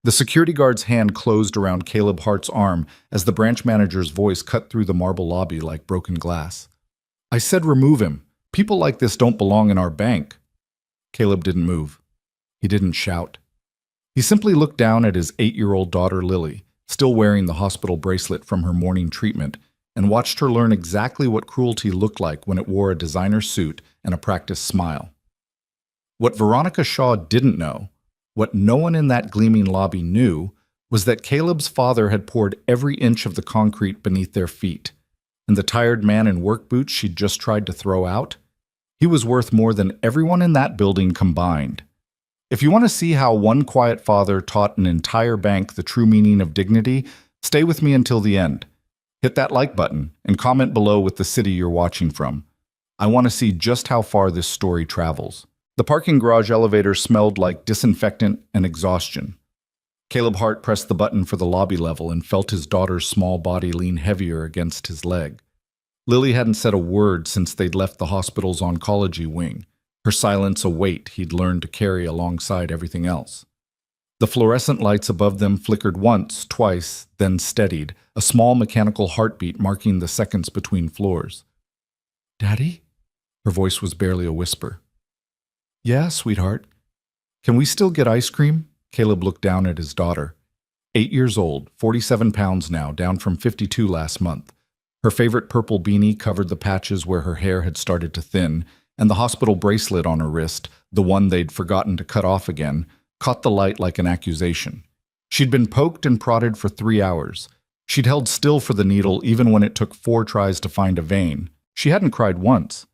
The security guard's hand closed around Caleb Hart's arm as the branch manager's voice cut through the marble lobby like broken glass. I said remove him. People like this don't belong in our bank. Caleb didn't move. He didn't shout. He simply looked down at his 8-year-old daughter Lily, still wearing the hospital bracelet from her morning treatment, and watched her learn exactly what cruelty looked like when it wore a designer suit and a practiced smile. What Veronica Shaw didn't know, what no one in that gleaming lobby knew, was that Caleb's father had poured every inch of the concrete beneath their feet, and the tired man in work boots she'd just tried to throw out, he was worth more than everyone in that building combined. If you want to see how one quiet father taught an entire bank the true meaning of dignity, stay with me until the end. Hit that like button and comment below with the city you're watching from. I want to see just how far this story travels. The parking garage elevator smelled like disinfectant and exhaustion. Caleb Hart pressed the button for the lobby level and felt his daughter's small body lean heavier against his leg. Lily hadn't said a word since they'd left the hospital's oncology wing, her silence a weight he'd learned to carry alongside everything else. The fluorescent lights above them flickered once, twice, then steadied, a small mechanical heartbeat marking the seconds between floors. "Daddy?" Her voice was barely a whisper. "Yeah, sweetheart. Can we still get ice cream?" Caleb looked down at his daughter. 8 years old, 47 pounds now, down from 52 last month. Her favorite purple beanie covered the patches where her hair had started to thin, and the hospital bracelet on her wrist, the one they'd forgotten to cut off again, caught the light like an accusation. She'd been poked and prodded for 3 hours. She'd held still for the needle even when it took 4 tries to find a vein. She hadn't cried once.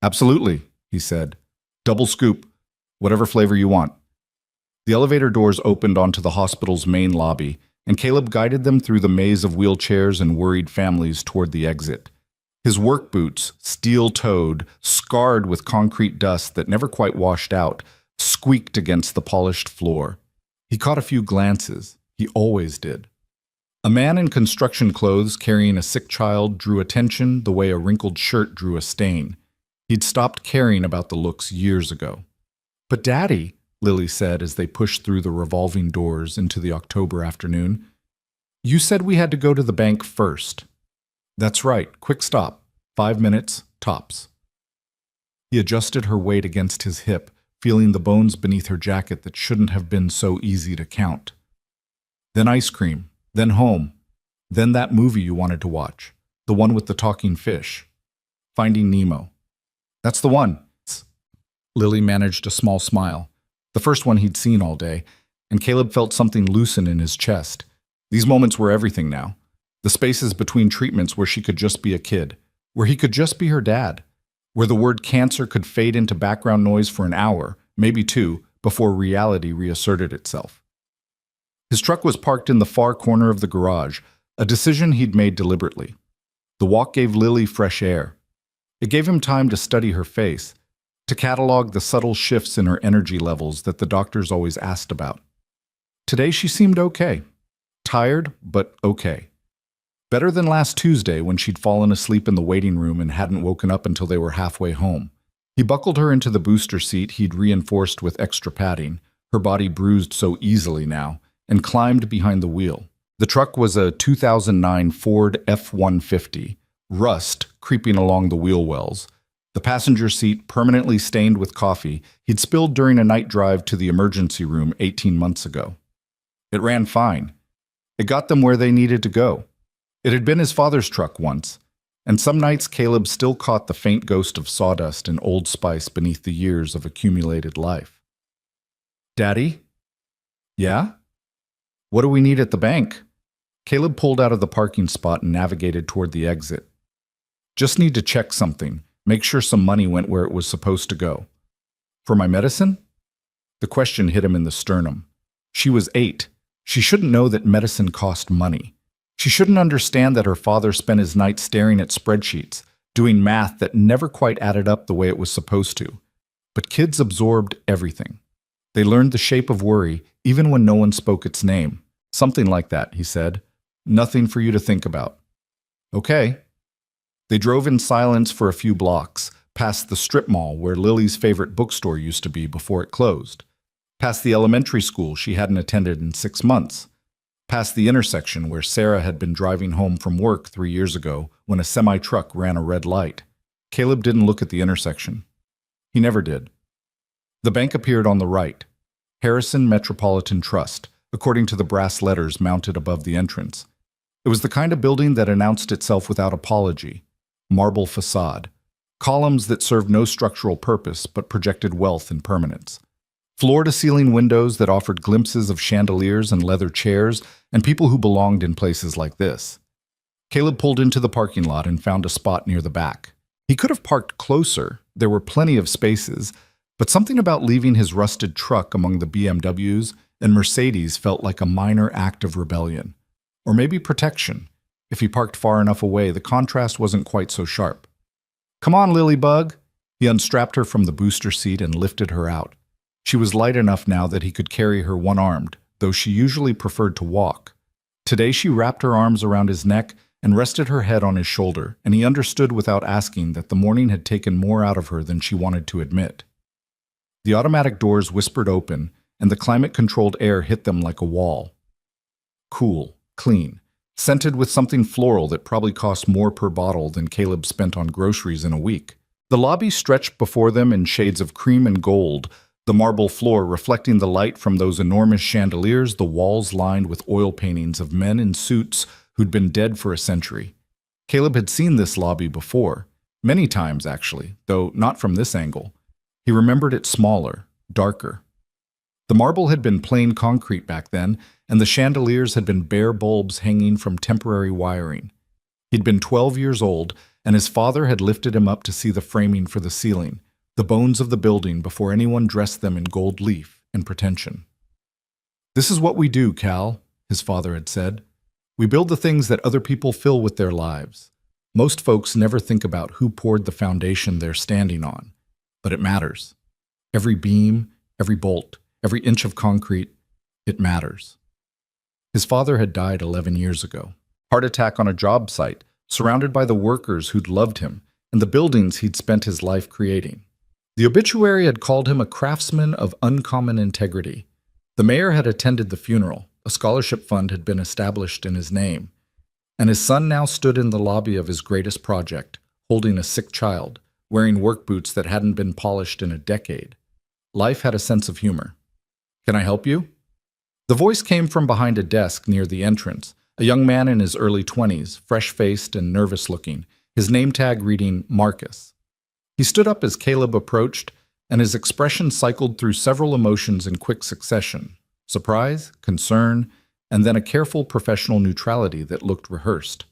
"Absolutely," he said. "Double scoop. Whatever flavor you want." The elevator doors opened onto the hospital's main lobby, and Caleb guided them through the maze of wheelchairs and worried families toward the exit. His work boots, steel-toed, scarred with concrete dust that never quite washed out, squeaked against the polished floor. He caught a few glances. He always did. A man in construction clothes carrying a sick child drew attention the way a wrinkled shirt drew a stain. He'd stopped caring about the looks years ago. "But Daddy," Lily said as they pushed through the revolving doors into the October afternoon, "you said we had to go to the bank first." "That's right. Quick stop. 5 minutes, tops." He adjusted her weight against his hip, feeling the bones beneath her jacket that shouldn't have been so easy to count. "Then ice cream. Then home. Then that movie you wanted to watch. The one with the talking fish. Finding Nemo." "That's the one." Lily managed a small smile. The first one he'd seen all day, and Caleb felt something loosen in his chest. These moments were everything now. The spaces between treatments where she could just be a kid, where he could just be her dad, where the word cancer could fade into background noise for an hour, maybe 2, before reality reasserted itself. His truck was parked in the far corner of the garage, a decision he'd made deliberately. The walk gave Lily fresh air. It gave him time to study her face, to catalog the subtle shifts in her energy levels that the doctors always asked about. Today she seemed okay. Tired, but okay. Better than last Tuesday when she'd fallen asleep in the waiting room and hadn't woken up until they were halfway home. He buckled her into the booster seat he'd reinforced with extra padding, her body bruised so easily now, and climbed behind the wheel. The truck was a 2009 Ford F-150, rust creeping along the wheel wells. The passenger seat permanently stained with coffee he'd spilled during a night drive to the emergency room 18 months ago. It ran fine. It got them where they needed to go. It had been his father's truck once, and some nights Caleb still caught the faint ghost of sawdust and Old Spice beneath the years of accumulated life. "Daddy?" "Yeah?" "What do we need at the bank?" Caleb pulled out of the parking spot and navigated toward the exit. "Just need to check something. Make sure some money went where it was supposed to go." "For my medicine?" The question hit him in the sternum. She was 8. She shouldn't know that medicine cost money. She shouldn't understand that her father spent his nights staring at spreadsheets, doing math that never quite added up the way it was supposed to. But kids absorbed everything. They learned the shape of worry even when no one spoke its name. "Something like that," he said. "Nothing for you to think about." "Okay." They drove in silence for a few blocks, past the strip mall where Lily's favorite bookstore used to be before it closed, past the elementary school she hadn't attended in 6 months, past the intersection where Sarah had been driving home from work 3 years ago when a semi-truck ran a red light. Caleb didn't look at the intersection. He never did. The bank appeared on the right, Harrison Metropolitan Trust, according to the brass letters mounted above the entrance. It was the kind of building that announced itself without apology. Marble facade, columns that served no structural purpose but projected wealth and permanence. Floor-to-ceiling windows that offered glimpses of chandeliers and leather chairs and people who belonged in places like this. Caleb pulled into the parking lot and found a spot near the back. He could have parked closer, there were plenty of spaces, but something about leaving his rusted truck among the BMWs and Mercedes felt like a minor act of rebellion. Or maybe protection. If he parked far enough away, the contrast wasn't quite so sharp. "Come on, Lilybug." He unstrapped her from the booster seat and lifted her out. She was light enough now that he could carry her one-armed, though she usually preferred to walk. Today she wrapped her arms around his neck and rested her head on his shoulder, and he understood without asking that the morning had taken more out of her than she wanted to admit. The automatic doors whispered open, and the climate-controlled air hit them like a wall. Cool, clean, scented with something floral that probably cost more per bottle than Caleb spent on groceries in a week. The lobby stretched before them in shades of cream and gold, the marble floor reflecting the light from those enormous chandeliers, the walls lined with oil paintings of men in suits who'd been dead for a century. Caleb had seen this lobby before, many times actually, though not from this angle. He remembered it smaller, darker. The marble had been plain concrete back then, and the chandeliers had been bare bulbs hanging from temporary wiring. He'd been 12 years old, and his father had lifted him up to see the framing for the ceiling, the bones of the building before anyone dressed them in gold leaf and pretension. "This is what we do, Cal," his father had said. "We build the things that other people fill with their lives. Most folks never think about who poured the foundation they're standing on, but it matters. Every beam, every bolt, every inch of concrete, it matters." His father had died 11 years ago. Heart attack on a job site, surrounded by the workers who'd loved him and the buildings he'd spent his life creating. The obituary had called him a craftsman of uncommon integrity. The mayor had attended the funeral. A scholarship fund had been established in his name. And his son now stood in the lobby of his greatest project, holding a sick child, wearing work boots that hadn't been polished in a decade. Life had a sense of humor. "Can I help you?" The voice came from behind a desk near the entrance, a young man in his early 20s, fresh-faced and nervous-looking, his name tag reading Marcus. He stood up as Caleb approached, and his expression cycled through several emotions in quick succession: surprise, concern, and then a careful professional neutrality that looked rehearsed.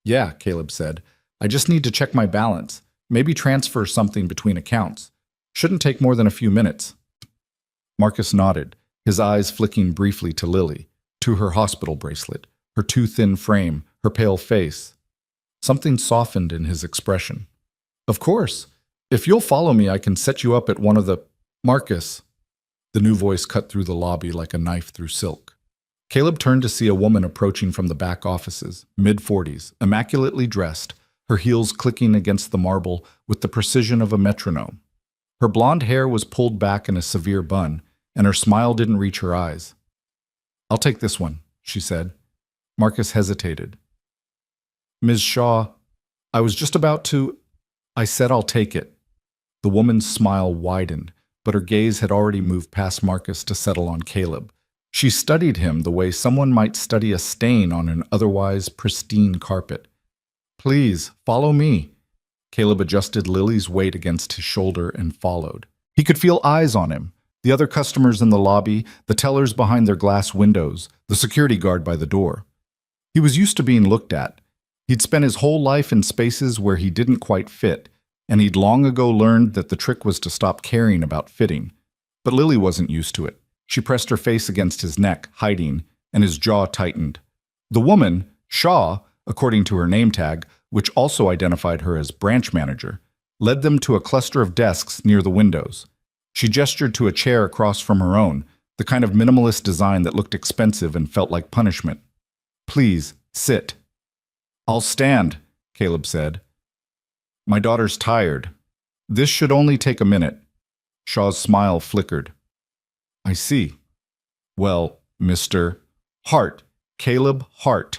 "Yeah," Caleb said, "I just need to check my balance, maybe transfer something between accounts. Shouldn't take more than a few minutes." Marcus nodded, his eyes flicking briefly to Lily, to her hospital bracelet, her too thin frame, her pale face. Something softened in his expression. "Of course. If you'll follow me, I can set you up at one of the—" "Marcus." The new voice cut through the lobby like a knife through silk. Caleb turned to see a woman approaching from the back offices, mid-40s, immaculately dressed, her heels clicking against the marble with the precision of a metronome. Her blonde hair was pulled back in a severe bun, and her smile didn't reach her eyes. "I'll take this one," she said. Marcus hesitated. "Ms. Shaw, I was just about to—" "I said I'll take it." The woman's smile widened, but her gaze had already moved past Marcus to settle on Caleb. She studied him the way someone might study a stain on an otherwise pristine carpet. "Please, follow me." Caleb adjusted Lily's weight against his shoulder and followed. He could feel eyes on him, the other customers in the lobby, the tellers behind their glass windows, the security guard by the door. He was used to being looked at. He'd spent his whole life in spaces where he didn't quite fit, and he'd long ago learned that the trick was to stop caring about fitting. But Lily wasn't used to it. She pressed her face against his neck, hiding, and his jaw tightened. The woman, Shaw, according to her name tag, which also identified her as branch manager, led them to a cluster of desks near the windows. She gestured to a chair across from her own, the kind of minimalist design that looked expensive and felt like punishment. "Please, sit." "I'll stand," Caleb said. "My daughter's tired. This should only take a minute." Shaw's smile flickered. I see. Well, Mr. Hart, Caleb Hart.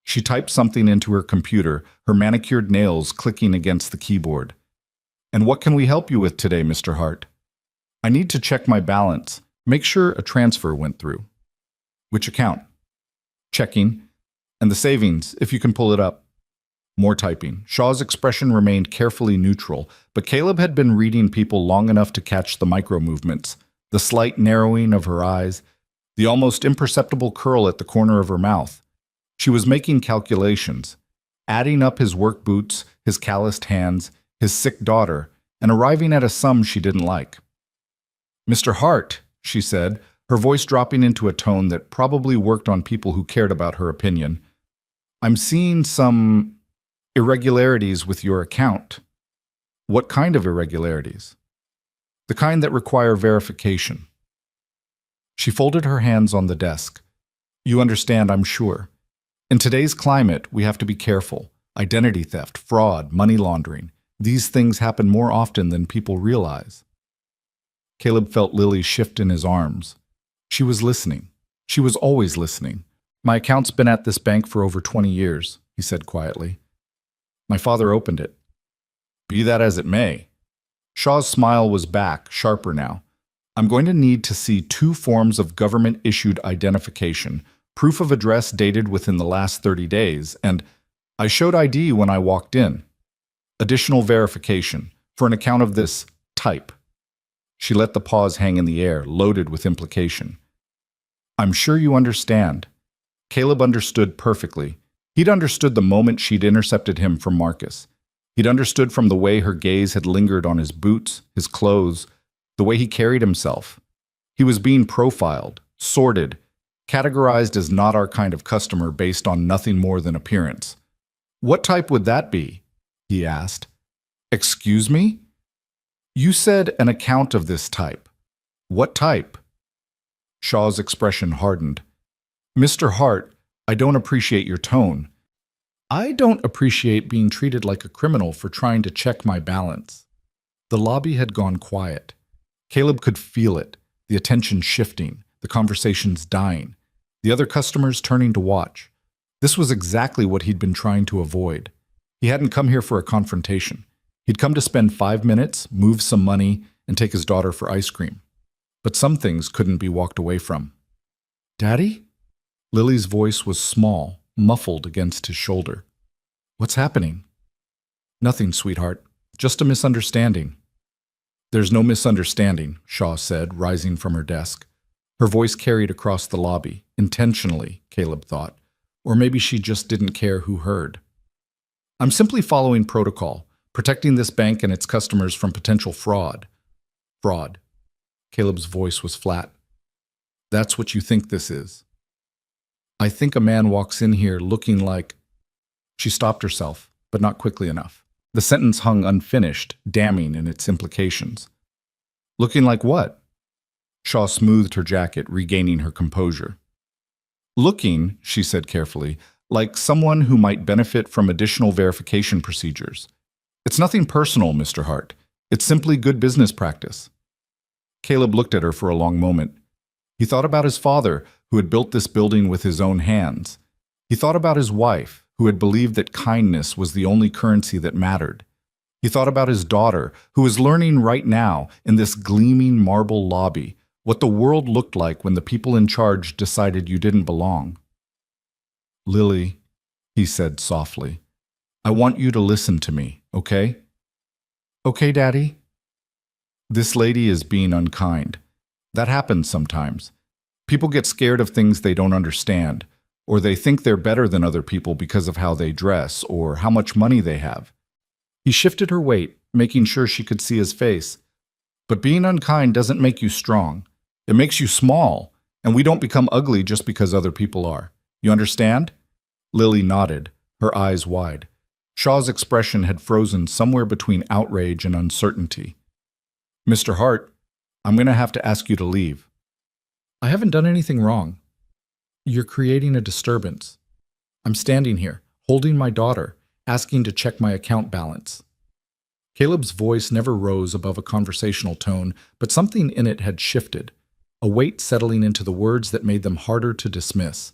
She typed something into her computer, her manicured nails clicking against the keyboard. And what can we help you with today, Mr. Hart? I need to check my balance. Make sure a transfer went through. Which account? Checking. And the savings, if you can pull it up. More typing. Shaw's expression remained carefully neutral, but Caleb had been reading people long enough to catch the micro movements, the slight narrowing of her eyes, the almost imperceptible curl at the corner of her mouth. She was making calculations, adding up his work boots, his calloused hands, his sick daughter, and arriving at a sum she didn't like. Mr. Hart, she said, her voice dropping into a tone that probably worked on people who cared about her opinion. I'm seeing some irregularities with your account. What kind of irregularities? The kind that require verification. She folded her hands on the desk. You understand, I'm sure. In today's climate, we have to be careful. Identity theft, fraud, money laundering. These things happen more often than people realize. Caleb felt Lily shift in his arms. She was listening. She was always listening. My account's been at this bank for over 20 years, he said quietly. My father opened it. Be that as it may. Shaw's smile was back, sharper now. I'm going to need to see 2 forms of government-issued identification, proof of address dated within the last 30 days, and I showed ID when I walked in. Additional verification for an account of this type. She let the pause hang in the air, loaded with implication. I'm sure you understand. Caleb understood perfectly. He'd understood the moment she'd intercepted him from Marcus. He'd understood from the way her gaze had lingered on his boots, his clothes, the way he carried himself. He was being profiled, sorted, categorized as not our kind of customer based on nothing more than appearance. What type would that be? He asked. Excuse me? You said an account of this type. What type? Shaw's expression hardened. Mr. Hart, I don't appreciate your tone. I don't appreciate being treated like a criminal for trying to check my balance. The lobby had gone quiet. Caleb could feel it, the attention shifting, the conversations dying, the other customers turning to watch. This was exactly what he'd been trying to avoid. He hadn't come here for a confrontation. He'd come to spend 5 minutes, move some money, and take his daughter for ice cream. But some things couldn't be walked away from. Daddy? Lily's voice was small, muffled against his shoulder. What's happening? Nothing, sweetheart. Just a misunderstanding. There's no misunderstanding, Shaw said, rising from her desk. Her voice carried across the lobby, intentionally, Caleb thought. Or maybe she just didn't care who heard. I'm simply following protocol, protecting this bank and its customers from potential fraud. Fraud. Caleb's voice was flat. That's what you think this is. I think a man walks in here looking like... She stopped herself, but not quickly enough. The sentence hung unfinished, damning in its implications. Looking like what? Shaw smoothed her jacket, regaining her composure. Looking, she said carefully, like someone who might benefit from additional verification procedures. It's nothing personal, Mr. Hart. It's simply good business practice. Caleb looked at her for a long moment. He thought about his father, who had built this building with his own hands. He thought about his wife, who had believed that kindness was the only currency that mattered. He thought about his daughter, who was learning right now, in this gleaming marble lobby, what the world looked like when the people in charge decided you didn't belong. Lily, he said softly, I want you to listen to me, okay? Okay, Daddy? This lady is being unkind. That happens sometimes. People get scared of things they don't understand, or they think they're better than other people because of how they dress or how much money they have. He shifted her weight, making sure she could see his face. But being unkind doesn't make you strong. It makes you small, and we don't become ugly just because other people are. You understand? Lily nodded, her eyes wide. Shaw's expression had frozen somewhere between outrage and uncertainty. Mr. Hart, I'm going to have to ask you to leave. I haven't done anything wrong. You're creating a disturbance. I'm standing here, holding my daughter, asking to check my account balance. Caleb's voice never rose above a conversational tone, but something in it had shifted. a weight settling into the words that made them harder to dismiss.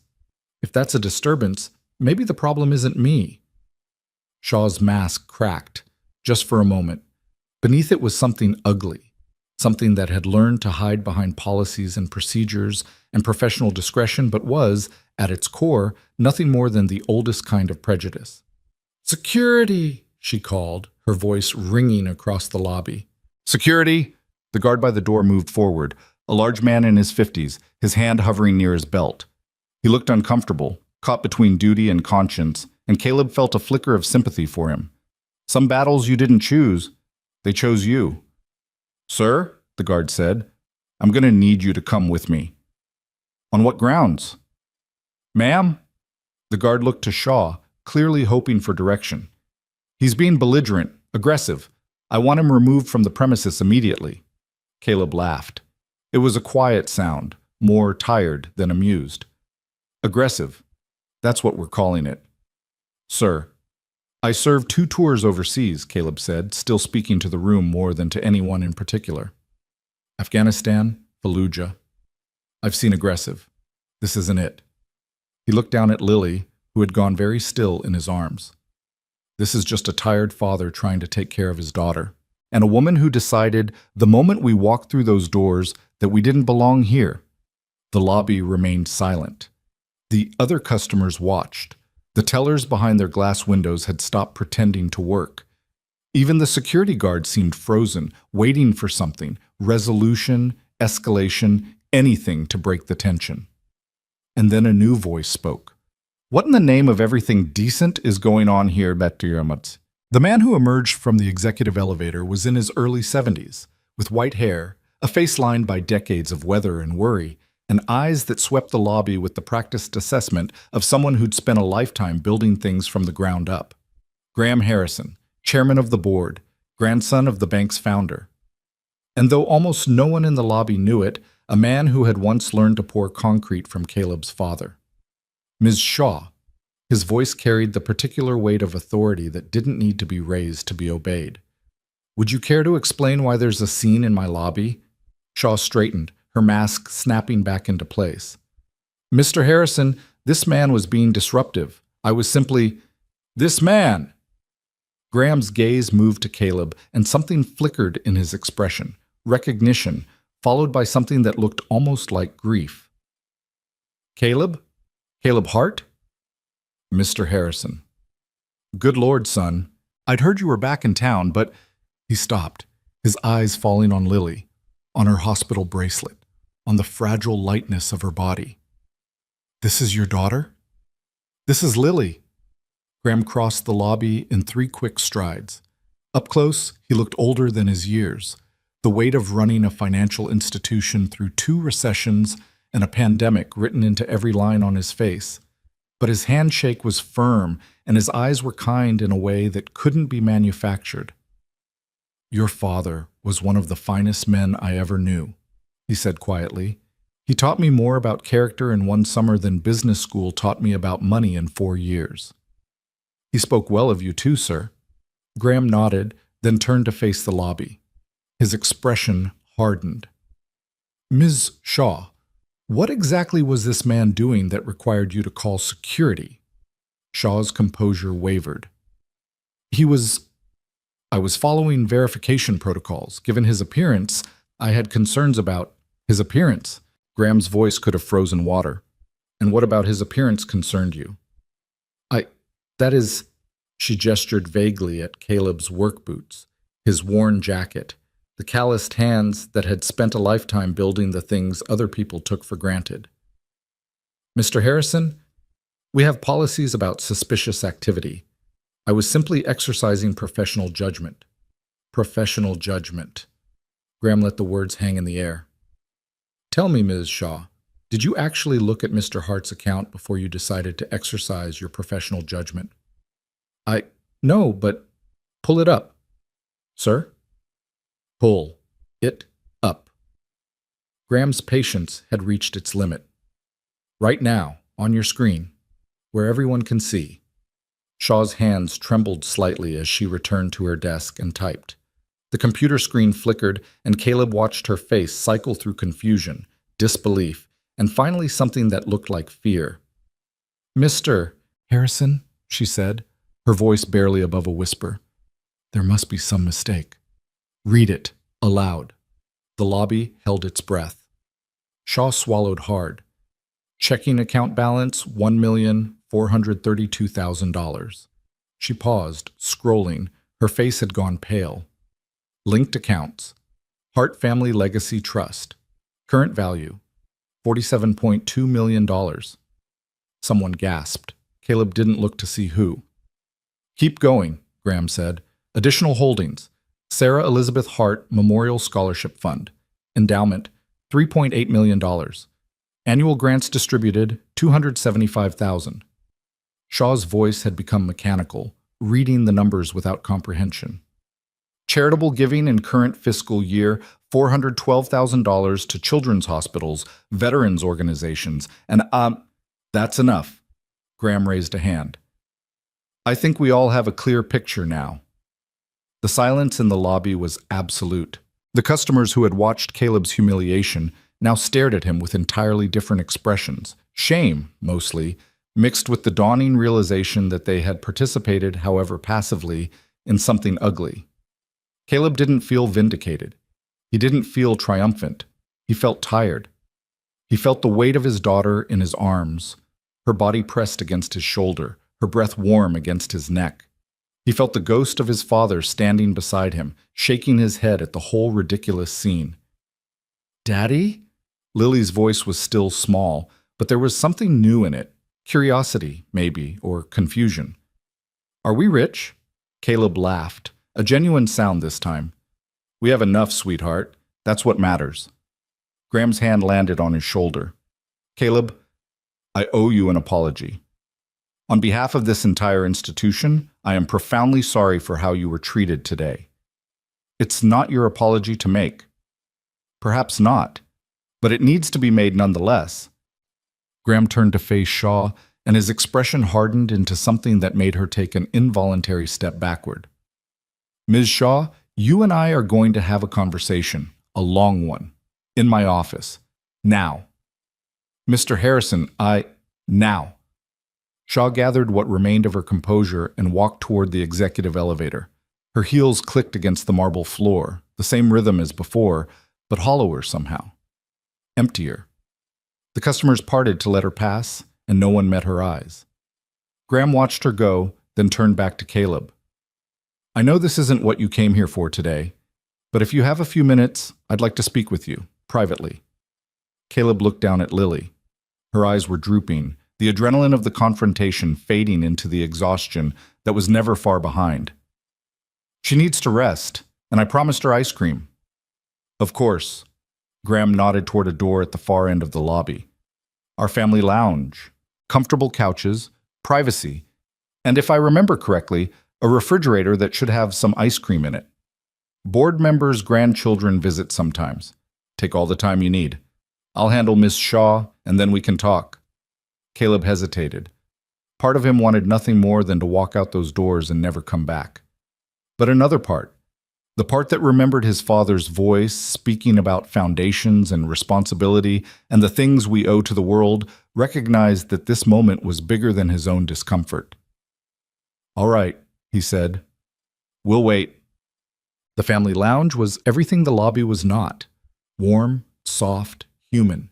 If that's a disturbance, maybe the problem isn't me. Shaw's mask cracked, just for a moment. Beneath it was something ugly, something that had learned to hide behind policies and procedures and professional discretion, but was, at its core, nothing more than the oldest kind of prejudice. "Security!" she called, her voice ringing across the lobby. "Security!" The guard by the door moved forward, a large man in his 50s, his hand hovering near his belt. He looked uncomfortable, caught between duty and conscience, and Caleb felt a flicker of sympathy for him. Some battles you didn't choose, they chose you. "Sir," the guard said, "I'm going to need you to come with me." "On what grounds?" "Ma'am?" The guard looked to Shaw, clearly hoping for direction. "He's being belligerent, aggressive. I want him removed from the premises immediately." Caleb laughed. It was a quiet sound, more tired than amused. "Aggressive. That's what we're calling it." "Sir." "I served 2 tours overseas," Caleb said, still speaking to the room more than to anyone in particular. "Afghanistan, Fallujah. I've seen aggressive. This isn't it." He looked down at Lily, who had gone very still in his arms. "This is just a tired father trying to take care of his daughter, and a woman who decided, the moment we walked through those doors, that we didn't belong here." The lobby remained silent. The other customers watched. The tellers behind their glass windows had stopped pretending to work. Even the security guard seemed frozen, waiting for something, resolution, escalation, anything to break the tension. And then a new voice spoke. "What in the name of everything decent is going on here, Bettiramut?" The man who emerged from the executive elevator was in his early 70s, with white hair, a face lined by decades of weather and worry, and eyes that swept the lobby with the practiced assessment of someone who'd spent a lifetime building things from the ground up. Graham Harrison, chairman of the board, grandson of the bank's founder. And though almost no one in the lobby knew it, a man who had once learned to pour concrete from Caleb's father. "Ms. Shaw." His voice carried the particular weight of authority that didn't need to be raised to be obeyed. "Would you care to explain why there's a scene in my lobby?" Shaw straightened, her mask snapping back into place. "Mr. Harrison, this man was being disruptive. I was simply—" "This man!" Graham's gaze moved to Caleb, and something flickered in his expression, recognition, followed by something that looked almost like grief. "Caleb? Caleb Hart?" "Mr. Harrison." "Good Lord, son. I'd heard you were back in town, but—" He stopped, his eyes falling on Lily, on her hospital bracelet, on the fragile lightness of her body. "This is your daughter?" "This is Lily." Graham crossed the lobby in 3 quick strides. Up close, he looked older than his years, the weight of running a financial institution through 2 recessions and a pandemic written into every line on his face. But his handshake was firm, and his eyes were kind in a way that couldn't be manufactured. "Your father was one of the finest men I ever knew," he said quietly. "He taught me more about character in 1 summer than business school taught me about money in 4 years." "He spoke well of you too, sir." Graham nodded, then turned to face the lobby. His expression hardened. "Ms. Shaw, what exactly was this man doing that required you to call security?" Shaw's composure wavered. I was following verification protocols. Given his appearance, I had concerns about his appearance." Graham's voice could have frozen water. "And what about his appearance concerned you?" That is," she gestured vaguely at Caleb's work boots, his worn jacket, the calloused hands that had spent a lifetime building the things other people took for granted. "Mr. Harrison, we have policies about suspicious activity. I was simply exercising professional judgment." "Professional judgment." Graham let the words hang in the air. "Tell me, Ms. Shaw, did you actually look at Mr. Hart's account before you decided to exercise your professional judgment?" No, but pull it up." "Sir?" "Pull it up." Graham's patience had reached its limit. "Right now, on your screen, where everyone can see." Shaw's hands trembled slightly as she returned to her desk and typed. The computer screen flickered, and Caleb watched her face cycle through confusion, disbelief, and finally something that looked like fear. "Mr. Harrison," she said, her voice barely above a whisper. "There must be some mistake. Read it, aloud." The lobby held its breath. Shaw swallowed hard. Checking account balance, $1,432,000. She paused, scrolling. Her face had gone pale. Linked accounts. Hart Family Legacy Trust. Current value, $47.2 million. Someone gasped. Caleb didn't look to see who. "Keep going," Graham said. "Additional holdings. Sarah Elizabeth Hart Memorial Scholarship Fund. Endowment, $3.8 million. Annual grants distributed, $275,000. Shaw's voice had become mechanical, reading the numbers without comprehension. Charitable giving in current fiscal year, $412,000 to children's hospitals, veterans organizations, and that's enough. Graham raised a hand. "I think we all have a clear picture now." The silence in the lobby was absolute. The customers who had watched Caleb's humiliation now stared at him with entirely different expressions, shame, mostly, mixed with the dawning realization that they had participated, however passively, in something ugly. Caleb didn't feel vindicated. He didn't feel triumphant. He felt tired. He felt the weight of his daughter in his arms, her body pressed against his shoulder, her breath warm against his neck. He felt the ghost of his father standing beside him, shaking his head at the whole ridiculous scene. "Daddy?" Lily's voice was still small, but there was something new in it. Curiosity, maybe, or confusion. "Are we rich?" Caleb laughed, a genuine sound this time. "We have enough, sweetheart. That's what matters." Graham's hand landed on his shoulder. "Caleb, I owe you an apology. On behalf of this entire institution, I am profoundly sorry for how you were treated today. It's not your apology to make. Perhaps not, but it needs to be made nonetheless." Graham turned to face Shaw, and his expression hardened into something that made her take an involuntary step backward. "Ms. Shaw, you and I are going to have a conversation, a long one, in my office. Now." "Mr. Harrison, Now." Shaw gathered what remained of her composure and walked toward the executive elevator. Her heels clicked against the marble floor, the same rhythm as before, but hollower somehow. Emptier. The customers parted to let her pass, and no one met her eyes. Graham watched her go, then turned back to Caleb. "I know this isn't what you came here for today, but if you have a few minutes, I'd like to speak with you, privately." Caleb looked down at Lily. Her eyes were drooping, the adrenaline of the confrontation fading into the exhaustion that was never far behind. "She needs to rest, and I promised her ice cream." "Of course." Graham nodded toward a door at the far end of the lobby. "Our family lounge. Comfortable couches, privacy, and if I remember correctly, a refrigerator that should have some ice cream in it. Board members' grandchildren visit sometimes. Take all the time you need. I'll handle Miss Shaw, and then we can talk." Caleb hesitated. Part of him wanted nothing more than to walk out those doors and never come back. But another part, the part that remembered his father's voice speaking about foundations and responsibility and the things we owe to the world, recognized that this moment was bigger than his own discomfort. "All right," he said. "We'll wait." The family lounge was everything the lobby was not. Warm, soft, human.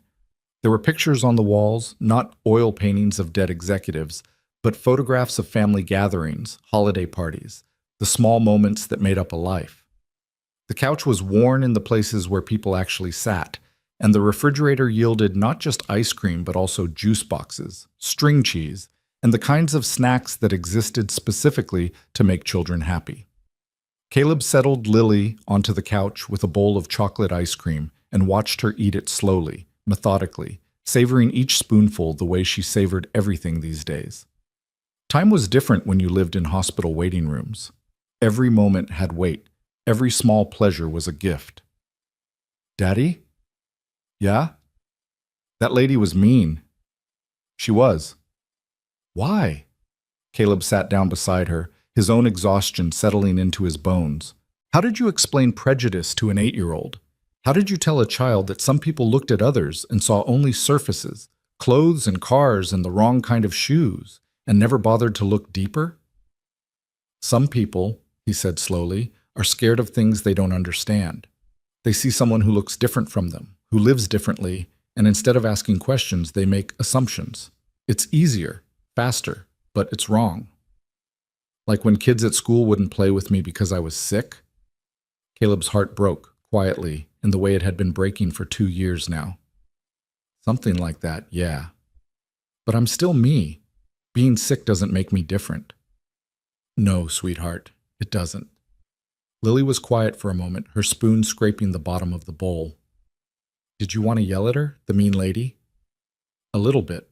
There were pictures on the walls, not oil paintings of dead executives, but photographs of family gatherings, holiday parties, the small moments that made up a life. The couch was worn in the places where people actually sat, and the refrigerator yielded not just ice cream but also juice boxes, string cheese, and the kinds of snacks that existed specifically to make children happy. Caleb settled Lily onto the couch with a bowl of chocolate ice cream and watched her eat it slowly, methodically, savoring each spoonful the way she savored everything these days. Time was different when you lived in hospital waiting rooms. Every moment had weight. Every small pleasure was a gift. "Daddy?" "Yeah?" "That lady was mean." "She was." "Why?" Caleb sat down beside her, his own exhaustion settling into his bones. "How did you explain prejudice to an 8-year-old? How did you tell a child that some people looked at others and saw only surfaces, clothes and cars and the wrong kind of shoes, and never bothered to look deeper? Some people, he said slowly, are scared of things they don't understand. They see someone who looks different from them, who lives differently, and instead of asking questions, they make assumptions. It's easier, faster, but it's wrong. Like when kids at school wouldn't play with me because I was sick? Caleb's heart broke, quietly, in the way it had been breaking for 2 years now. Something like that, yeah. But I'm still me. Being sick doesn't make me different. No, sweetheart, it doesn't. Lily was quiet for a moment, her spoon scraping the bottom of the bowl. Did you want to yell at her, the mean lady? A little bit.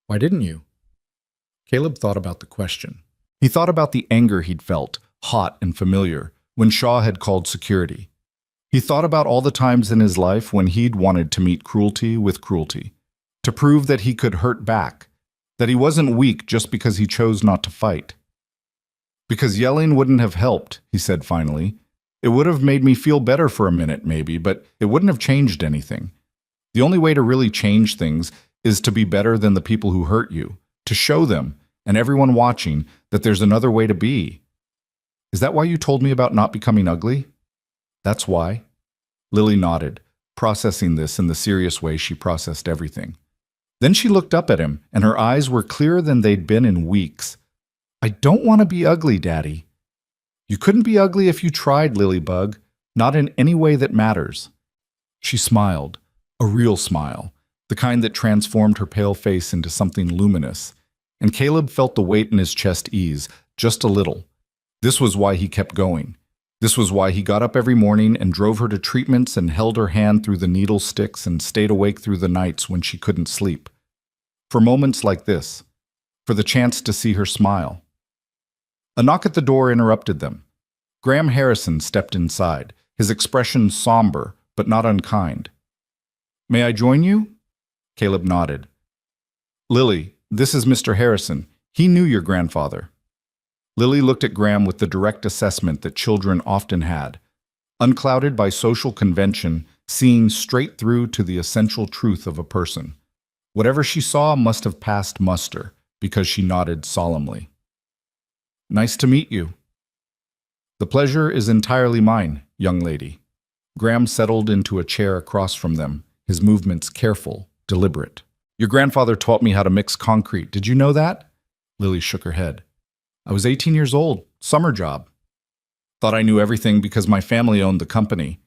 Why didn't you? Caleb thought about the question. He thought about the anger he'd felt, hot and familiar, when Shaw had called security. He thought about all the times in his life when he'd wanted to meet cruelty with cruelty, to prove that he could hurt back, that he wasn't weak just because he chose not to fight. Because yelling wouldn't have helped, he said finally. It would have made me feel better for a minute, maybe, but it wouldn't have changed anything. The only way to really change things is to be better than the people who hurt you, to show them, and everyone watching, that there's another way to be. Is that why you told me about not becoming ugly? That's why. Lily nodded, processing this in the serious way she processed everything. Then she looked up at him, and her eyes were clearer than they'd been in weeks. I don't want to be ugly, Daddy. You couldn't be ugly if you tried, Lilybug, not in any way that matters. She smiled, a real smile, the kind that transformed her pale face into something luminous, and Caleb felt the weight in his chest ease, just a little. This was why he kept going. This was why he got up every morning and drove her to treatments and held her hand through the needle sticks and stayed awake through the nights when she couldn't sleep. For moments like this, for the chance to see her smile. A knock at the door interrupted them. Graham Harrison stepped inside, his expression somber but not unkind. May I join you? Caleb nodded. Lily, this is Mr. Harrison. He knew your grandfather. Lily looked at Graham with the direct assessment that children often had, unclouded by social convention, seeing straight through to the essential truth of a person. Whatever she saw must have passed muster, because she nodded solemnly. Nice to meet you. The pleasure is entirely mine, young lady. Graham settled into a chair across from them, his movements careful, deliberate. Your grandfather taught me how to mix concrete. Did you know that? Lily shook her head. I was 18 years old, summer job. Thought I knew everything because my family owned the company.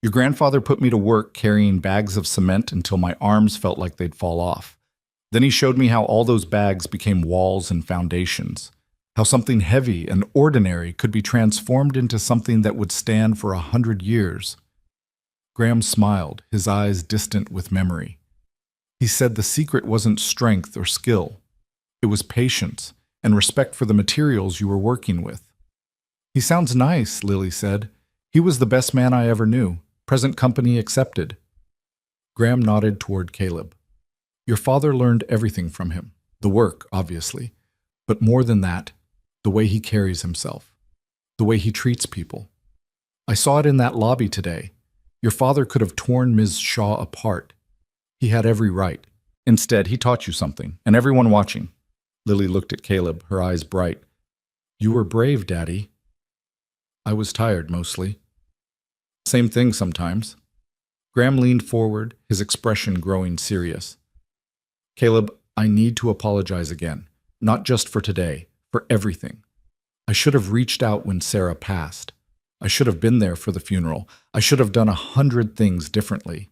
Your grandfather put me to work carrying bags of cement until my arms felt like they'd fall off. Then he showed me how all those bags became walls and foundations. How something heavy and ordinary could be transformed into something that would stand for 100 years. Graham smiled, his eyes distant with memory. He said the secret wasn't strength or skill. It was patience and respect for the materials you were working with. He sounds nice, Lily said. He was the best man I ever knew, present company accepted. Graham nodded toward Caleb. Your father learned everything from him. The work, obviously. But more than that, the way he carries himself, the way he treats people. I saw it in that lobby today. Your father could have torn Ms. Shaw apart. He had every right. Instead, he taught you something, and everyone watching. Lily looked at Caleb, her eyes bright. You were brave, Daddy. I was tired, mostly. Same thing sometimes. Graham leaned forward, his expression growing serious. Caleb, I need to apologize again, not just for today. For everything. I should have reached out when Sarah passed. I should have been there for the funeral. I should have done 100 things differently.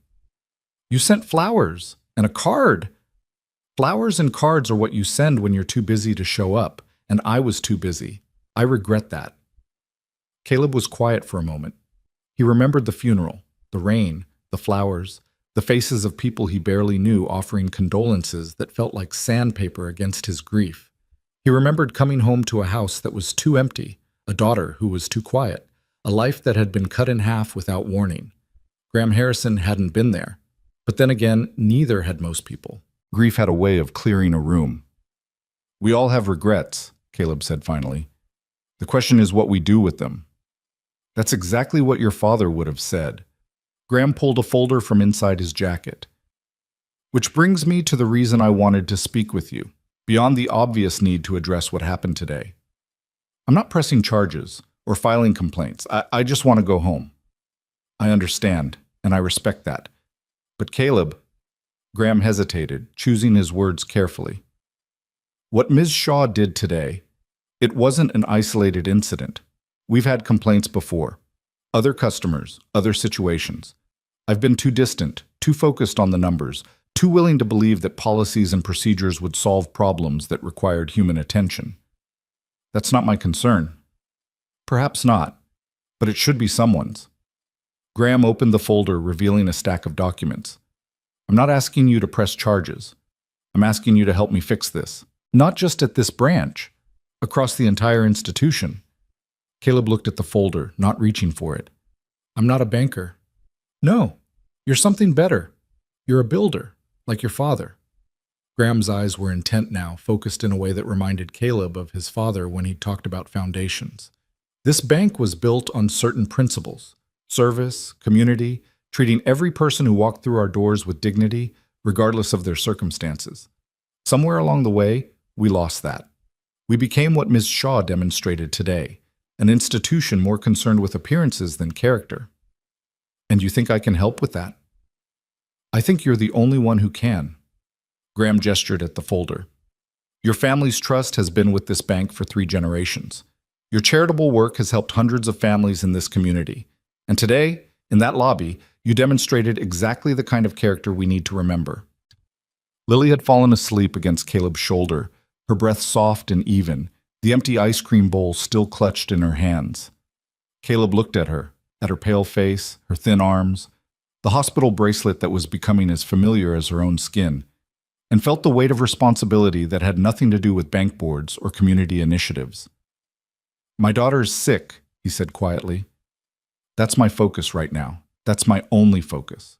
You sent flowers and a card. Flowers and cards are what you send when you're too busy to show up, and I was too busy. I regret that. Caleb was quiet for a moment. He remembered the funeral, the rain, the flowers, the faces of people he barely knew offering condolences that felt like sandpaper against his grief. He remembered coming home to a house that was too empty, a daughter who was too quiet, a life that had been cut in half without warning. Graham Harrison hadn't been there, but then again, neither had most people. Grief had a way of clearing a room. We all have regrets, Caleb said finally. The question is what we do with them. That's exactly what your father would have said. Graham pulled a folder from inside his jacket. Which brings me to the reason I wanted to speak with you, beyond the obvious need to address what happened today. I'm not pressing charges or filing complaints. I just want to go home. I understand, and I respect that. But Caleb, Graham hesitated, choosing his words carefully. What Ms. Shaw did today, it wasn't an isolated incident. We've had complaints before. Other customers, other situations. I've been too distant, too focused on the numbers, too willing to believe that policies and procedures would solve problems that required human attention. That's not my concern. Perhaps not, but it should be someone's. Graham opened the folder, revealing a stack of documents. I'm not asking you to press charges. I'm asking you to help me fix this. Not just at this branch, across the entire institution. Caleb looked at the folder, not reaching for it. I'm not a banker. No, you're something better. You're a builder, like your father. Graham's eyes were intent now, focused in a way that reminded Caleb of his father when he talked about foundations. This bank was built on certain principles: service, community, treating every person who walked through our doors with dignity, regardless of their circumstances. Somewhere along the way, we lost that. We became what Ms. Shaw demonstrated today, an institution more concerned with appearances than character. And you think I can help with that? I think you're the only one who can. Graham gestured at the folder. Your family's trust has been with this bank for 3 generations. Your charitable work has helped hundreds of families in this community. And today, in that lobby, you demonstrated exactly the kind of character we need to remember. Lily had fallen asleep against Caleb's shoulder, her breath soft and even, the empty ice cream bowl still clutched in her hands. Caleb looked at her pale face, her thin arms, the hospital bracelet that was becoming as familiar as her own skin, and felt the weight of responsibility that had nothing to do with bank boards or community initiatives. My daughter is sick, he said quietly. That's my focus right now. That's my only focus.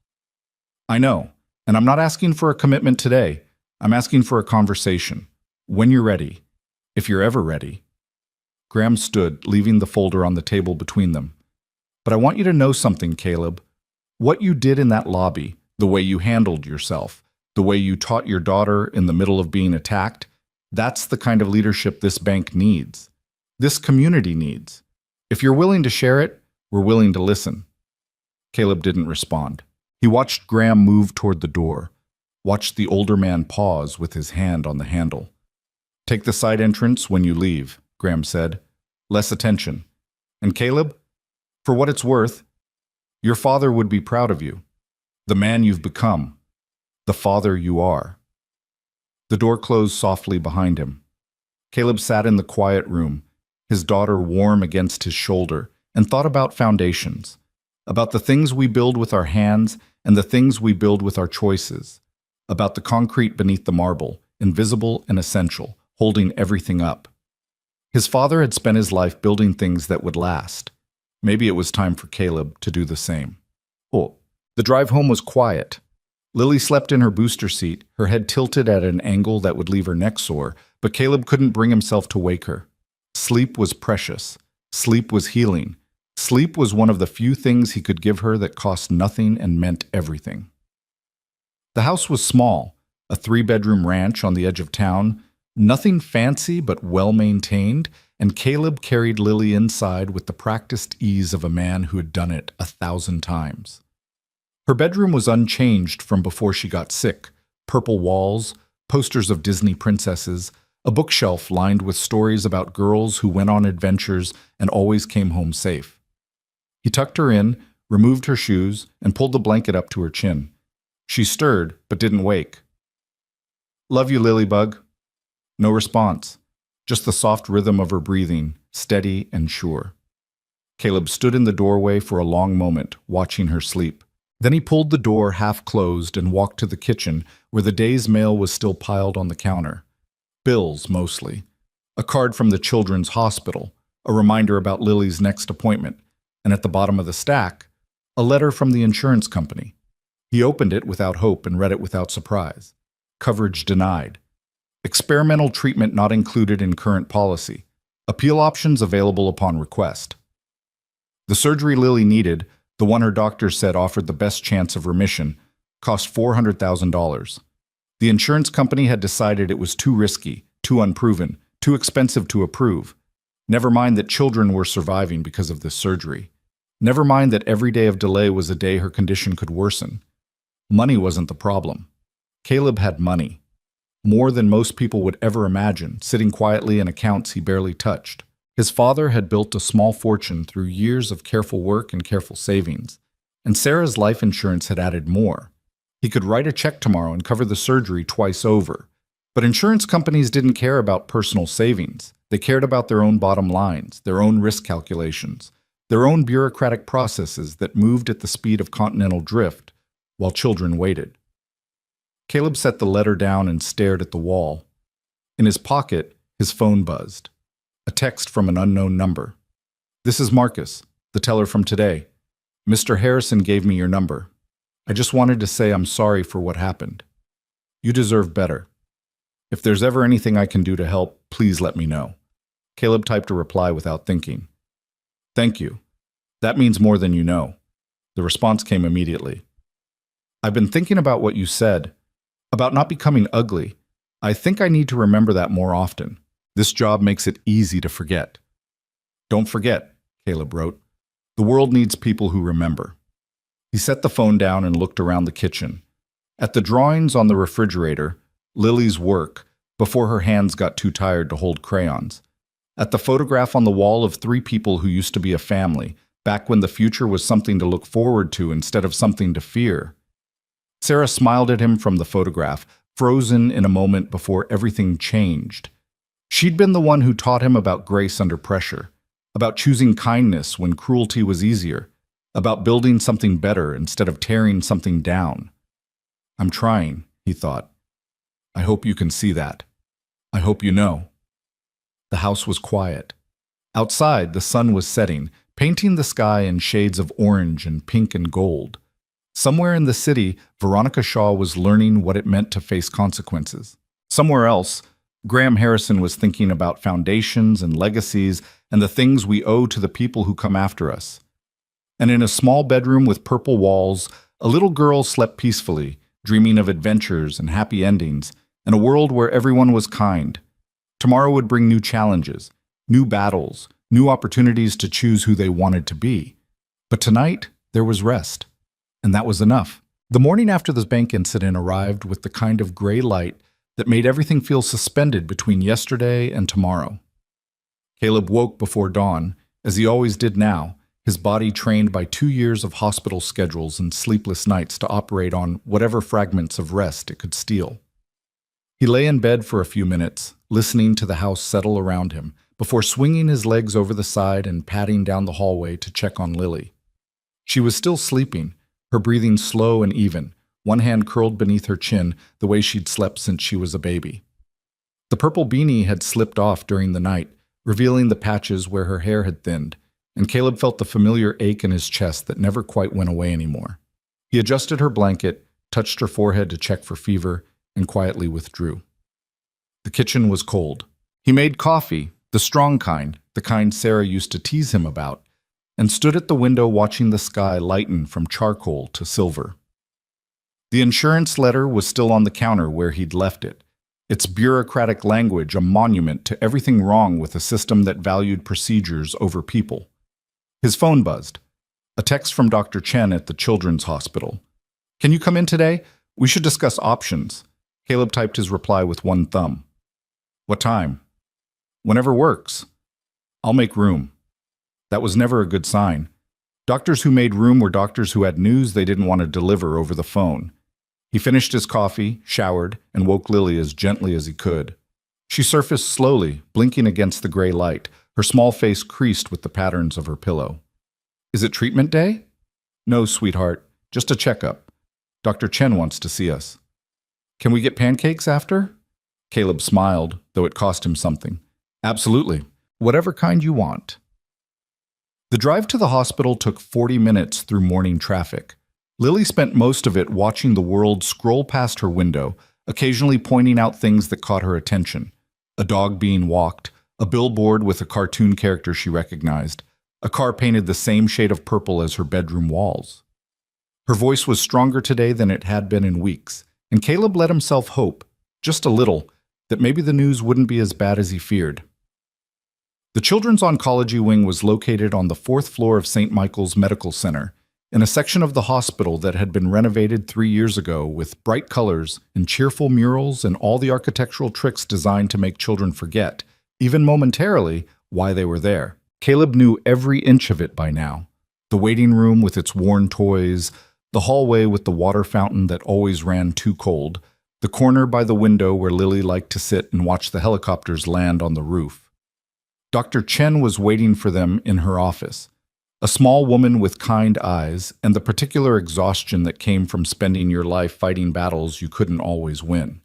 I know, and I'm not asking for a commitment today. I'm asking for a conversation. When you're ready, if you're ever ready. Graham stood, leaving the folder on the table between them. But I want you to know something, Caleb. What you did in that lobby, the way you handled yourself, the way you taught your daughter in the middle of being attacked, that's the kind of leadership this bank needs. This community needs. If you're willing to share it, we're willing to listen. Caleb didn't respond. He watched Graham move toward the door, watched the older man pause with his hand on the handle. Take the side entrance when you leave, Graham said. Less attention. And Caleb, for what it's worth, your father would be proud of you. The man you've become. The father you are. The door closed softly behind him. Caleb sat in the quiet room, his daughter warm against his shoulder, and thought about foundations, about the things we build with our hands and the things we build with our choices, about the concrete beneath the marble, invisible and essential, holding everything up. His father had spent his life building things that would last. Maybe it was time for Caleb to do the same. Oh, the drive home was quiet. Lily slept in her booster seat, her head tilted at an angle that would leave her neck sore, but Caleb couldn't bring himself to wake her. Sleep was precious. Sleep was healing. Sleep was one of the few things he could give her that cost nothing and meant everything. The house was small, a 3-bedroom ranch on the edge of town, nothing fancy but well-maintained, and Caleb carried Lily inside with the practiced ease of a man who had done it 1,000 times. Her bedroom was unchanged from before she got sick. Purple walls, posters of Disney princesses, a bookshelf lined with stories about girls who went on adventures and always came home safe. He tucked her in, removed her shoes, and pulled the blanket up to her chin. She stirred, but didn't wake. Love you, Lilybug. No response, just the soft rhythm of her breathing, steady and sure. Caleb stood in the doorway for a long moment, watching her sleep. Then he pulled the door half closed and walked to the kitchen, where the day's mail was still piled on the counter. Bills, mostly. A card from the children's hospital, a reminder about Lily's next appointment, and at the bottom of the stack, a letter from the insurance company. He opened it without hope and read it without surprise. Coverage denied. Experimental treatment not included in current policy. Appeal options available upon request. The surgery Lily needed, The one her doctor said offered the best chance of remission, cost $400,000. The insurance company had decided it was too risky, too unproven, too expensive to approve. Never mind that children were surviving because of this surgery. Never mind that every day of delay was a day her condition could worsen. Money wasn't the problem. Caleb had money. More than most people would ever imagine, sitting quietly in accounts he barely touched. His father had built a small fortune through years of careful work and careful savings, and Sarah's life insurance had added more. He could write a check tomorrow and cover the surgery twice over. But insurance companies didn't care about personal savings. They cared about their own bottom lines, their own risk calculations, their own bureaucratic processes that moved at the speed of continental drift while children waited. Caleb set the letter down and stared at the wall. In his pocket, his phone buzzed. A text from an unknown number. "This is Marcus, the teller from today. Mr. Harrison gave me your number. I just wanted to say I'm sorry for what happened. You deserve better. If there's ever anything I can do to help, please let me know." Caleb typed a reply without thinking. "Thank you. That means more than you know." The response came immediately. "I've been thinking about what you said, about not becoming ugly. I think I need to remember that more often. This job makes it easy to forget." "Don't forget," Caleb wrote. "The world needs people who remember." He set the phone down and looked around the kitchen. At the drawings on the refrigerator, Lily's work, before her hands got too tired to hold crayons. At the photograph on the wall of 3 people who used to be a family, back when the future was something to look forward to instead of something to fear. Sarah smiled at him from the photograph, frozen in a moment before everything changed. She'd been the one who taught him about grace under pressure, about choosing kindness when cruelty was easier, about building something better instead of tearing something down. "I'm trying," he thought. "I hope you can see that. I hope you know." The house was quiet. Outside, the sun was setting, painting the sky in shades of orange and pink and gold. Somewhere in the city, Veronica Shaw was learning what it meant to face consequences. Somewhere else, Graham Harrison was thinking about foundations and legacies and the things we owe to the people who come after us. And in a small bedroom with purple walls, a little girl slept peacefully, dreaming of adventures and happy endings, and a world where everyone was kind. Tomorrow would bring new challenges, new battles, new opportunities to choose who they wanted to be. But tonight, there was rest. And that was enough. The morning after the bank incident arrived with the kind of gray light that made everything feel suspended between yesterday and tomorrow. Caleb woke before dawn, as he always did now, his body trained by 2 years of hospital schedules and sleepless nights to operate on whatever fragments of rest it could steal. He lay in bed for a few minutes, listening to the house settle around him, before swinging his legs over the side and padding down the hallway to check on Lily. She was still sleeping, her breathing slow and even, one hand curled beneath her chin the way she'd slept since she was a baby. The purple beanie had slipped off during the night, revealing the patches where her hair had thinned, and Caleb felt the familiar ache in his chest that never quite went away anymore. He adjusted her blanket, touched her forehead to check for fever, and quietly withdrew. The kitchen was cold. He made coffee, the strong kind, the kind Sarah used to tease him about, and stood at the window watching the sky lighten from charcoal to silver. The insurance letter was still on the counter where he'd left it, its bureaucratic language a monument to everything wrong with a system that valued procedures over people. His phone buzzed. A text from Dr. Chen at the Children's Hospital. "Can you come in today? We should discuss options." Caleb typed his reply with one thumb. "What time?" "Whenever works." "I'll make room." That was never a good sign. Doctors who made room were doctors who had news they didn't want to deliver over the phone. He finished his coffee, showered, and woke Lily as gently as he could. She surfaced slowly, blinking against the gray light, her small face creased with the patterns of her pillow. "Is it treatment day?" "No, sweetheart, just a checkup. Dr. Chen wants to see us." "Can we get pancakes after?" Caleb smiled, though it cost him something. "Absolutely. Whatever kind you want." The drive to the hospital took 40 minutes through morning traffic. Lily spent most of it watching the world scroll past her window, occasionally pointing out things that caught her attention. A dog being walked, a billboard with a cartoon character she recognized, A car painted the same shade of purple as her bedroom walls. Her voice was stronger today than it had been in weeks, and Caleb let himself hope, just a little, that maybe the news wouldn't be as bad as he feared. The Children's Oncology Wing was located on the 4th floor of St. Michael's Medical Center, in a section of the hospital that had been renovated 3 years ago with bright colors and cheerful murals and all the architectural tricks designed to make children forget, even momentarily, why they were there. Caleb knew every inch of it by now. The waiting room with its worn toys, the hallway with the water fountain that always ran too cold, the corner by the window where Lily liked to sit and watch the helicopters land on the roof. Dr. Chen was waiting for them in her office, a small woman with kind eyes and the particular exhaustion that came from spending your life fighting battles you couldn't always win.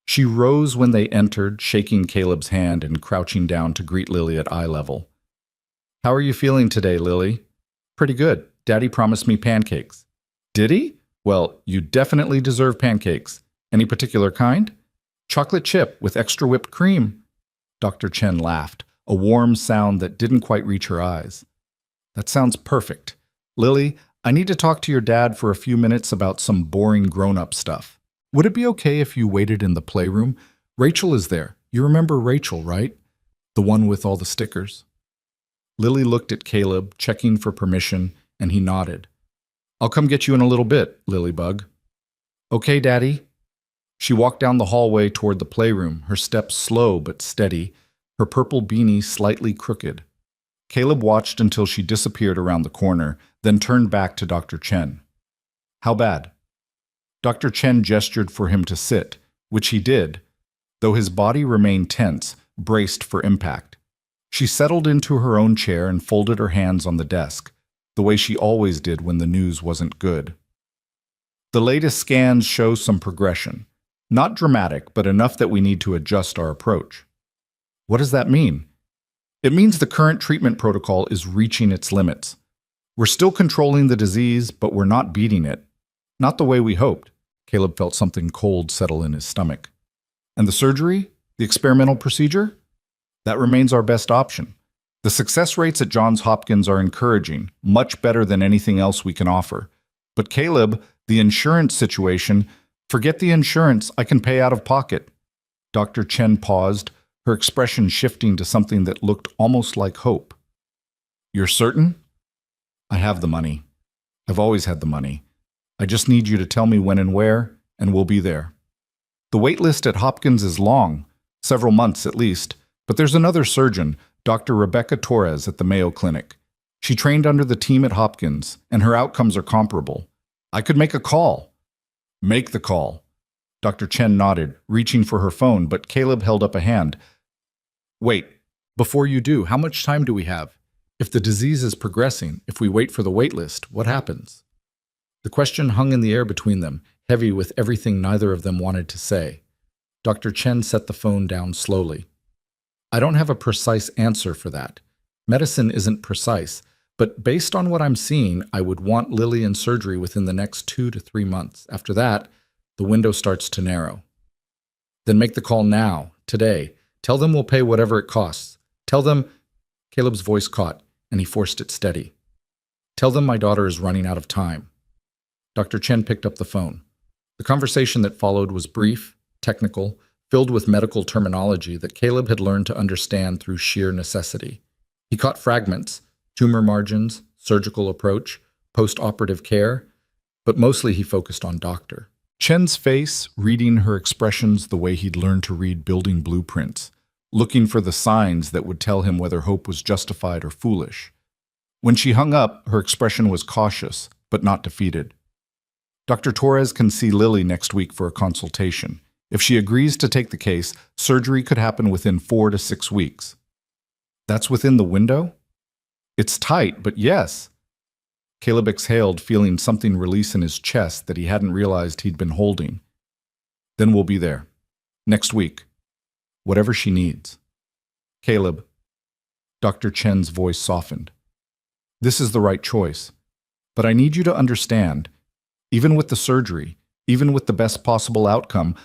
She rose when they entered, shaking Caleb's hand and crouching down to greet Lily at eye level. "How are you feeling today, Lily?" "Pretty good. Daddy promised me pancakes." "Did he? Well, you definitely deserve pancakes. Any particular kind?" "Chocolate chip with extra whipped cream." Dr. Chen laughed, a warm sound that didn't quite reach her eyes. "That sounds perfect. Lily, I need to talk to your dad for a few minutes about some boring grown-up stuff. Would it be okay if you waited in the playroom? Rachel is there. You remember Rachel, right? The one with all the stickers." Lily looked at Caleb, checking for permission, and he nodded. "I'll come get you in a little bit, Lilybug." "Okay, Daddy." She walked down the hallway toward the playroom, her steps slow but steady, her purple beanie slightly crooked. Caleb watched until she disappeared around the corner, then turned back to Dr. Chen. "How bad?" Dr. Chen gestured for him to sit, which he did, though his body remained tense, braced for impact. She settled into her own chair and folded her hands on the desk, the way she always did when the news wasn't good. "The latest scans show some progression. Not dramatic, but enough that we need to adjust our approach." "What does that mean?" "It means the current treatment protocol is reaching its limits. We're still controlling the disease, but we're not beating it. Not the way we hoped." Caleb felt something cold settle in his stomach. "And the surgery? The experimental procedure? That remains our best option. The success rates at Johns Hopkins are encouraging, much better than anything else we can offer. But Caleb, the insurance situation, forget the insurance, I can pay out of pocket." Dr. Chen paused, her expression shifting to something that looked almost like hope. "You're certain?" "I have the money. I've always had the money. I just need you to tell me when and where, and we'll be there. The wait list at Hopkins is long, several months at least, but there's another surgeon, Dr. Rebecca Torres at the Mayo Clinic. She trained under the team at Hopkins, and her outcomes are comparable. I could make a call." "Make the call." Dr. Chen nodded, reaching for her phone, but Caleb held up a hand. "Wait, before you do, how much time do we have? If the disease is progressing, if we wait for the wait list, what happens?" The question hung in the air between them, heavy with everything neither of them wanted to say. Dr. Chen set the phone down slowly. "I don't have a precise answer for that. Medicine isn't precise, but based on what I'm seeing, I would want Lily in surgery within the next 2 to 3 months. After that, the window starts to narrow." "Then make the call now, today. Tell them we'll pay whatever it costs. Tell them—" Caleb's voice caught, and he forced it steady. "Tell them my daughter is running out of time." Dr. Chen picked up the phone. The conversation that followed was brief, technical, filled with medical terminology that Caleb had learned to understand through sheer necessity. He caught fragments, tumor margins, surgical approach, post-operative care, but mostly he focused on doctor. Chen's face, reading her expressions the way he'd learned to read building blueprints, looking for the signs that would tell him whether hope was justified or foolish. When she hung up, her expression was cautious, but not defeated. "Dr. Torres can see Lily next week for a consultation. If she agrees to take the case, surgery could happen within 4 to 6 weeks." "That's within the window?" "It's tight, but yes." Caleb exhaled, feeling something release in his chest that he hadn't realized he'd been holding. "Then we'll be there. Next week. Whatever she needs." "Caleb." Dr. Chen's voice softened. "This is the right choice. But I need you to understand, even with the surgery, even with the best possible outcome,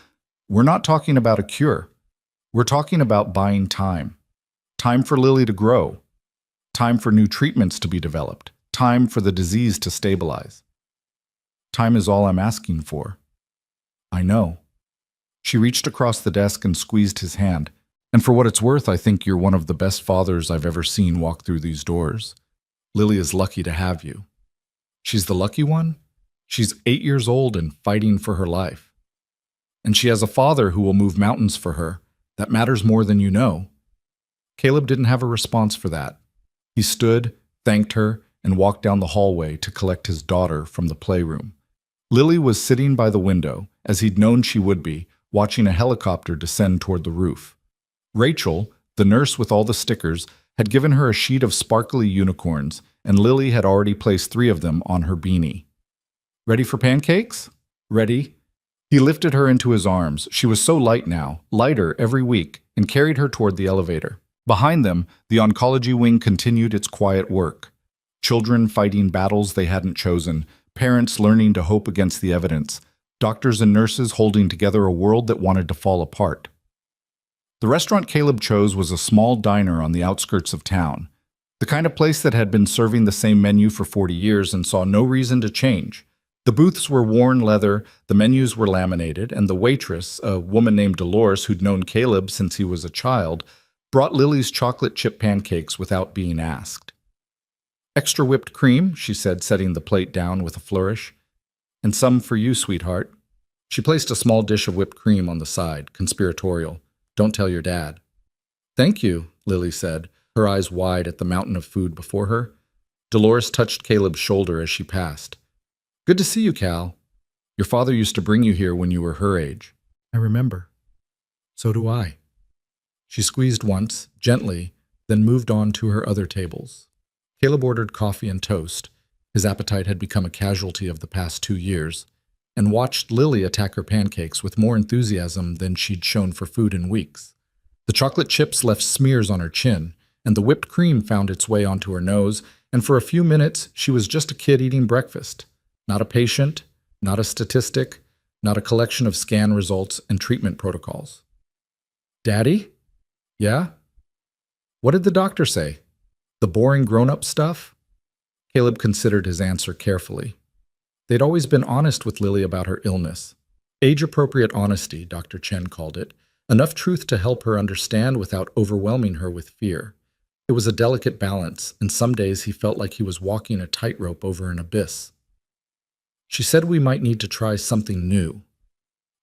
we're not talking about a cure. We're talking about buying time. Time for Lily to grow. Time for new treatments to be developed. Time for the disease to stabilize. Time is all I'm asking for. I know. She reached across the desk and squeezed his hand. And for what it's worth, I think you're one of the best fathers I've ever seen walk through these doors. Lily is lucky to have you. She's the lucky one? She's 8 years old and fighting for her life. And she has a father who will move mountains for her. That matters more than you know. Caleb didn't have a response for that. He stood, thanked her, and walked down the hallway to collect his daughter from the playroom. Lily was sitting by the window, as he'd known she would be, watching a helicopter descend toward the roof. Rachel, the nurse with all the stickers, had given her a sheet of sparkly unicorns, and Lily had already placed 3 of them on her beanie. Ready for pancakes? Ready? He lifted her into his arms. She was so light now, lighter every week, and carried her toward the elevator. Behind them, the oncology wing continued its quiet work. Children fighting battles they hadn't chosen, parents learning to hope against the evidence, doctors and nurses holding together a world that wanted to fall apart. The restaurant Caleb chose was a small diner on the outskirts of town, the kind of place that had been serving the same menu for 40 years and saw no reason to change. The booths were worn leather, the menus were laminated, and the waitress, a woman named Dolores who'd known Caleb since he was a child, brought Lily's chocolate chip pancakes without being asked. "Extra whipped cream," she said, setting the plate down with a flourish. "And some for you, sweetheart." She placed a small dish of whipped cream on the side, conspiratorial. "Don't tell your dad." "Thank you," Lily said, her eyes wide at the mountain of food before her. Dolores touched Caleb's shoulder as she passed. "Good to see you, Cal. Your father used to bring you here when you were her age." "I remember." "So do I." She squeezed once, gently, then moved on to her other tables. Caleb ordered coffee and toast. His appetite had become a casualty of the past 2 years, and watched Lily attack her pancakes with more enthusiasm than she'd shown for food in weeks. The chocolate chips left smears on her chin, and the whipped cream found its way onto her nose, and for a few minutes she was just a kid eating breakfast. Not a patient, not a statistic, not a collection of scan results and treatment protocols. "Daddy? Yeah? What did the doctor say? The boring grown-up stuff?" Caleb considered his answer carefully. They'd always been honest with Lily about her illness. Age-appropriate honesty, Dr. Chen called it, enough truth to help her understand without overwhelming her with fear. It was a delicate balance, and some days he felt like he was walking a tightrope over an abyss. She said we might need to try something new,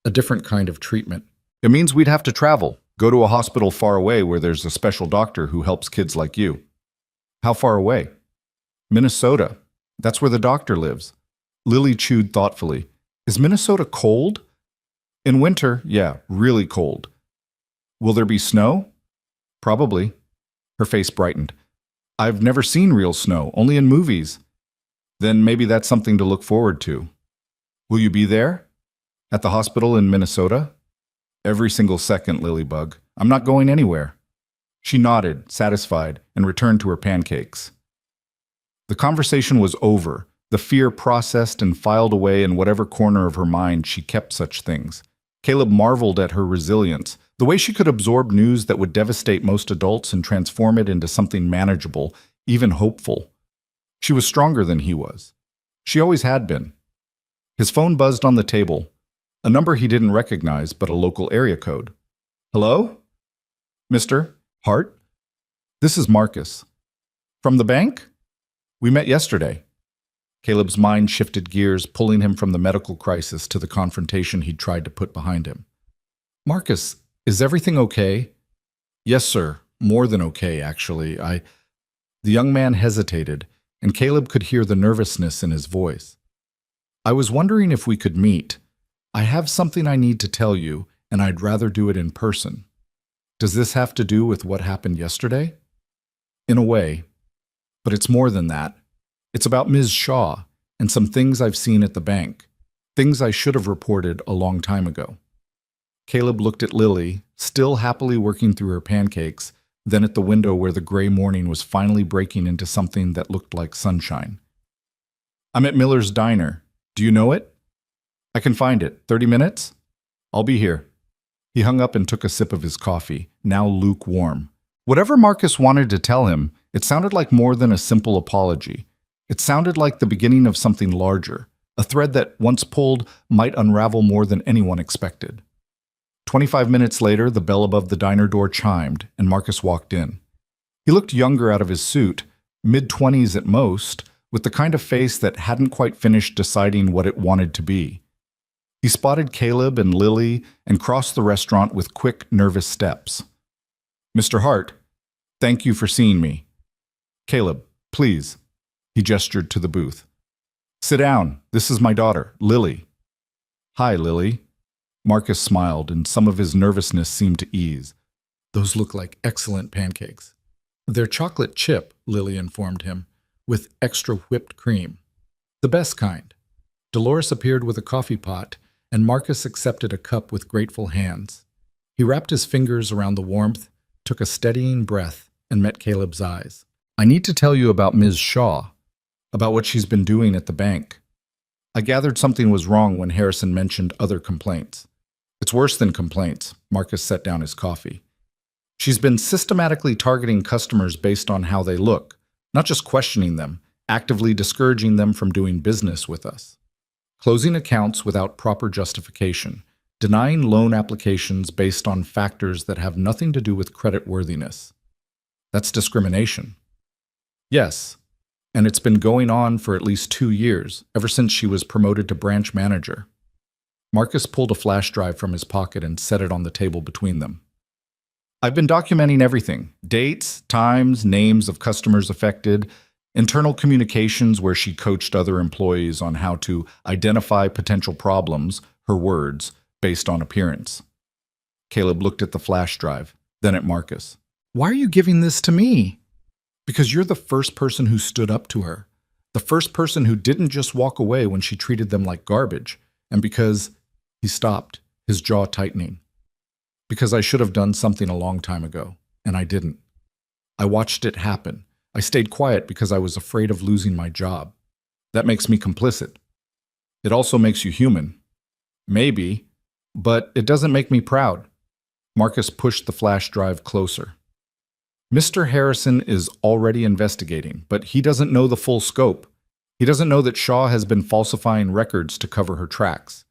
a different kind of treatment. "It means we'd have to travel, go to a hospital far away where there's a special doctor who helps kids like you." "How far away?" "Minnesota. That's where the doctor lives." Lily chewed thoughtfully. "Is Minnesota cold?" "In winter, yeah, really cold." "Will there be snow?" "Probably." Her face brightened. "I've never seen real snow, only in movies." "Then maybe that's something to look forward to." "Will you be there? At the hospital in Minnesota?" "Every single second, Lilybug. I'm not going anywhere." She nodded, satisfied, and returned to her pancakes. The conversation was over. The fear processed and filed away in whatever corner of her mind she kept such things. Caleb marveled at her resilience, the way she could absorb news that would devastate most adults and transform it into something manageable, even hopeful. She was stronger than he was. She always had been. His phone buzzed on the table, a number he didn't recognize but a local area code. "Hello? Mr. Hart? This is Marcus. From the bank? We met yesterday." Caleb's mind shifted gears, pulling him from the medical crisis to the confrontation he'd tried to put behind him. "Marcus, is everything okay?" "Yes, sir. More than okay, actually. The young man hesitated, and Caleb could hear the nervousness in his voice. "I was wondering if we could meet. I have something I need to tell you, and I'd rather do it in person." "Does this have to do with what happened yesterday?" "In a way. But it's more than that. It's about Ms. Shaw and some things I've seen at the bank, things I should have reported a long time ago." Caleb looked at Lily, still happily working through her pancakes, then at the window where the gray morning was finally breaking into something that looked like sunshine. "I'm at Miller's Diner. Do you know it?" "I can find it. 30 minutes? I'll be here." He hung up and took a sip of his coffee, now lukewarm. Whatever Marcus wanted to tell him, It sounded like more than a simple apology. It sounded like the beginning of something larger, a thread that, once pulled, might unravel more than anyone expected. 25 minutes later, the bell above the diner door chimed, and Marcus walked in. He looked younger out of his suit, mid-20s at most, with the kind of face that hadn't quite finished deciding what it wanted to be. He spotted Caleb and Lily and crossed the restaurant with quick, nervous steps. "Mr. Hart, thank you for seeing me. Caleb, please." He gestured to the booth. "Sit down. This is my daughter, Lily." "Hi, Lily." Marcus smiled, and some of his nervousness seemed to ease. "Those look like excellent pancakes." "They're chocolate chip," Lily informed him, "with extra whipped cream. The best kind." Dolores appeared with a coffee pot, and Marcus accepted a cup with grateful hands. He wrapped his fingers around the warmth, took a steadying breath, and met Caleb's eyes. "I need to tell you about Ms. Shaw, about what she's been doing at the bank. I gathered something was wrong when Harrison mentioned other complaints." "It's worse than complaints." Marcus set down his coffee. "She's been systematically targeting customers based on how they look, not just questioning them, actively discouraging them from doing business with us. Closing accounts without proper justification, denying loan applications based on factors that have nothing to do with creditworthiness. That's discrimination." "Yes, and it's been going on for at least 2 years, ever since she was promoted to branch manager." Marcus pulled a flash drive from his pocket and set it on the table between them. "I've been documenting everything: dates, times, names of customers affected, internal communications where she coached other employees on how to identify potential problems, her words, based on appearance." Caleb looked at the flash drive, then at Marcus. "Why are you giving this to me?" "Because you're the first person who stood up to her, the first person who didn't just walk away when she treated them like garbage, and because—" He stopped, his jaw tightening. "Because I should have done something a long time ago, and I didn't. I watched it happen. I stayed quiet because I was afraid of losing my job. That makes me complicit. It also makes you human. Maybe, but it doesn't make me proud." Marcus pushed the flash drive closer. "Mr. Harrison is already investigating, but he doesn't know the full scope. He doesn't know that Shaw has been falsifying records to cover her tracks.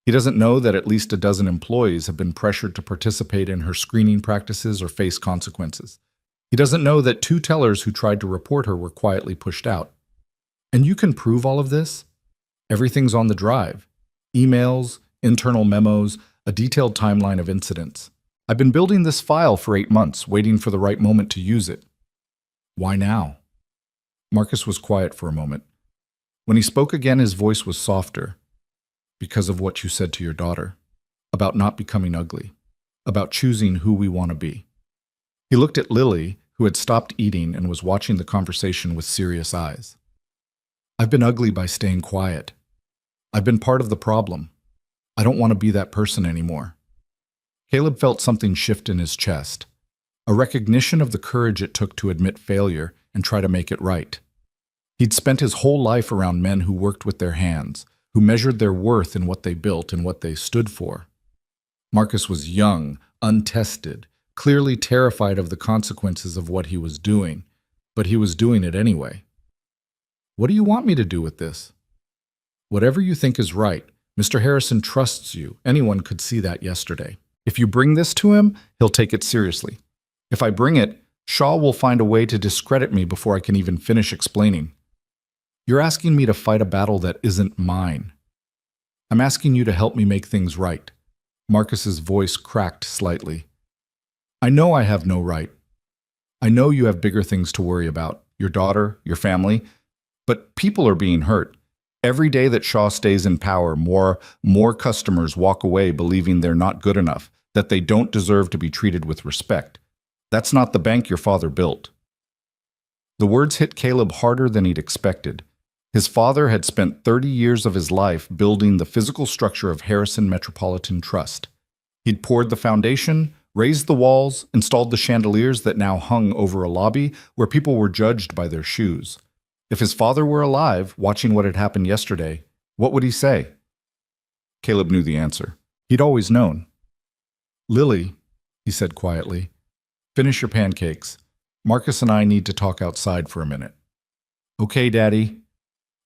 He doesn't know that at least a dozen employees have been pressured to participate in her screening practices or face consequences. He doesn't know that 2 tellers who tried to report her were quietly pushed out. And you can prove all of this? Everything's on the drive. Emails, internal memos, a detailed timeline of incidents. I've been building this file for 8 months, waiting for the right moment to use it. Why now?" Marcus was quiet for a moment. When he spoke again, his voice was softer. "Because of what you said to your daughter. About not becoming ugly. About choosing who we want to be." He looked at Lily, who had stopped eating and was watching the conversation with serious eyes. "I've been ugly by staying quiet. I've been part of the problem. I don't want to be that person anymore." Caleb felt something shift in his chest, a recognition of the courage it took to admit failure and try to make it right. He'd spent his whole life around men who worked with their hands, who measured their worth in what they built and what they stood for. Marcus was young, untested, clearly terrified of the consequences of what he was doing, but he was doing it anyway. "What do you want me to do with this?" "Whatever you think is right. Mr. Harrison trusts you. Anyone could see that yesterday. If you bring this to him, he'll take it seriously. If I bring it, Shaw will find a way to discredit me before I can even finish explaining. You're asking me to fight a battle that isn't mine. I'm asking you to help me make things right." Marcus's voice cracked slightly. "I know I have no right. I know you have bigger things to worry about, your daughter, your family, but people are being hurt. Every day that Shaw stays in power, more customers walk away believing they're not good enough, that they don't deserve to be treated with respect. That's not the bank your father built." The words hit Caleb harder than he'd expected. His father had spent 30 years of his life building the physical structure of Harrison Metropolitan Trust. He'd poured the foundation, raised the walls, installed the chandeliers that now hung over a lobby where people were judged by their shoes. If his father were alive, watching what had happened yesterday, what would he say? Caleb knew the answer. He'd always known. "Lily," he said quietly, "finish your pancakes. Marcus and I need to talk outside for a minute. Okay, Daddy.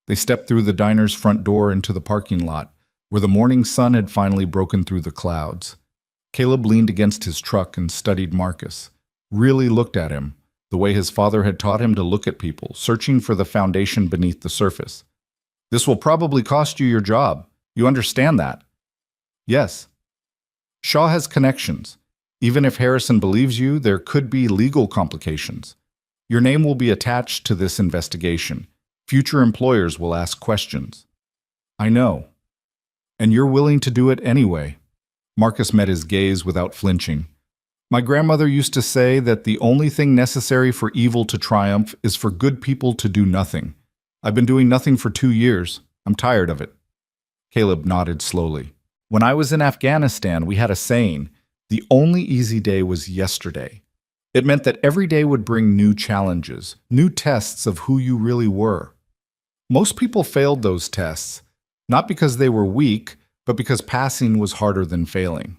They stepped through the diner's front door into the parking lot, where the morning sun had finally broken through the clouds. Caleb leaned against his truck and studied Marcus, really looked at him, the way his father had taught him to look at people, searching for the foundation beneath the surface. This will probably cost you your job. You understand that? Yes. Shaw has connections. Even if Harrison believes you, there could be legal complications. Your name will be attached to this investigation. Future employers will ask questions. I know. And you're willing to do it anyway. Marcus met his gaze without flinching. My grandmother used to say that the only thing necessary for evil to triumph is for good people to do nothing. I've been doing nothing for 2 years. I'm tired of it. Caleb nodded slowly. When I was in Afghanistan, we had a saying, the only easy day was yesterday. It meant that every day would bring new challenges, new tests of who you really were. Most people failed those tests, not because they were weak, but because passing was harder than failing.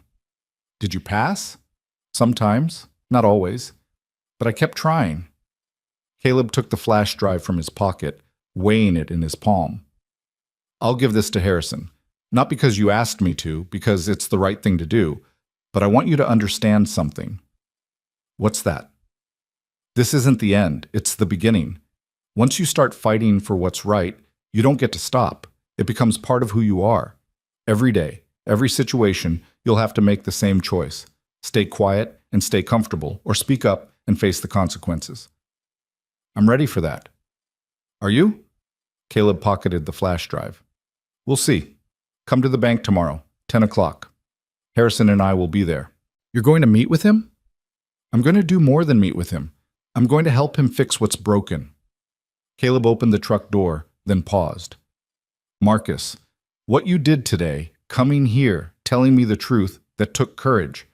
Did you pass? Sometimes, not always, but I kept trying. Caleb took the flash drive from his pocket, weighing it in his palm. I'll give this to Harrison, not because you asked me to, because it's the right thing to do, but I want you to understand something. What's that? This isn't the end, it's the beginning. Once you start fighting for what's right, you don't get to stop. It becomes part of who you are. Every day, every situation, you'll have to make the same choice. Stay quiet and stay comfortable, or speak up and face the consequences. I'm ready for that. Are you? Caleb pocketed the flash drive. We'll see. Come to the bank tomorrow, 10 o'clock. Harrison and I will be there. You're going to meet with him? I'm going to do more than meet with him. I'm going to help him fix what's broken. Caleb opened the truck door, then paused. Marcus, what you did today, coming here, telling me the truth, that took courage.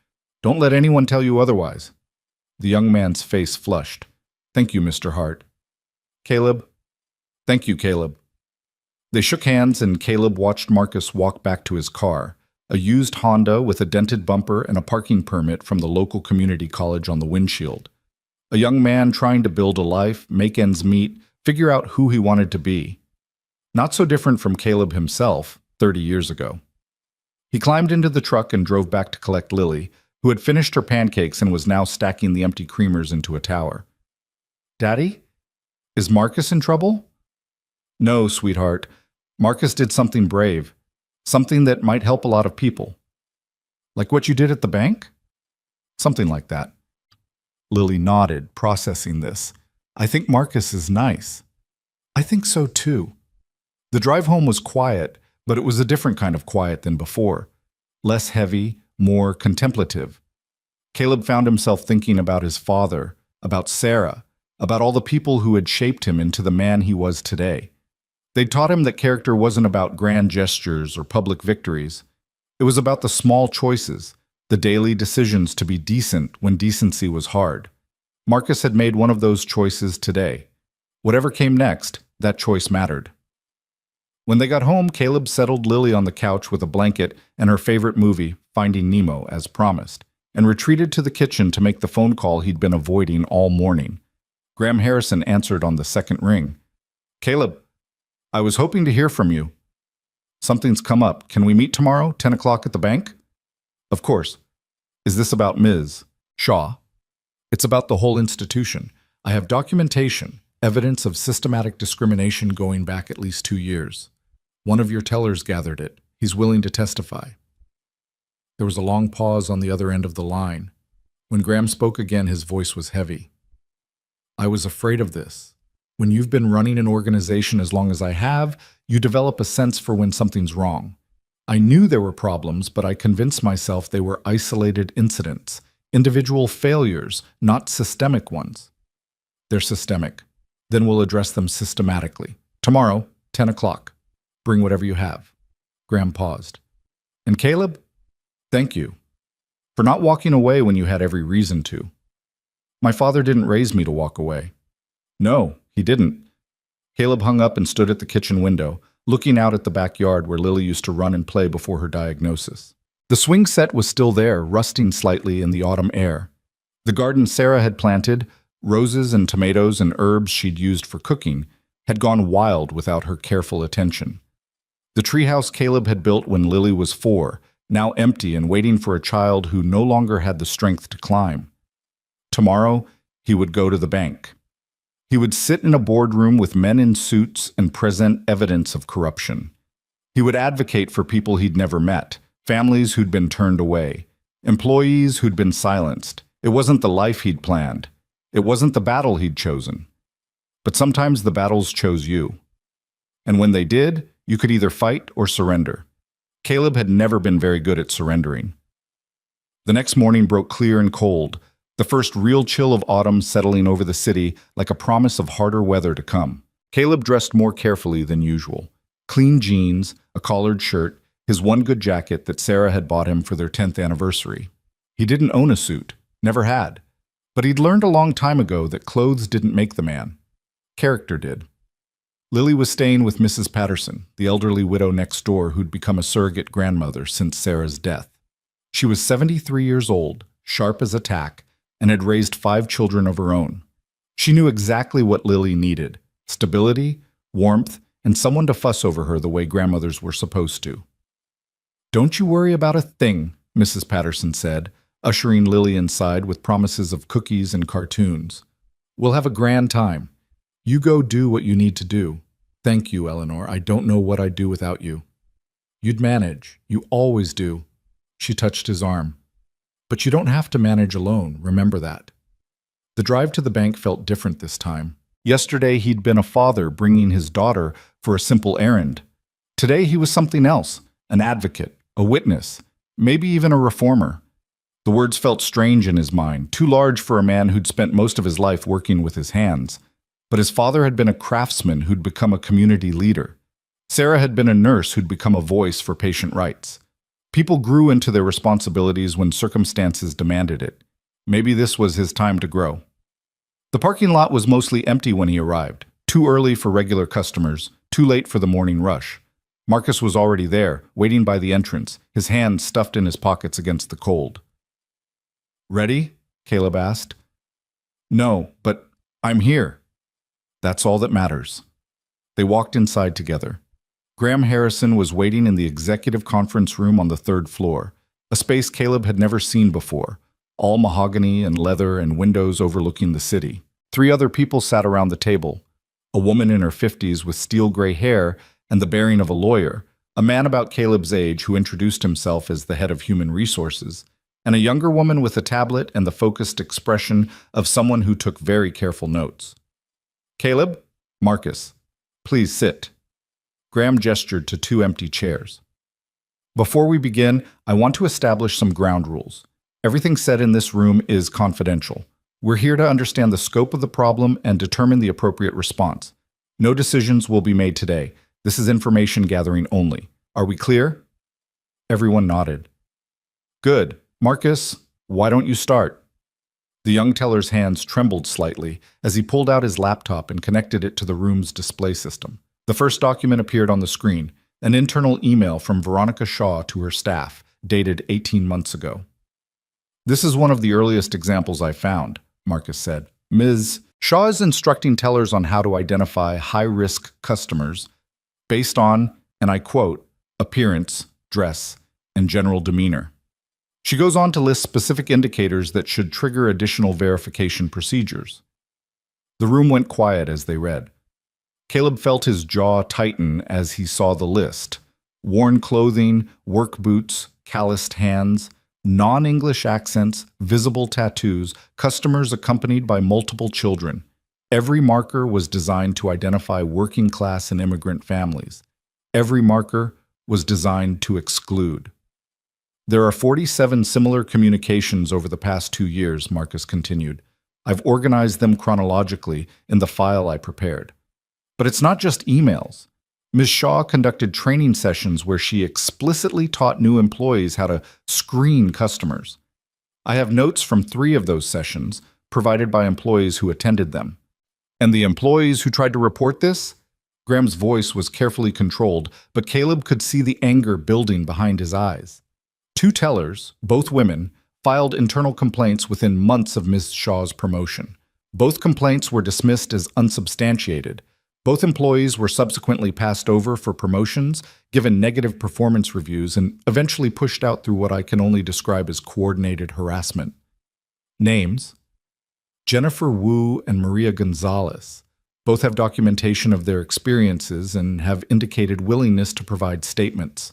Don't let anyone tell you otherwise. The young man's face flushed. Thank you, Mr. Hart. Caleb? Thank you, Caleb. They shook hands and Caleb watched Marcus walk back to his car, a used Honda with a dented bumper and a parking permit from the local community college on the windshield. A young man trying to build a life, make ends meet, figure out who he wanted to be. Not so different from Caleb himself, 30 years ago. He climbed into the truck and drove back to collect Lily, who had finished her pancakes and was now stacking the empty creamers into a tower. Daddy? Is Marcus in trouble? No, sweetheart. Marcus did something brave. Something that might help a lot of people. Like what you did at the bank? Something like that. Lily nodded, processing this. I think Marcus is nice. I think so too. The drive home was quiet, but it was a different kind of quiet than before. Less heavy, more contemplative. Caleb found himself thinking about his father, about Sarah, about all the people who had shaped him into the man he was today. They'd taught him that character wasn't about grand gestures or public victories. It was about the small choices, the daily decisions to be decent when decency was hard. Marcus had made one of those choices today. Whatever came next, that choice mattered. When they got home, Caleb settled Lily on the couch with a blanket and her favorite movie, Finding Nemo, as promised, and retreated to the kitchen to make the phone call he'd been avoiding all morning. Graham Harrison answered on the second ring. Caleb, I was hoping to hear from you. Something's come up. Can we meet tomorrow, 10 o'clock at the bank? Of course. Is this about Ms. Shaw? It's about the whole institution. I have documentation, evidence of systematic discrimination going back at least 2 years. One of your tellers gathered it. He's willing to testify. There was a long pause on the other end of the line. When Graham spoke again, his voice was heavy. I was afraid of this. When you've been running an organization as long as I have, you develop a sense for when something's wrong. I knew there were problems, but I convinced myself they were isolated incidents, individual failures, not systemic ones. They're systemic. Then we'll address them systematically. Tomorrow, 10 o'clock. Bring whatever you have. Graham paused. And Caleb, thank you for not walking away when you had every reason to. My father didn't raise me to walk away. No, he didn't. Caleb hung up and stood at the kitchen window, looking out at the backyard where Lily used to run and play before her diagnosis. The swing set was still there, rusting slightly in the autumn air. The garden Sarah had planted, Roses and tomatoes and herbs she'd used for cooking had gone wild without her careful attention. The treehouse Caleb had built when Lily was 4, now empty and waiting for a child who no longer had the strength to climb. Tomorrow, he would go to the bank. He would sit in a boardroom with men in suits and present evidence of corruption. He would advocate for people he'd never met, families who'd been turned away, employees who'd been silenced. It wasn't the life he'd planned. It wasn't the battle he'd chosen. But sometimes the battles chose you. And when they did, you could either fight or surrender. Caleb had never been very good at surrendering. The next morning broke clear and cold, the first real chill of autumn settling over the city like a promise of harder weather to come. Caleb dressed more carefully than usual. Clean jeans, a collared shirt, his one good jacket that Sarah had bought him for their 10th anniversary. He didn't own a suit, never had. But he'd learned a long time ago that clothes didn't make the man. Character did. Lily was staying with Mrs. Patterson, the elderly widow next door who'd become a surrogate grandmother since Sarah's death. She was 73 years old, sharp as a tack, and had raised 5 children of her own. She knew exactly what Lily needed: stability, warmth, and someone to fuss over her the way grandmothers were supposed to. "Don't you worry about a thing," Mrs. Patterson said, ushering Lily inside with promises of cookies and cartoons. "We'll have a grand time. You go do what you need to do. Thank you, Eleanor. I don't know what I'd do without you. You'd manage. You always do." She touched his arm. "But you don't have to manage alone, remember that." The drive to the bank felt different this time. Yesterday he'd been a father bringing his daughter for a simple errand. Today he was something else, an advocate, a witness, maybe even a reformer. The words felt strange in his mind, too large for a man who'd spent most of his life working with his hands. But his father had been a craftsman who'd become a community leader. Sarah had been a nurse who'd become a voice for patient rights. People grew into their responsibilities when circumstances demanded it. Maybe this was his time to grow. The parking lot was mostly empty when he arrived, too early for regular customers, too late for the morning rush. Marcus was already there, waiting by the entrance, his hands stuffed in his pockets against the cold. "Ready?" Caleb asked. "No, but I'm here." That's all that matters. They walked inside together. Graham Harrison was waiting in the executive conference room on the 3rd floor, a space Caleb had never seen before, all mahogany and leather and windows overlooking the city. 3 other people sat around the table: a woman in her 50s with steel-gray hair and the bearing of a lawyer, a man about Caleb's age who introduced himself as the head of human resources, and a younger woman with a tablet and the focused expression of someone who took very careful notes. "Caleb, Marcus, please sit." Graham gestured to 2 empty chairs. "Before we begin, I want to establish some ground rules. Everything said in this room is confidential. We're here to understand the scope of the problem and determine the appropriate response. No decisions will be made today. This is information gathering only. Are we clear?" Everyone nodded. "Good. Marcus, why don't you start?" The young teller's hands trembled slightly as he pulled out his laptop and connected it to the room's display system. The first document appeared on the screen, an internal email from Veronica Shaw to her staff, dated 18 months ago. "This is one of the earliest examples I found," Marcus said. "Ms. Shaw is instructing tellers on how to identify high-risk customers based on, and I quote, appearance, dress, and general demeanor. She goes on to list specific indicators that should trigger additional verification procedures." The room went quiet as they read. Caleb felt his jaw tighten as he saw the list: worn clothing, work boots, calloused hands, non-English accents, visible tattoos, customers accompanied by multiple children. Every marker was designed to identify working-class and immigrant families. Every marker was designed to exclude. "There are 47 similar communications over the past 2 years," Marcus continued. "I've organized them chronologically in the file I prepared. But it's not just emails. Ms. Shaw conducted training sessions where she explicitly taught new employees how to screen customers. I have notes from 3 of those sessions provided by employees who attended them. And the employees who tried to report this?" Graham's voice was carefully controlled, but Caleb could see the anger building behind his eyes. 2 tellers, both women, filed internal complaints within months of Ms. Shaw's promotion. Both complaints were dismissed as unsubstantiated. Both employees were subsequently passed over for promotions, given negative performance reviews, and eventually pushed out through what I can only describe as coordinated harassment. Names: Jennifer Wu and Maria Gonzalez. Both have documentation of their experiences and have indicated willingness to provide statements.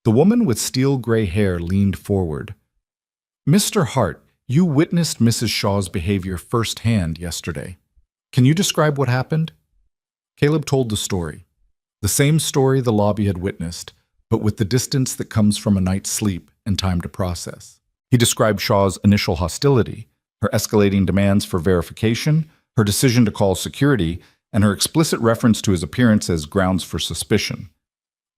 The woman with steel gray hair leaned forward. Mr. Hart, you witnessed Mrs. Shaw's behavior firsthand yesterday. Can you describe what happened? Caleb told the story. The same story the lobby had witnessed, but with the distance that comes from a night's sleep and time to process. He described Shaw's initial hostility, her escalating demands for verification, her decision to call security, and her explicit reference to his appearance as grounds for suspicion.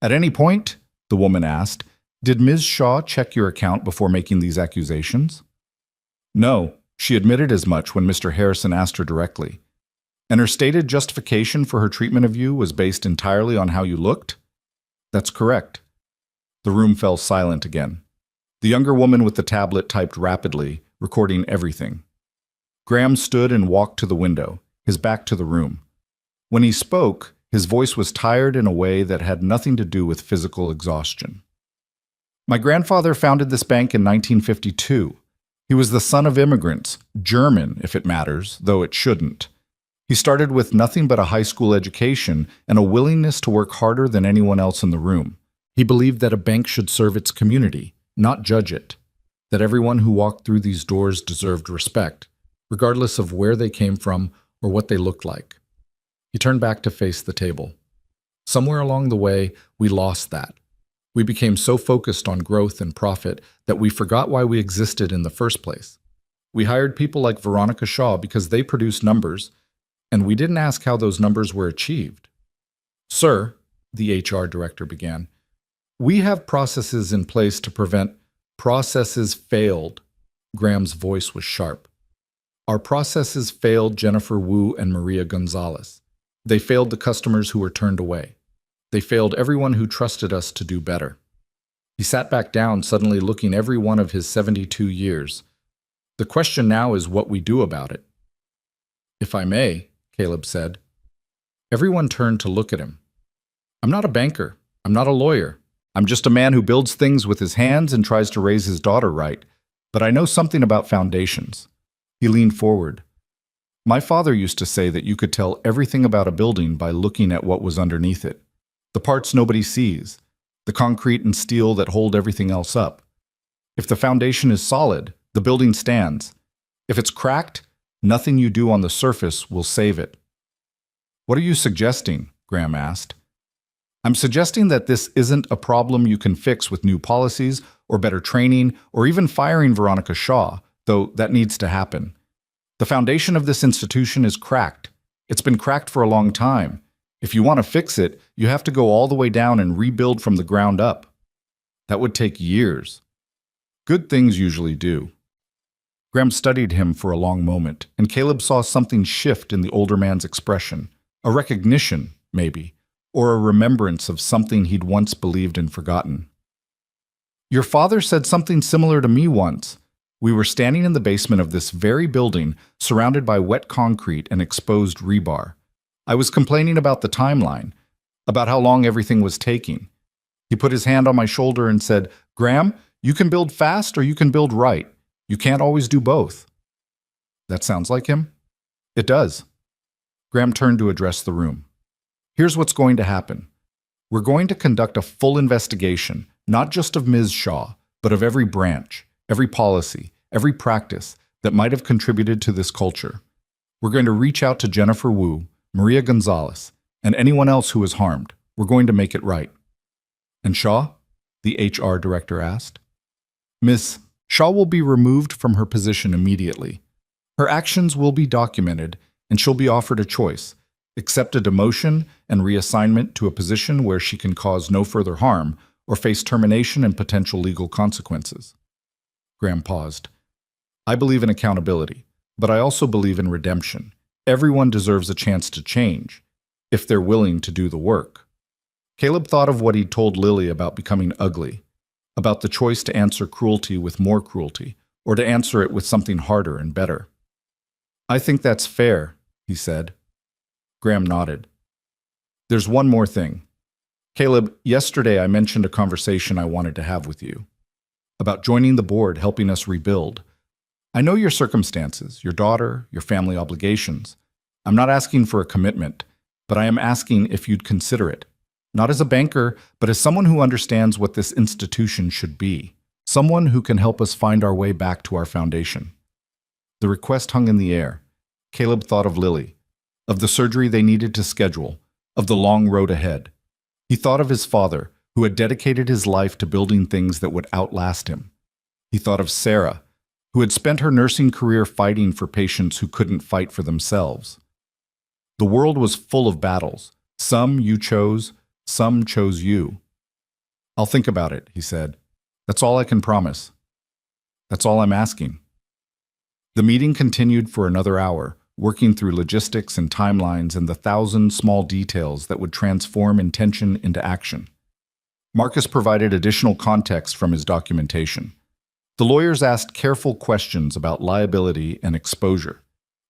At any point, the woman asked, did Ms. Shaw check your account before making these accusations? No, she admitted as much when Mr. Harrison asked her directly. And her stated justification for her treatment of you was based entirely on how you looked? That's correct. The room fell silent again. The younger woman with the tablet typed rapidly, recording everything. Graham stood and walked to the window, his back to the room. When he spoke, his voice was tired in a way that had nothing to do with physical exhaustion. My grandfather founded this bank in 1952. He was the son of immigrants, German if it matters, though it shouldn't. He started with nothing but a high school education and a willingness to work harder than anyone else in the room. He believed that a bank should serve its community, not judge it, that everyone who walked through these doors deserved respect, regardless of where they came from or what they looked like. He turned back to face the table. Somewhere along the way, we lost that. We became so focused on growth and profit that we forgot why we existed in the first place. We hired people like Veronica Shaw because they produced numbers, and we didn't ask how those numbers were achieved. Sir, the HR director began, we have processes in place to prevent processes failed. Graham's voice was sharp. Our processes failed Jennifer Wu and Maria Gonzalez. They failed the customers who were turned away. They failed everyone who trusted us to do better. He sat back down, suddenly looking every one of his 72 years. The question now is what we do about it. If I may, Caleb said. Everyone turned to look at him. I'm not a banker. I'm not a lawyer. I'm just a man who builds things with his hands and tries to raise his daughter right. But I know something about foundations. He leaned forward. My father used to say that you could tell everything about a building by looking at what was underneath it. The parts nobody sees, the concrete and steel that hold everything else up. If the foundation is solid, the building stands. If it's cracked, nothing you do on the surface will save it. What are you suggesting? Graham asked. I'm suggesting that this isn't a problem you can fix with new policies or better training or even firing Veronica Shaw, though that needs to happen. The foundation of this institution is cracked. It's been cracked for a long time. If you want to fix it, you have to go all the way down and rebuild from the ground up. That would take years. Good things usually do. Graham studied him for a long moment, and Caleb saw something shift in the older man's expression. A recognition, maybe, or a remembrance of something he'd once believed and forgotten. Your father said something similar to me once. We were standing in the basement of this very building, surrounded by wet concrete and exposed rebar. I was complaining about the timeline, about how long everything was taking. He put his hand on my shoulder and said, Graham, you can build fast or you can build right. You can't always do both. That sounds like him? It does. Graham turned to address the room. Here's what's going to happen. We're going to conduct a full investigation, not just of Ms. Shaw, but of every branch, every policy, every practice that might have contributed to this culture. We're going to reach out to Jennifer Wu, Maria Gonzalez, and anyone else who was harmed. We're going to make it right. And Shaw? The HR director asked. Miss Shaw will be removed from her position immediately. Her actions will be documented, and she'll be offered a choice: accept a demotion and reassignment to a position where she can cause no further harm, or face termination and potential legal consequences. Graham paused. I believe in accountability, but I also believe in redemption. Everyone deserves a chance to change, if they're willing to do the work. Caleb thought of what he'd told Lily about becoming ugly, about the choice to answer cruelty with more cruelty, or to answer it with something harder and better. I think that's fair, he said. Graham nodded. There's one more thing. Caleb, yesterday I mentioned a conversation I wanted to have with you about joining the board, helping us rebuild. I know your circumstances, your daughter, your family obligations. I'm not asking for a commitment, but I am asking if you'd consider it. Not as a banker, but as someone who understands what this institution should be. Someone who can help us find our way back to our foundation. The request hung in the air. Caleb thought of Lily, of the surgery they needed to schedule, of the long road ahead. He thought of his father, who had dedicated his life to building things that would outlast him. He thought of Sarah, who had spent her nursing career fighting for patients who couldn't fight for themselves. The world was full of battles. Some you chose, some chose you. I'll think about it, he said. That's all I can promise. That's all I'm asking. The meeting continued for another hour, working through logistics and timelines and the 1,000 small details that would transform intention into action. Marcus provided additional context from his documentation. The lawyers asked careful questions about liability and exposure.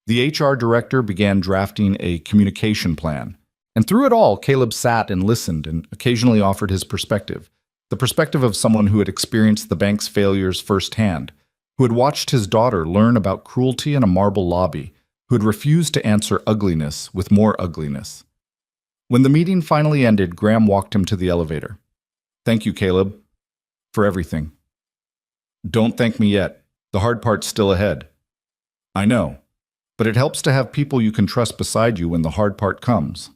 The HR director began drafting a communication plan. And through it all, Caleb sat and listened and occasionally offered his perspective, the perspective of someone who had experienced the bank's failures firsthand, who had watched his daughter learn about cruelty in a marble lobby, who had refused to answer ugliness with more ugliness. When the meeting finally ended, Graham walked him to the elevator. Thank you, Caleb, for everything. Don't thank me yet. The hard part's still ahead. I know, but it helps to have people you can trust beside you when the hard part comes.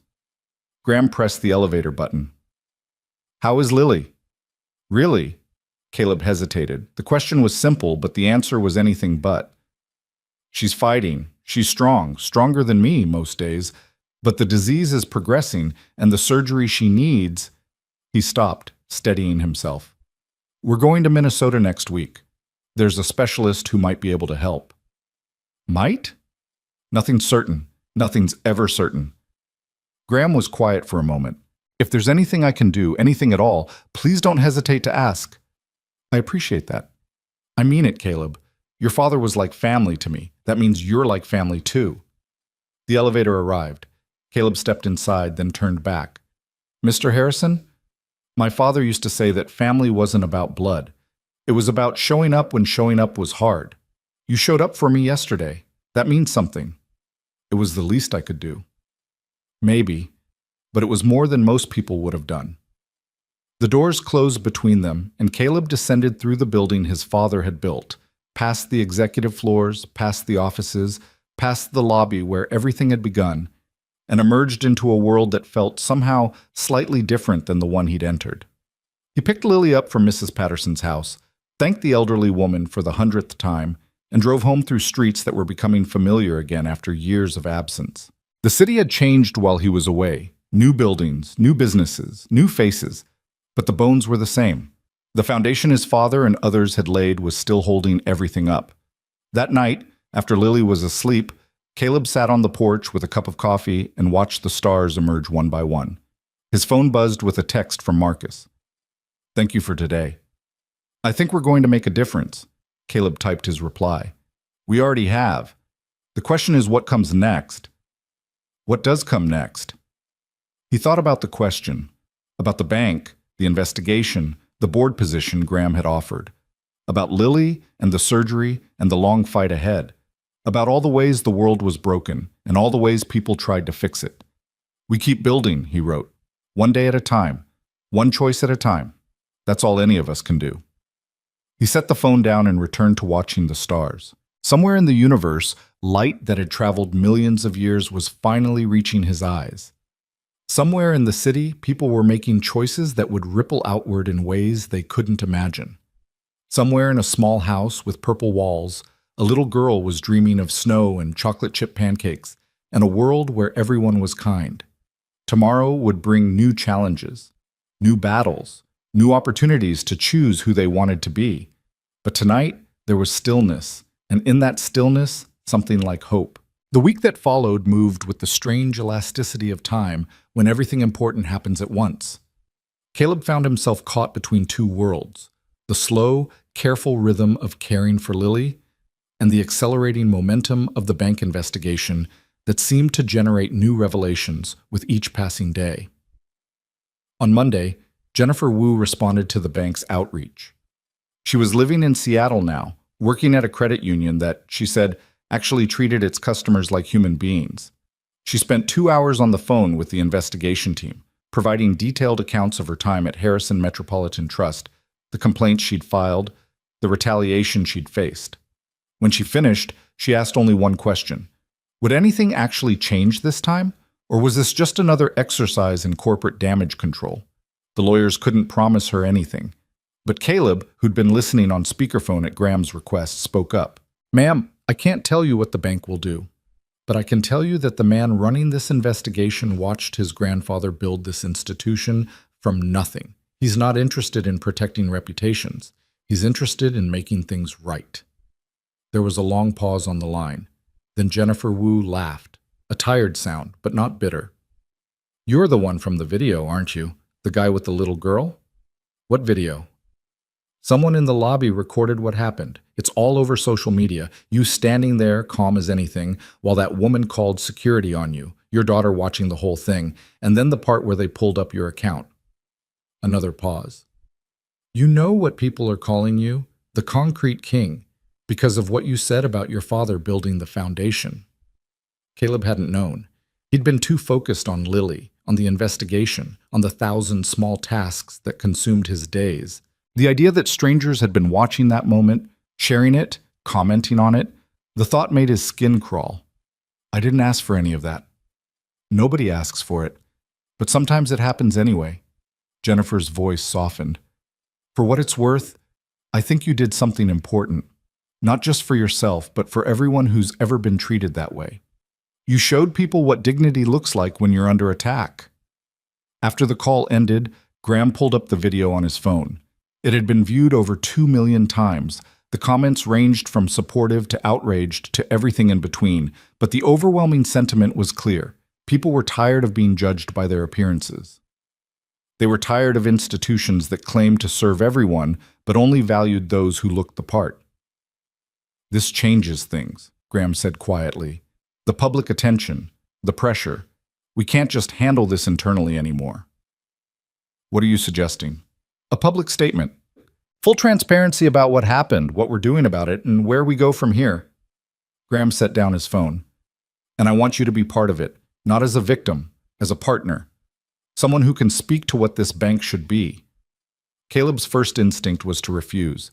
Graham pressed the elevator button. How is Lily? Really? Caleb hesitated. The question was simple, but the answer was anything but. She's fighting. She's strong, stronger than me most days, but the disease is progressing, and the surgery she needs... He stopped, steadying himself. We're going to Minnesota next week. There's a specialist who might be able to help. Might? Nothing's certain. Nothing's ever certain. Graham was quiet for a moment. If there's anything I can do, anything at all, please don't hesitate to ask. I appreciate that. I mean it, Caleb. Your father was like family to me. That means you're like family too. The elevator arrived. Caleb stepped inside, then turned back. Mr. Harrison? My father used to say that family wasn't about blood. It was about showing up when showing up was hard. You showed up for me yesterday. That means something. It was the least I could do. Maybe, but it was more than most people would have done. The doors closed between them, and Caleb descended through the building his father had built, past the executive floors, past the offices, past the lobby where everything had begun, and emerged into a world that felt somehow slightly different than the one he'd entered. He picked Lily up from Mrs. Patterson's house, thanked the elderly woman for the 100th time, and drove home through streets that were becoming familiar again after years of absence. The city had changed while he was away. New buildings, new businesses, new faces, but the bones were the same. The foundation his father and others had laid was still holding everything up. That night, after Lily was asleep, Caleb sat on the porch with a cup of coffee and watched the stars emerge one by one. His phone buzzed with a text from Marcus. Thank you for today. I think we're going to make a difference, Caleb typed his reply. We already have. The question is what comes next. What does come next? He thought about the question, about the bank, the investigation, the board position Graham had offered, about Lily and the surgery and the long fight ahead, about all the ways the world was broken and all the ways people tried to fix it. We keep building, he wrote, one day at a time, one choice at a time. That's all any of us can do. He set the phone down and returned to watching the stars. Somewhere in the universe, light that had traveled millions of years was finally reaching his eyes. Somewhere in the city, people were making choices that would ripple outward in ways they couldn't imagine. Somewhere in a small house with purple walls, a little girl was dreaming of snow and chocolate chip pancakes and a world where everyone was kind. Tomorrow would bring new challenges, new battles, new opportunities to choose who they wanted to be. But tonight, there was stillness, and in that stillness, something like hope. The week that followed moved with the strange elasticity of time when everything important happens at once. Caleb found himself caught between two worlds, the slow, careful rhythm of caring for Lily and the accelerating momentum of the bank investigation that seemed to generate new revelations with each passing day. On Monday, Jennifer Wu responded to the bank's outreach. She was living in Seattle now, working at a credit union that, she said, actually treated its customers like human beings. She spent 2 hours on the phone with the investigation team, providing detailed accounts of her time at Harrison Metropolitan Trust, the complaints she'd filed, the retaliation she'd faced. When she finished, she asked only one question. Would anything actually change this time? Or was this just another exercise in corporate damage control? The lawyers couldn't promise her anything. But Caleb, who'd been listening on speakerphone at Graham's request, spoke up. "Ma'am, I can't tell you what the bank will do, but I can tell you that the man running this investigation watched his grandfather build this institution from nothing. He's not interested in protecting reputations. He's interested in making things right." There was a long pause on the line. Then Jennifer Wu laughed, a tired sound, but not bitter. "You're the one from the video, aren't you? The guy with the little girl?" "What video?" "Someone in the lobby recorded what happened. It's all over social media. You standing there, calm as anything, while that woman called security on you, your daughter watching the whole thing, and then the part where they pulled up your account." Another pause. "You know what people are calling you? The Concrete King, because of what you said about your father building the foundation." Caleb hadn't known. He'd been too focused on Lily, on the investigation, on the 1,000 small tasks that consumed his days. The idea that strangers had been watching that moment, sharing it, commenting on it, the thought made his skin crawl. "I didn't ask for any of that." "Nobody asks for it, but sometimes it happens anyway." Jennifer's voice softened. "For what it's worth, I think you did something important, not just for yourself, but for everyone who's ever been treated that way. You showed people what dignity looks like when you're under attack." After the call ended, Graham pulled up the video on his phone. It had been viewed over 2 million times. The comments ranged from supportive to outraged to everything in between, but the overwhelming sentiment was clear. People were tired of being judged by their appearances. They were tired of institutions that claimed to serve everyone, but only valued those who looked the part. "This changes things," Graham said quietly. "The public attention, the pressure. We can't just handle this internally anymore." "What are you suggesting?" "A public statement. Full transparency about what happened, what we're doing about it, and where we go from here." Graham set down his phone. "And I want you to be part of it, not as a victim, as a partner. Someone who can speak to what this bank should be." Caleb's first instinct was to refuse.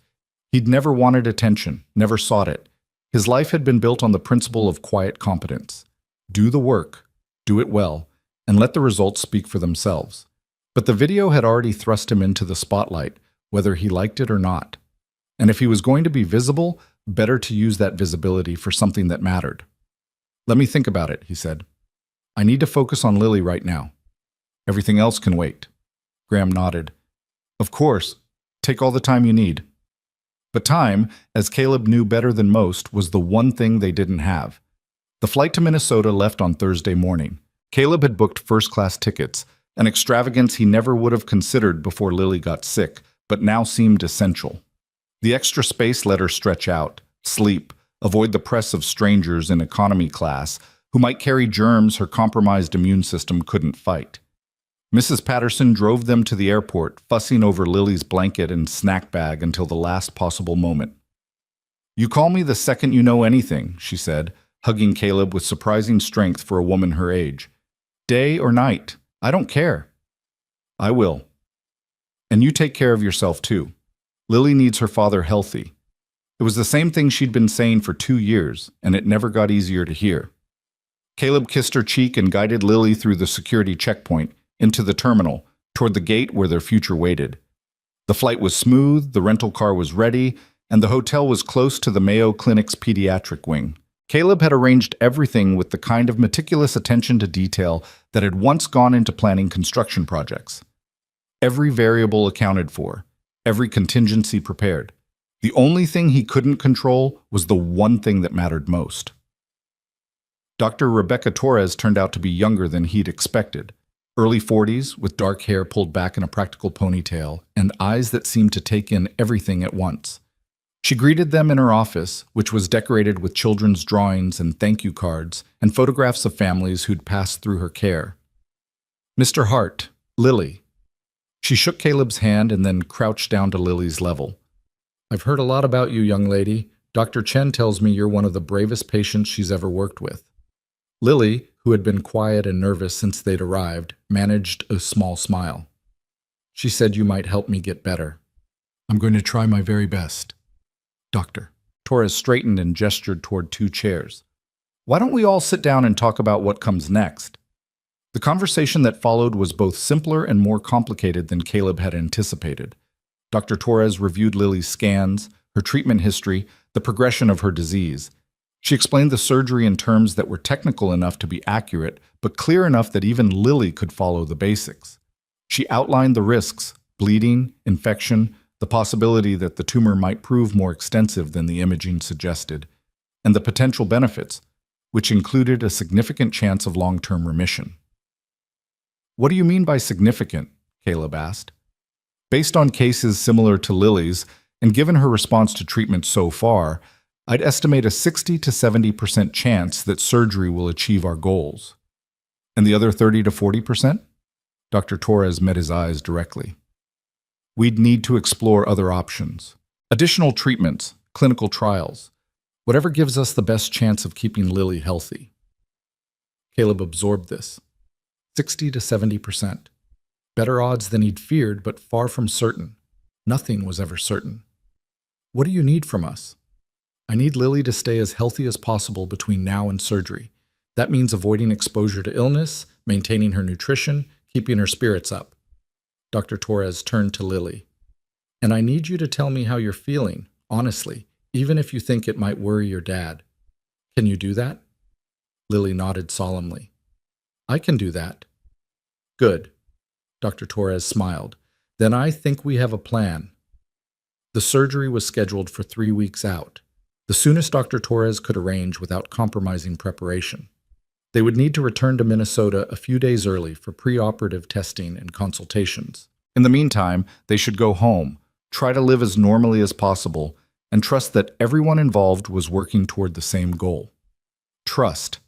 He'd never wanted attention, never sought it. His life had been built on the principle of quiet competence. Do the work, do it well, and let the results speak for themselves. But the video had already thrust him into the spotlight, whether he liked it or not. And if he was going to be visible, better to use that visibility for something that mattered. "Let me think about it," he said. "I need to focus on Lily right now. Everything else can wait." Graham nodded. "Of course, take all the time you need." But time, as Caleb knew better than most, was the one thing they didn't have. The flight to Minnesota left on Thursday morning. Caleb had booked first-class tickets, an extravagance he never would have considered before Lily got sick, but now seemed essential. The extra space let her stretch out, sleep, avoid the press of strangers in economy class who might carry germs her compromised immune system couldn't fight. Mrs. Patterson drove them to the airport, fussing over Lily's blanket and snack bag until the last possible moment. "You call me the second you know anything," she said, hugging Caleb with surprising strength for a woman her age. "Day or night, I don't care." "I will. And you take care of yourself too. Lily needs her father healthy." It was the same thing she'd been saying for 2 years, and it never got easier to hear. Caleb kissed her cheek and guided Lily through the security checkpoint, into the terminal, toward the gate where their future waited. The flight was smooth, the rental car was ready, and the hotel was close to the Mayo Clinic's pediatric wing. Caleb had arranged everything with the kind of meticulous attention to detail that had once gone into planning construction projects. Every variable accounted for, every contingency prepared. The only thing he couldn't control was the one thing that mattered most. Dr. Rebecca Torres turned out to be younger than he'd expected. Early 40s, with dark hair pulled back in a practical ponytail, and eyes that seemed to take in everything at once. She greeted them in her office, which was decorated with children's drawings and thank you cards and photographs of families who'd passed through her care. Mr. Hart, Lily. She shook Caleb's hand and then crouched down to Lily's level. I've heard a lot about you, young lady. Dr. Chen tells me you're one of the bravest patients she's ever worked with. Lily, who had been quiet and nervous since they'd arrived, managed a small smile. She said you might help me get better. I'm going to try my very best. Doctor. Torres straightened and gestured toward two chairs. Why don't we all sit down and talk about what comes next? The conversation that followed was both simpler and more complicated than Caleb had anticipated. Dr. Torres reviewed Lily's scans, her treatment history, the progression of her disease. She explained the surgery in terms that were technical enough to be accurate, but clear enough that even Lily could follow the basics. She outlined the risks: bleeding, infection, the possibility that the tumor might prove more extensive than the imaging suggested, and the potential benefits, which included a significant chance of long-term remission. What do you mean by significant? Caleb asked. Based on cases similar to Lily's, and given her response to treatment so far, I'd estimate a 60 to 70% chance that surgery will achieve our goals. And the other 30 to 40%? Dr. Torres met his eyes directly. We'd need to explore other options. Additional treatments, clinical trials, whatever gives us the best chance of keeping Lily healthy. Caleb absorbed this. 60 to 70%. Better odds than he'd feared, but far from certain. Nothing was ever certain. What do you need from us? I need Lily to stay as healthy as possible between now and surgery. That means avoiding exposure to illness, maintaining her nutrition, keeping her spirits up. Dr. Torres turned to Lily. And I need you to tell me how you're feeling, honestly, even if you think it might worry your dad. Can you do that? Lily nodded solemnly. I can do that. Good. Dr. Torres smiled. Then I think we have a plan. The surgery was scheduled for 3 weeks out, the soonest Dr. Torres could arrange without compromising preparation. They would need to return to Minnesota a few days early for preoperative testing and consultations. In the meantime, they should go home, try to live as normally as possible, and trust that everyone involved was working toward the same goal. Trust.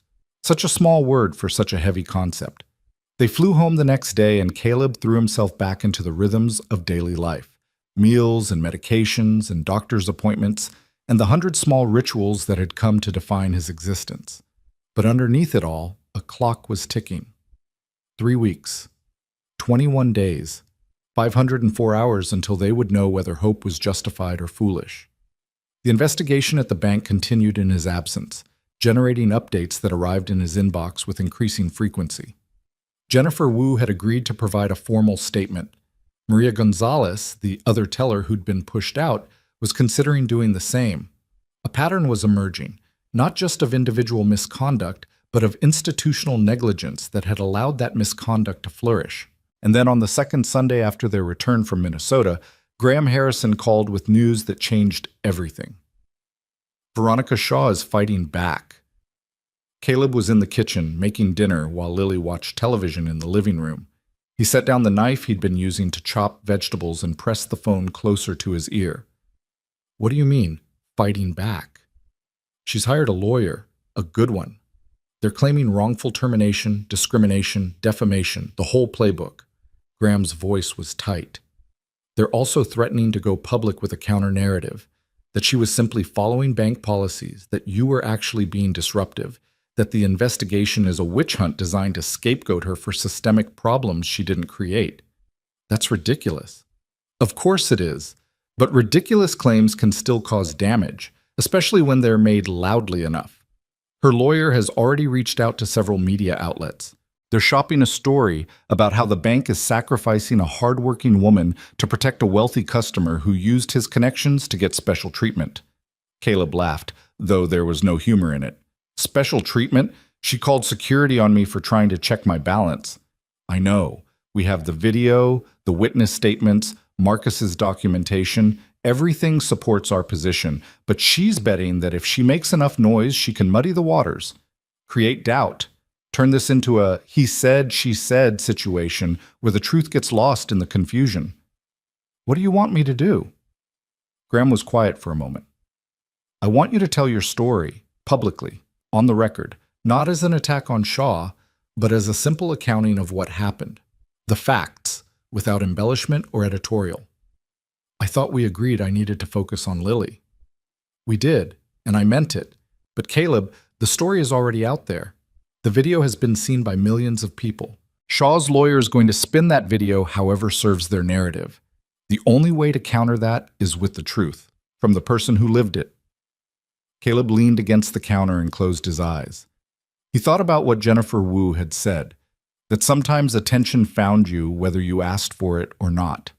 Such a small word for such a heavy concept. They flew home the next day, and Caleb threw himself back into the rhythms of daily life. Meals and medications and doctor's appointments, and the 100 small rituals that had come to define his existence. But underneath it all, a clock was ticking. 3 weeks, 21 days, 504 hours until they would know whether hope was justified or foolish. The investigation at the bank continued in his absence, generating updates that arrived in his inbox with increasing frequency. Jennifer Wu had agreed to provide a formal statement. Maria Gonzalez, the other teller who'd been pushed out, was considering doing the same. A pattern was emerging, not just of individual misconduct, but of institutional negligence that had allowed that misconduct to flourish. And then on the second Sunday after their return from Minnesota, Graham Harrison called with news that changed everything. Veronica Shaw is fighting back. Caleb was in the kitchen, making dinner, while Lily watched television in the living room. He set down the knife he'd been using to chop vegetables and pressed the phone closer to his ear. What do you mean, fighting back? She's hired a lawyer, a good one. They're claiming wrongful termination, discrimination, defamation, the whole playbook. Graham's voice was tight. They're also threatening to go public with a counter-narrative, that she was simply following bank policies, that you were actually being disruptive, that the investigation is a witch hunt designed to scapegoat her for systemic problems she didn't create. That's ridiculous. Of course it is, but ridiculous claims can still cause damage, especially when they're made loudly enough. Her lawyer has already reached out to several media outlets. They're shopping a story about how the bank is sacrificing a hardworking woman to protect a wealthy customer who used his connections to get special treatment. Caleb laughed, though there was no humor in it. Special treatment? She called security on me for trying to check my balance. I know. We have the video, the witness statements, Marcus's documentation. Everything supports our position, but she's betting that if she makes enough noise, she can muddy the waters, create doubt, turn this into a he said, she said situation where the truth gets lost in the confusion. What do you want me to do? Graham was quiet for a moment. I want you to tell your story, publicly, on the record, not as an attack on Shaw, but as a simple accounting of what happened. The facts, without embellishment or editorial. I thought we agreed I needed to focus on Lily. We did, and I meant it. But Caleb, the story is already out there. The video has been seen by millions of people. Shaw's lawyer is going to spin that video however serves their narrative. The only way to counter that is with the truth, from the person who lived it. Caleb leaned against the counter and closed his eyes. He thought about what Jennifer Wu had said, that sometimes attention found you whether you asked for it or not.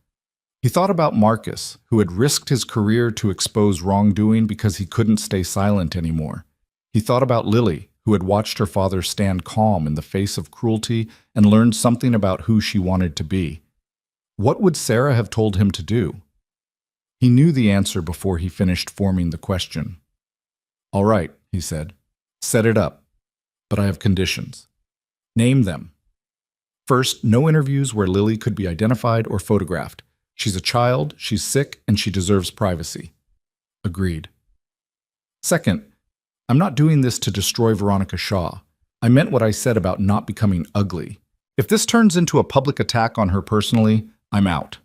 He thought about Marcus, who had risked his career to expose wrongdoing because he couldn't stay silent anymore. He thought about Lily, who had watched her father stand calm in the face of cruelty and learned something about who she wanted to be. What would Sarah have told him to do? He knew the answer before he finished forming the question. "All right," he said. "Set it up. But I have conditions." "Name them." "First, no interviews where Lily could be identified or photographed. She's a child, she's sick, and she deserves privacy." "Agreed." "Second, I'm not doing this to destroy Veronica Shaw. I meant what I said about not becoming ugly. If this turns into a public attack on her personally, I'm out."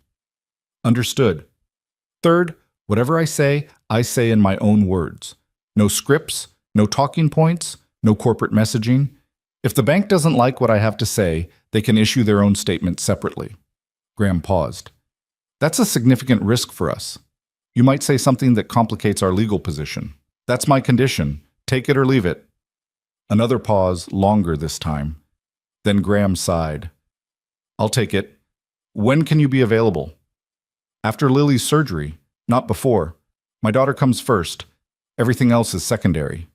"Understood." "Third, whatever I say in my own words. No scripts, no talking points, no corporate messaging. If the bank doesn't like what I have to say, they can issue their own statement separately." Graham paused. "That's a significant risk for us. You might say something that complicates our legal position. That's my condition. Take it or leave it." Another pause, longer this time. Then Graham sighed. "I'll take it. When can you be available?" "After Lily's surgery, not before. My daughter comes first. Everything else is secondary."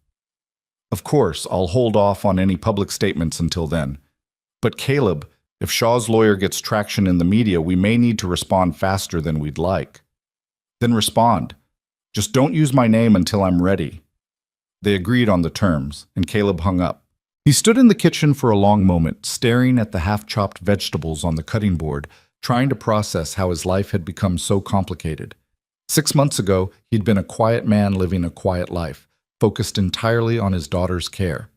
"Of course, I'll hold off on any public statements until then. But Caleb, if Shaw's lawyer gets traction in the media, we may need to respond faster than we'd like." "Then respond. Just don't use my name until I'm ready." They agreed on the terms, and Caleb hung up. He stood in the kitchen for a long moment, staring at the half-chopped vegetables on the cutting board, trying to process how his life had become so complicated. 6 months ago, he'd been a quiet man living a quiet life, focused entirely on his daughter's care.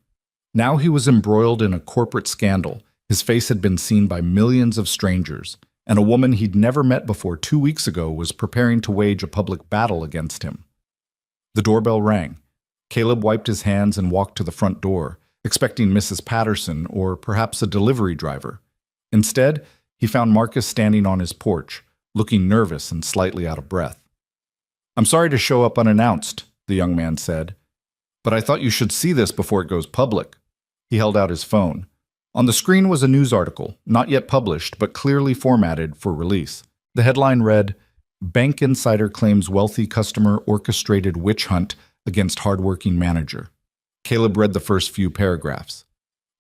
Now he was embroiled in a corporate scandal. His face had been seen by millions of strangers, and a woman he'd never met before 2 weeks ago was preparing to wage a public battle against him. The doorbell rang. Caleb wiped his hands and walked to the front door, expecting Mrs. Patterson or perhaps a delivery driver. Instead, he found Marcus standing on his porch, looking nervous and slightly out of breath. "I'm sorry to show up unannounced," the young man said, "but I thought you should see this before it goes public." He held out his phone. On the screen was a news article, not yet published, but clearly formatted for release. The headline read, "Bank Insider Claims Wealthy Customer Orchestrated Witch Hunt Against Hardworking Manager." Caleb read the first few paragraphs.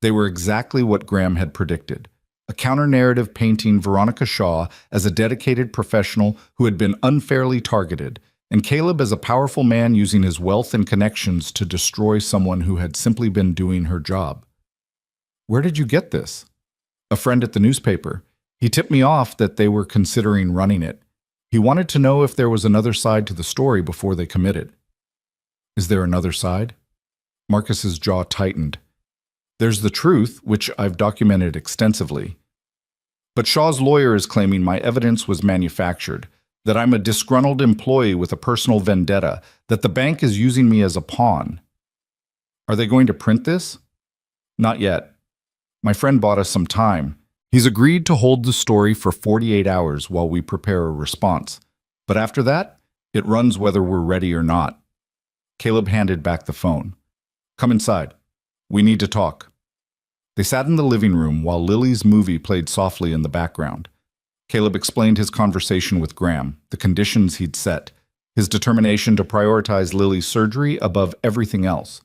They were exactly what Graham had predicted. A counter-narrative painting Veronica Shaw as a dedicated professional who had been unfairly targeted, and Caleb as a powerful man using his wealth and connections to destroy someone who had simply been doing her job. "Where did you get this?" "A friend at the newspaper. He tipped me off that they were considering running it. He wanted to know if there was another side to the story before they committed." "Is there another side?" Marcus's jaw tightened. "There's the truth, which I've documented extensively. But Shaw's lawyer is claiming my evidence was manufactured, that I'm a disgruntled employee with a personal vendetta, that the bank is using me as a pawn." "Are they going to print this?" "Not yet. My friend bought us some time. He's agreed to hold the story for 48 hours while we prepare a response. But after that, it runs whether we're ready or not." Caleb handed back the phone. "Come inside. We need to talk." They sat in the living room while Lily's movie played softly in the background. Caleb explained his conversation with Graham, the conditions he'd set, his determination to prioritize Lily's surgery above everything else.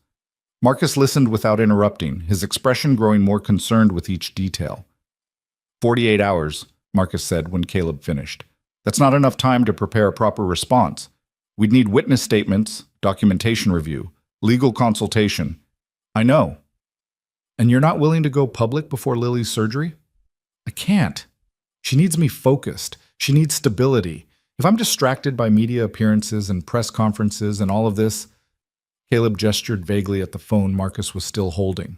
Marcus listened without interrupting, his expression growing more concerned with each detail. 48 hours, Marcus said when Caleb finished. "That's not enough time to prepare a proper response. We'd need witness statements, documentation review, legal consultation." "I know." "And you're not willing to go public before Lily's surgery?" "I can't. She needs me focused. She needs stability. If I'm distracted by media appearances and press conferences and all of this, Caleb gestured vaguely at the phone Marcus was still holding.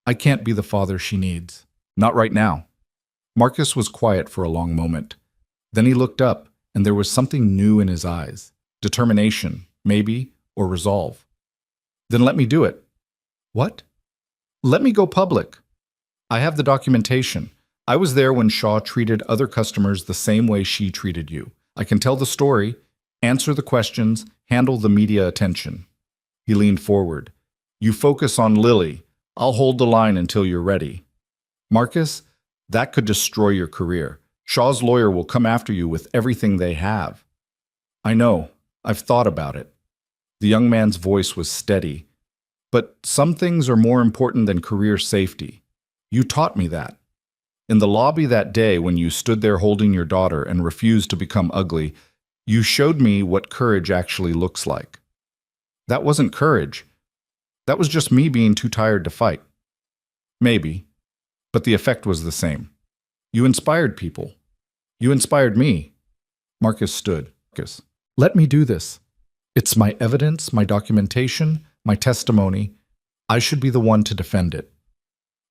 I can't be the father she needs. Not right now. Marcus was quiet for a long moment. Then he looked up, and there was something new in his eyes. Determination, maybe, or resolve. Then let me do it. What? Let me go public. I have the documentation. I was there when Shaw treated other customers the same way she treated you. I can tell the story, answer the questions, handle the media attention. He leaned forward. You focus on Lily. I'll hold the line until you're ready. Marcus, that could destroy your career. Shaw's lawyer will come after you with everything they have. I know. I've thought about it. The young man's voice was steady. But some things are more important than career safety. You taught me that. In the lobby that day when you stood there holding your daughter and refused to become ugly, you showed me what courage actually looks like. That wasn't courage. That was just me being too tired to fight. Maybe. But the effect was the same. You inspired people. You inspired me. Marcus stood. Marcus, let me do this. It's my evidence, my documentation, my testimony. I should be the one to defend it.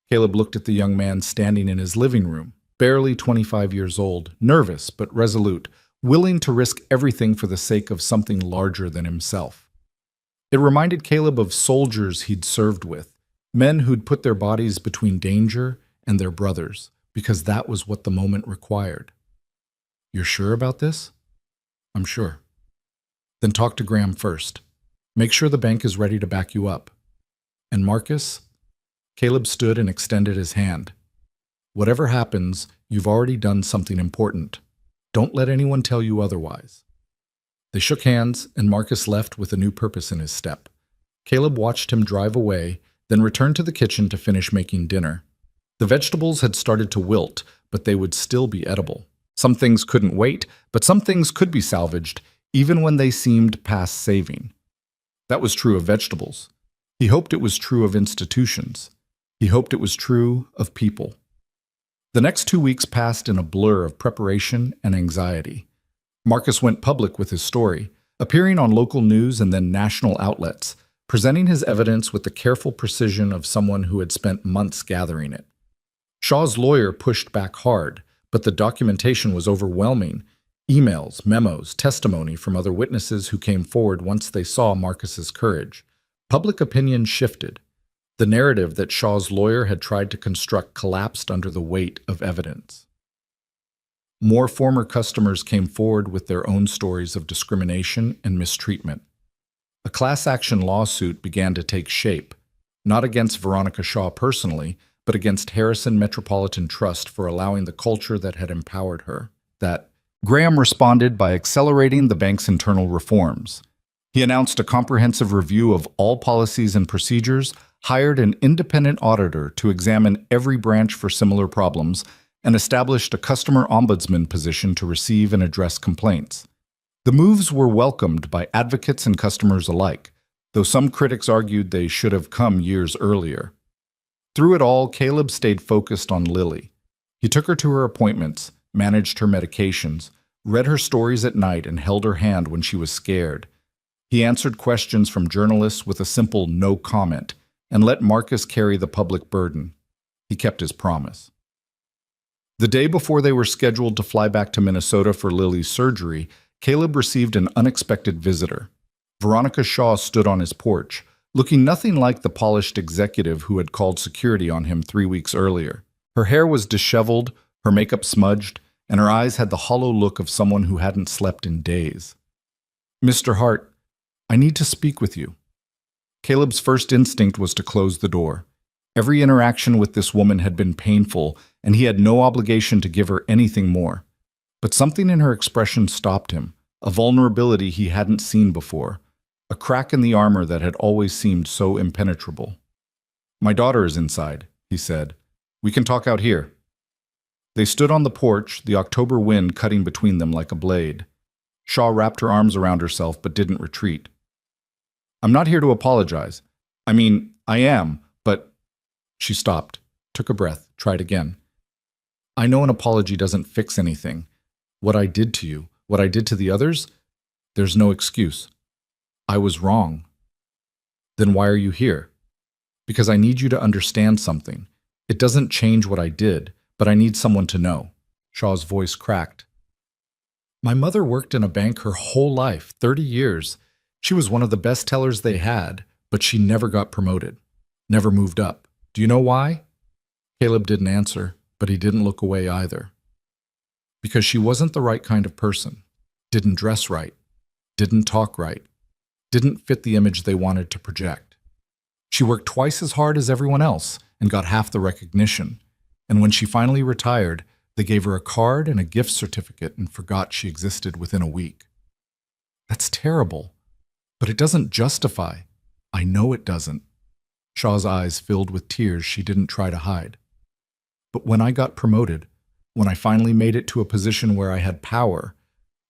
Caleb looked at the young man standing in his living room, barely 25 years old, nervous but resolute, willing to risk everything for the sake of something larger than himself. It reminded Caleb of soldiers he'd served with, men who'd put their bodies between danger and their brothers, because that was what the moment required. You're sure about this? I'm sure. Then talk to Graham first. Make sure the bank is ready to back you up. And Marcus? Caleb stood and extended his hand. Whatever happens, you've already done something important. Don't let anyone tell you otherwise. They shook hands, and Marcus left with a new purpose in his step. Caleb watched him drive away, then returned to the kitchen to finish making dinner. The vegetables had started to wilt, but they would still be edible. Some things couldn't wait, but some things could be salvaged, even when they seemed past saving. That was true of vegetables. He hoped it was true of institutions. He hoped it was true of people. The next 2 weeks passed in a blur of preparation and anxiety. Marcus went public with his story, appearing on local news and then national outlets, presenting his evidence with the careful precision of someone who had spent months gathering it. Shaw's lawyer pushed back hard, but the documentation was overwhelming. Emails, memos, testimony from other witnesses who came forward once they saw Marcus's courage. Public opinion shifted. The narrative that Shaw's lawyer had tried to construct collapsed under the weight of evidence. More former customers came forward with their own stories of discrimination and mistreatment. A class action lawsuit began to take shape, not against Veronica Shaw personally, but against Harrison Metropolitan Trust for allowing the culture that had empowered her. Graham responded by accelerating the bank's internal reforms. He announced a comprehensive review of all policies and procedures, hired an independent auditor to examine every branch for similar problems, and established a customer ombudsman position to receive and address complaints. The moves were welcomed by advocates and customers alike, though some critics argued they should have come years earlier. Through it all, Caleb stayed focused on Lily. He took her to her appointments, managed her medications, read her stories at night, and held her hand when she was scared. He answered questions from journalists with a simple no comment, and let Marcus carry the public burden. He kept his promise. The day before they were scheduled to fly back to Minnesota for Lily's surgery, Caleb received an unexpected visitor. Veronica Shaw stood on his porch, looking nothing like the polished executive who had called security on him 3 weeks earlier. Her hair was disheveled, her makeup smudged, and her eyes had the hollow look of someone who hadn't slept in days. Mr. Hart, I need to speak with you. Caleb's first instinct was to close the door. Every interaction with this woman had been painful, and he had no obligation to give her anything more. But something in her expression stopped him, a vulnerability he hadn't seen before, a crack in the armor that had always seemed so impenetrable. My daughter is inside, he said. We can talk out here. They stood on the porch, the October wind cutting between them like a blade. Shaw wrapped her arms around herself but didn't retreat. I'm not here to apologize. I am, but... She stopped, took a breath, tried again. I know an apology doesn't fix anything. What I did to you, what I did to the others, there's no excuse. I was wrong. Then why are you here? Because I need you to understand something. It doesn't change what I did, but I need someone to know. Shaw's voice cracked. My mother worked in a bank her whole life, 30 years. She was one of the best tellers they had, but she never got promoted, never moved up. Do you know why? Caleb didn't answer, but he didn't look away either. Because she wasn't the right kind of person, didn't dress right, didn't talk right, didn't fit the image they wanted to project. She worked twice as hard as everyone else and got half the recognition. And when she finally retired, they gave her a card and a gift certificate and forgot she existed within a week. That's terrible, but it doesn't justify. I know it doesn't. Shaw's eyes filled with tears she didn't try to hide. But when I got promoted, when I finally made it to a position where I had power,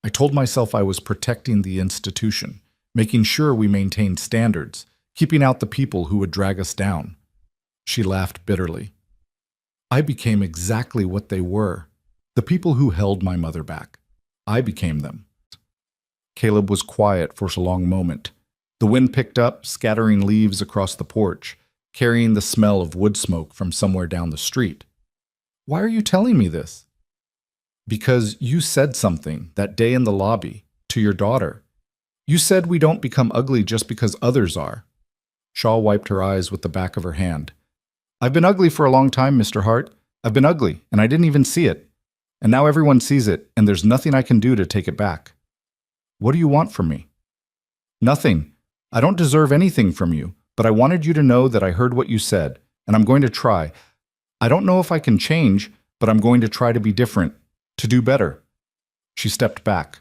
I told myself I was protecting the institution, making sure we maintained standards, keeping out the people who would drag us down. She laughed bitterly. I became exactly what they were, the people who held my mother back. I became them. Caleb was quiet for a long moment. The wind picked up, scattering leaves across the porch, carrying the smell of wood smoke from somewhere down the street. Why are you telling me this? Because you said something that day in the lobby to your daughter. You said we don't become ugly just because others are. Shaw wiped her eyes with the back of her hand. I've been ugly for a long time, Mr. Hart. I've been ugly, and I didn't even see it. And now everyone sees it, and there's nothing I can do to take it back. What do you want from me? Nothing. I don't deserve anything from you, but I wanted you to know that I heard what you said, and I'm going to try. I don't know if I can change, but I'm going to try to be different, to do better. She stepped back.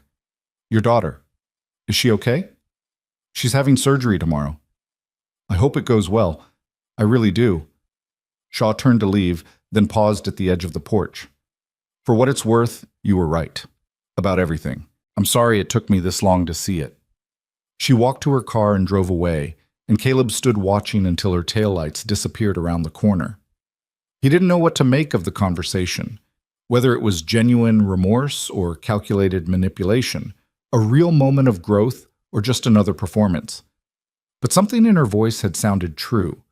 Your daughter, is she okay? She's having surgery tomorrow. I hope it goes well. I really do. Shaw turned to leave, then paused at the edge of the porch. For what it's worth, you were right. About everything. I'm sorry it took me this long to see it. She walked to her car and drove away, and Caleb stood watching until her taillights disappeared around the corner. He didn't know what to make of the conversation, whether it was genuine remorse or calculated manipulation, a real moment of growth or just another performance. But something in her voice had sounded true,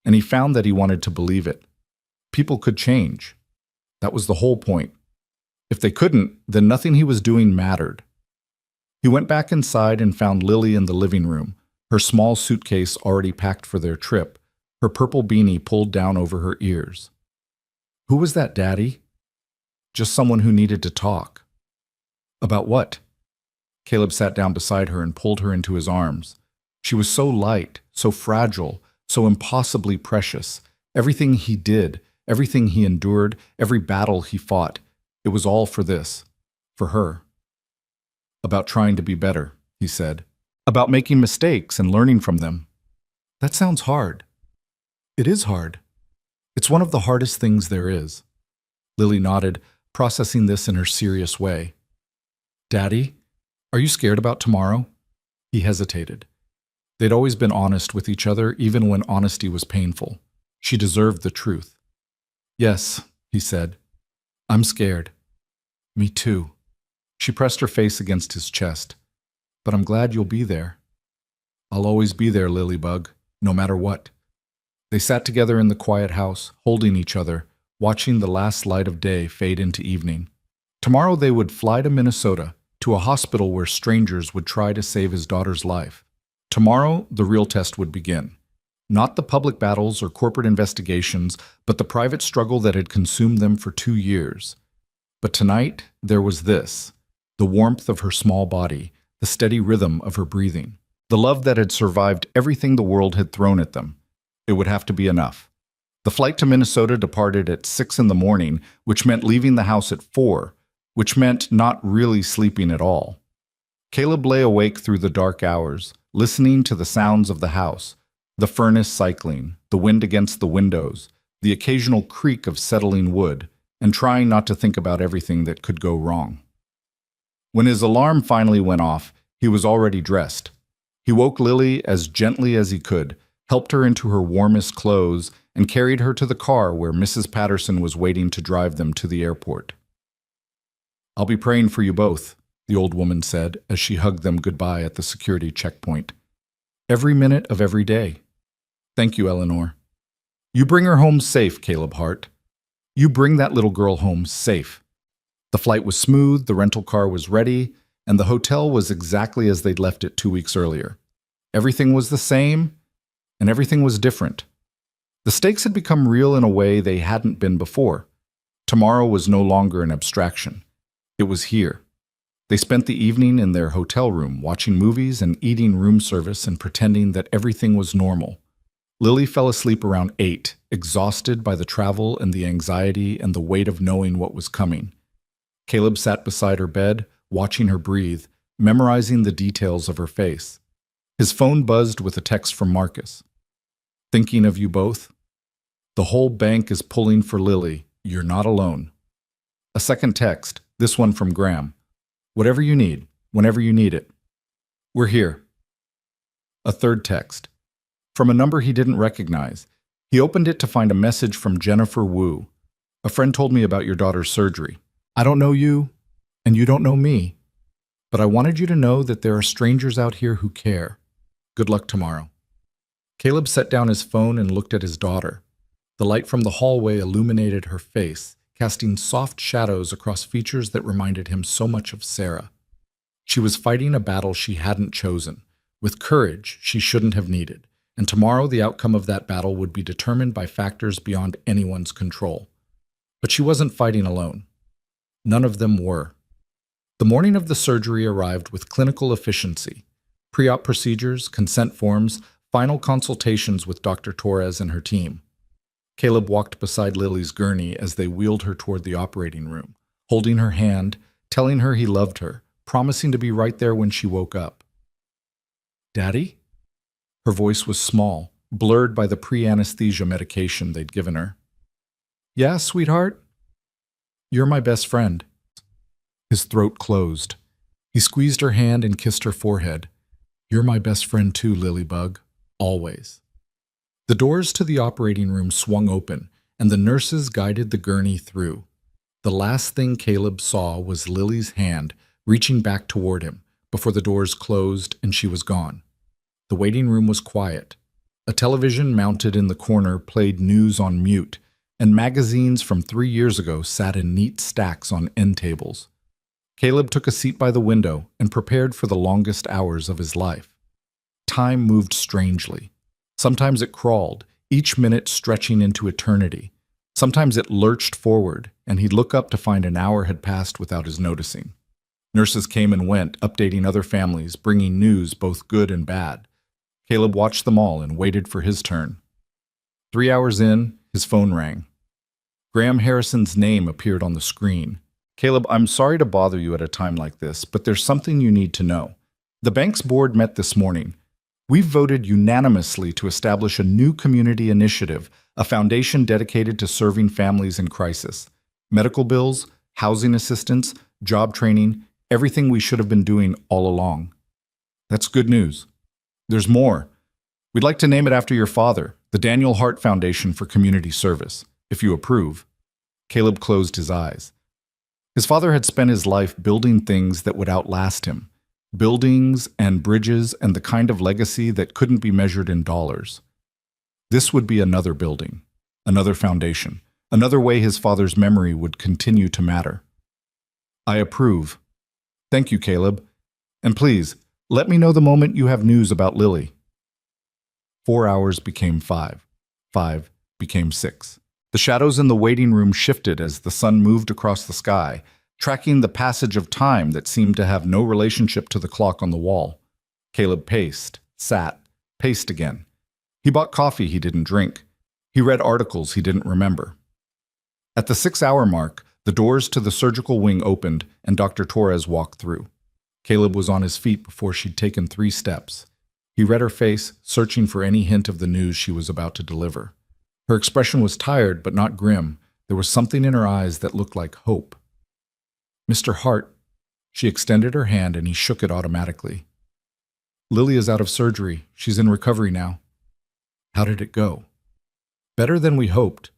and he found that he wanted to believe it. People could change. That was the whole point. If they couldn't, then nothing he was doing mattered. He went back inside and found Lily in the living room, her small suitcase already packed for their trip, her purple beanie pulled down over her ears. Who was that, Daddy? Just someone who needed to talk. About what? Caleb sat down beside her and pulled her into his arms. She was so light, so fragile, so impossibly precious. Everything he did, everything he endured, every battle he fought, it was all for this, for her. About trying to be better, he said. About making mistakes and learning from them. That sounds hard. It is hard. It's one of the hardest things there is. Lily nodded, processing this in her serious way. Daddy, are you scared about tomorrow? He hesitated. They'd always been honest with each other, even when honesty was painful. She deserved the truth. Yes, he said. I'm scared. Me too. She pressed her face against his chest. But I'm glad you'll be there. I'll always be there, Lilybug, no matter what. They sat together in the quiet house, holding each other, watching the last light of day fade into evening. Tomorrow they would fly to Minnesota, to a hospital where strangers would try to save his daughter's life. Tomorrow, the real test would begin. Not the public battles or corporate investigations, but the private struggle that had consumed them for 2 years. But tonight, there was this, the warmth of her small body, the steady rhythm of her breathing, the love that had survived everything the world had thrown at them. It would have to be enough. The flight to Minnesota departed at 6 in the morning, which meant leaving the house at 4, which meant not really sleeping at all. Caleb lay awake through the dark hours, listening to the sounds of the house, the furnace cycling, the wind against the windows, the occasional creak of settling wood, and trying not to think about everything that could go wrong. When his alarm finally went off, he was already dressed. He woke Lily as gently as he could, helped her into her warmest clothes, and carried her to the car where Mrs. Patterson was waiting to drive them to the airport. I'll be praying for you both, the old woman said as she hugged them goodbye at the security checkpoint. Every minute of every day. Thank you, Eleanor. You bring her home safe, Caleb Hart. You bring that little girl home safe. The flight was smooth, the rental car was ready, and the hotel was exactly as they'd left it 2 weeks earlier. Everything was the same, and everything was different. The stakes had become real in a way they hadn't been before. Tomorrow was no longer an abstraction. It was here. They spent the evening in their hotel room, watching movies and eating room service and pretending that everything was normal. Lily fell asleep around 8, exhausted by the travel and the anxiety and the weight of knowing what was coming. Caleb sat beside her bed, watching her breathe, memorizing the details of her face. His phone buzzed with a text from Marcus. Thinking of you both? The whole bank is pulling for Lily. You're not alone. A second text, this one from Graham. Whatever you need, whenever you need it. We're here. A third text, from a number he didn't recognize. He opened it to find a message from Jennifer Wu. A friend told me about your daughter's surgery. I don't know you, and you don't know me, but I wanted you to know that there are strangers out here who care. Good luck tomorrow. Caleb set down his phone and looked at his daughter. The light from the hallway illuminated her face, casting soft shadows across features that reminded him so much of Sarah. She was fighting a battle she hadn't chosen, with courage she shouldn't have needed, and tomorrow the outcome of that battle would be determined by factors beyond anyone's control. But she wasn't fighting alone. None of them were. The morning of the surgery arrived with clinical efficiency. Pre-op procedures, consent forms, final consultations with Dr. Torres and her team. Caleb walked beside Lily's gurney as they wheeled her toward the operating room, holding her hand, telling her he loved her, promising to be right there when she woke up. Daddy? Her voice was small, blurred by the pre-anesthesia medication they'd given her. Yeah, sweetheart? You're my best friend. His throat closed. He squeezed her hand and kissed her forehead. You're my best friend too, Lilybug. Always. The doors to the operating room swung open, and the nurses guided the gurney through. The last thing Caleb saw was Lily's hand reaching back toward him before the doors closed and she was gone. The waiting room was quiet. A television mounted in the corner played news on mute, and magazines from 3 years ago sat in neat stacks on end tables. Caleb took a seat by the window and prepared for the longest hours of his life. Time moved strangely. Sometimes it crawled, each minute stretching into eternity. Sometimes it lurched forward, and he'd look up to find an hour had passed without his noticing. Nurses came and went, updating other families, bringing news both good and bad. Caleb watched them all and waited for his turn. 3 hours in, his phone rang. Graham Harrison's name appeared on the screen. Caleb, I'm sorry to bother you at a time like this, but there's something you need to know. The bank's board met this morning. We've voted unanimously to establish a new community initiative, a foundation dedicated to serving families in crisis. Medical bills, housing assistance, job training, everything we should have been doing all along. That's good news. There's more. We'd like to name it after your father, the Daniel Hart Foundation for Community Service, if you approve. Caleb closed his eyes. His father had spent his life building things that would outlast him. Buildings and bridges and the kind of legacy that couldn't be measured in dollars. This would be another building, another foundation, another way his father's memory would continue to matter. I approve. Thank you, Caleb. And please, let me know the moment you have news about Lily. 4 hours became 5. 5 became 6. The shadows in the waiting room shifted as the sun moved across the sky, tracking the passage of time that seemed to have no relationship to the clock on the wall. Caleb paced, sat, paced again. He bought coffee he didn't drink. He read articles he didn't remember. At the 6-hour mark, the doors to the surgical wing opened and Dr. Torres walked through. Caleb was on his feet before she'd taken 3 steps. He read her face, searching for any hint of the news she was about to deliver. Her expression was tired but not grim. There was something in her eyes that looked like hope. Mr. Hart, she extended her hand and he shook it automatically. Lily is out of surgery. She's in recovery now. How did it go? Better than we hoped.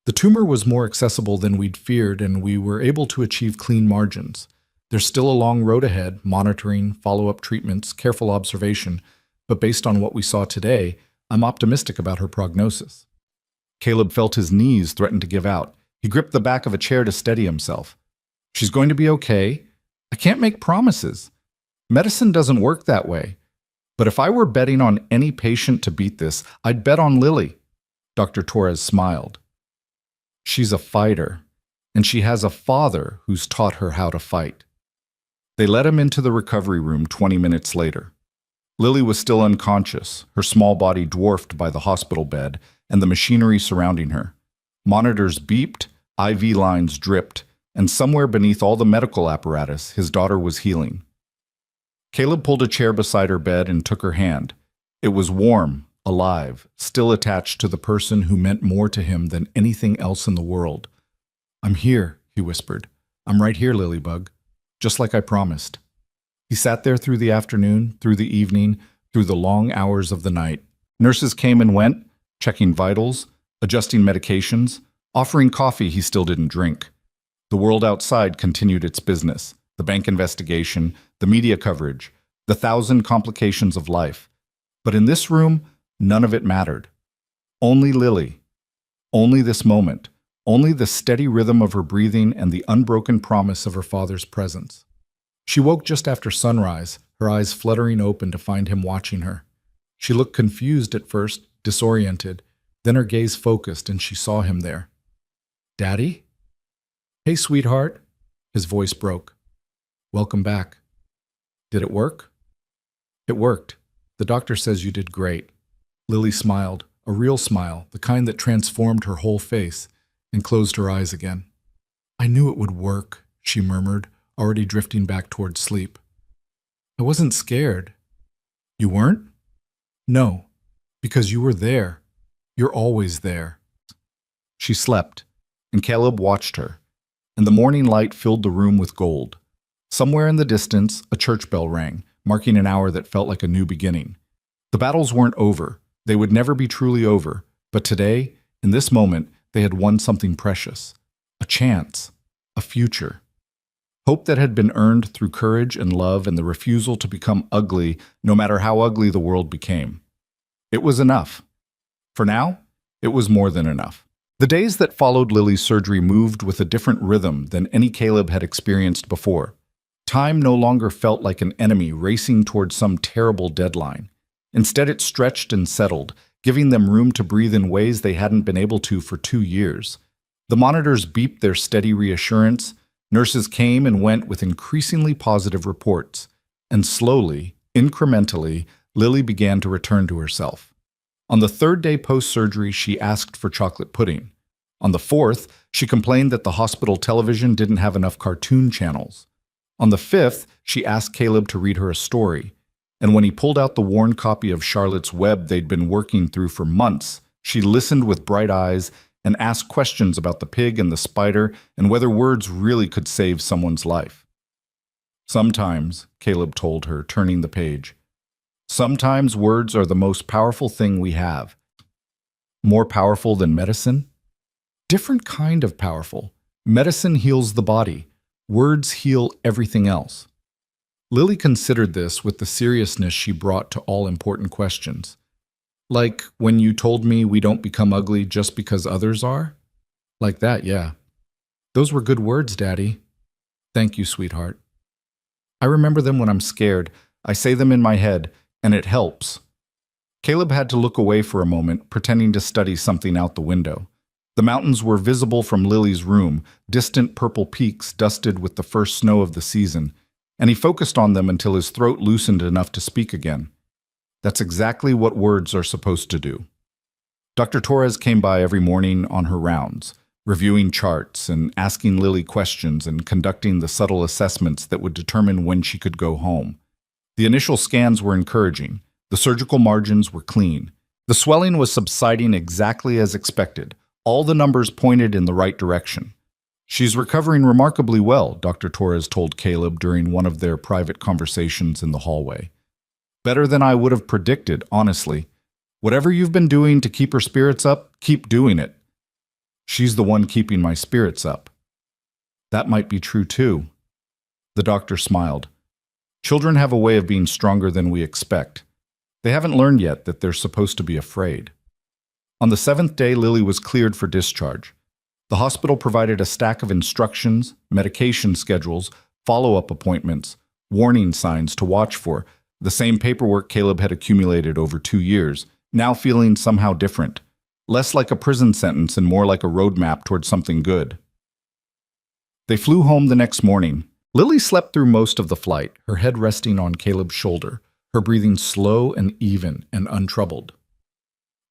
The tumor was more accessible than we'd feared and we were able to achieve clean margins. There's still a long road ahead, monitoring, follow-up treatments, careful observation, but based on what we saw today, I'm optimistic about her prognosis. Caleb felt his knees threaten to give out. He gripped the back of a chair to steady himself. She's going to be okay. I can't make promises. Medicine doesn't work that way. But if I were betting on any patient to beat this, I'd bet on Lily. Dr. Torres smiled. She's a fighter, and she has a father who's taught her how to fight. They let him into the recovery room 20 minutes later. Lily was still unconscious, her small body dwarfed by the hospital bed and the machinery surrounding her. Monitors beeped, IV lines dripped, and somewhere beneath all the medical apparatus, his daughter was healing. Caleb pulled a chair beside her bed and took her hand. It was warm, alive, still attached to the person who meant more to him than anything else in the world. I'm here, he whispered. I'm right here, Lilybug, just like I promised. He sat there through the afternoon, through the evening, through the long hours of the night. Nurses came and went, checking vitals, adjusting medications, offering coffee he still didn't drink. The world outside continued its business, the bank investigation, the media coverage, the 1,000 complications of life. But in this room, none of it mattered. Only Lily. Only this moment. Only the steady rhythm of her breathing and the unbroken promise of her father's presence. She woke just after sunrise, her eyes fluttering open to find him watching her. She looked confused at first, disoriented. Then her gaze focused and she saw him there. Daddy? Hey, sweetheart. His voice broke. Welcome back. Did it work? It worked. The doctor says you did great. Lily smiled, a real smile, the kind that transformed her whole face, and closed her eyes again. I knew it would work, she murmured, already drifting back toward sleep. I wasn't scared. You weren't? No, because you were there. You're always there. She slept, and Caleb watched her, and the morning light filled the room with gold. Somewhere in the distance, a church bell rang, marking an hour that felt like a new beginning. The battles weren't over. They would never be truly over. But today, in this moment, they had won something precious. A chance. A future. Hope that had been earned through courage and love and the refusal to become ugly, no matter how ugly the world became. It was enough. For now, it was more than enough. The days that followed Lily's surgery moved with a different rhythm than any Caleb had experienced before. Time no longer felt like an enemy racing towards some terrible deadline. Instead, it stretched and settled, giving them room to breathe in ways they hadn't been able to for 2 years. The monitors beeped their steady reassurance. Nurses came and went with increasingly positive reports. And slowly, incrementally, Lily began to return to herself. On the 3rd day post-surgery, she asked for chocolate pudding. On the 4th, she complained that the hospital television didn't have enough cartoon channels. On the 5th, she asked Caleb to read her a story. And when he pulled out the worn copy of Charlotte's Web they'd been working through for months, she listened with bright eyes and asked questions about the pig and the spider and whether words really could save someone's life. Sometimes, Caleb told her, turning the page, sometimes words are the most powerful thing we have. More powerful than medicine? Different kind of powerful. Medicine heals the body. Words heal everything else. Lily considered this with the seriousness she brought to all important questions. Like when you told me we don't become ugly just because others are? Like that, yeah. Those were good words, Daddy. Thank you, sweetheart. I remember them when I'm scared. I say them in my head, and it helps. Caleb had to look away for a moment, pretending to study something out the window. The mountains were visible from Lily's room, distant purple peaks dusted with the first snow of the season, and he focused on them until his throat loosened enough to speak again. That's exactly what words are supposed to do. Dr. Torres came by every morning on her rounds, reviewing charts and asking Lily questions and conducting the subtle assessments that would determine when she could go home. The initial scans were encouraging. The surgical margins were clean. The swelling was subsiding exactly as expected. All the numbers pointed in the right direction. She's recovering remarkably well, Dr. Torres told Caleb during one of their private conversations in the hallway. Better than I would have predicted, honestly. Whatever you've been doing to keep her spirits up, keep doing it. She's the one keeping my spirits up. That might be true too. The doctor smiled. Children have a way of being stronger than we expect. They haven't learned yet that they're supposed to be afraid. On the seventh day, Lily was cleared for discharge. The hospital provided a stack of instructions, medication schedules, follow-up appointments, warning signs to watch for, the same paperwork Caleb had accumulated over 2 years, now feeling somehow different, less like a prison sentence and more like a roadmap towards something good. They flew home the next morning. Lily slept through most of the flight, her head resting on Caleb's shoulder, her breathing slow and even and untroubled.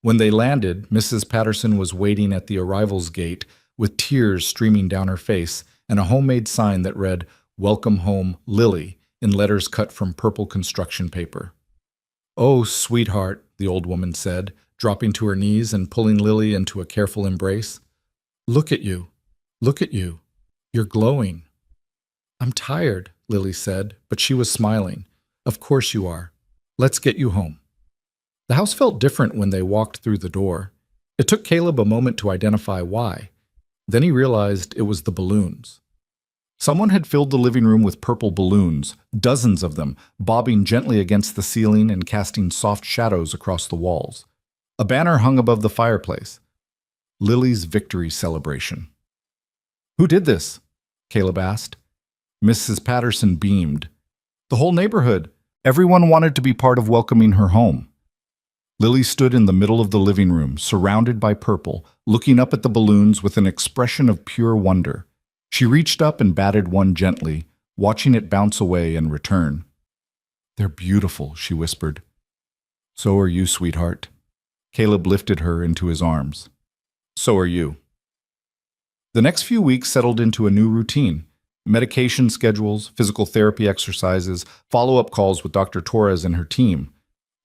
When they landed, Mrs. Patterson was waiting at the arrivals gate with tears streaming down her face and a homemade sign that read, "Welcome home, Lily," in letters cut from purple construction paper. "Oh, sweetheart," the old woman said, dropping to her knees and pulling Lily into a careful embrace. "Look at you. Look at you. You're glowing." "I'm tired," Lily said, but she was smiling. "Of course you are. Let's get you home." The house felt different when they walked through the door. It took Caleb a moment to identify why. Then he realized it was the balloons. Someone had filled the living room with purple balloons, dozens of them, bobbing gently against the ceiling and casting soft shadows across the walls. A banner hung above the fireplace. Lily's victory celebration. "Who did this?" Caleb asked. Mrs. Patterson beamed. "The whole neighborhood. Everyone wanted to be part of welcoming her home." Lily stood in the middle of the living room, surrounded by purple, looking up at the balloons with an expression of pure wonder. She reached up and batted one gently, watching it bounce away and return. "They're beautiful," she whispered. "So are you, sweetheart." Caleb lifted her into his arms. "So are you." The next few weeks settled into a new routine. Medication schedules, physical therapy exercises, follow-up calls with Dr. Torres and her team.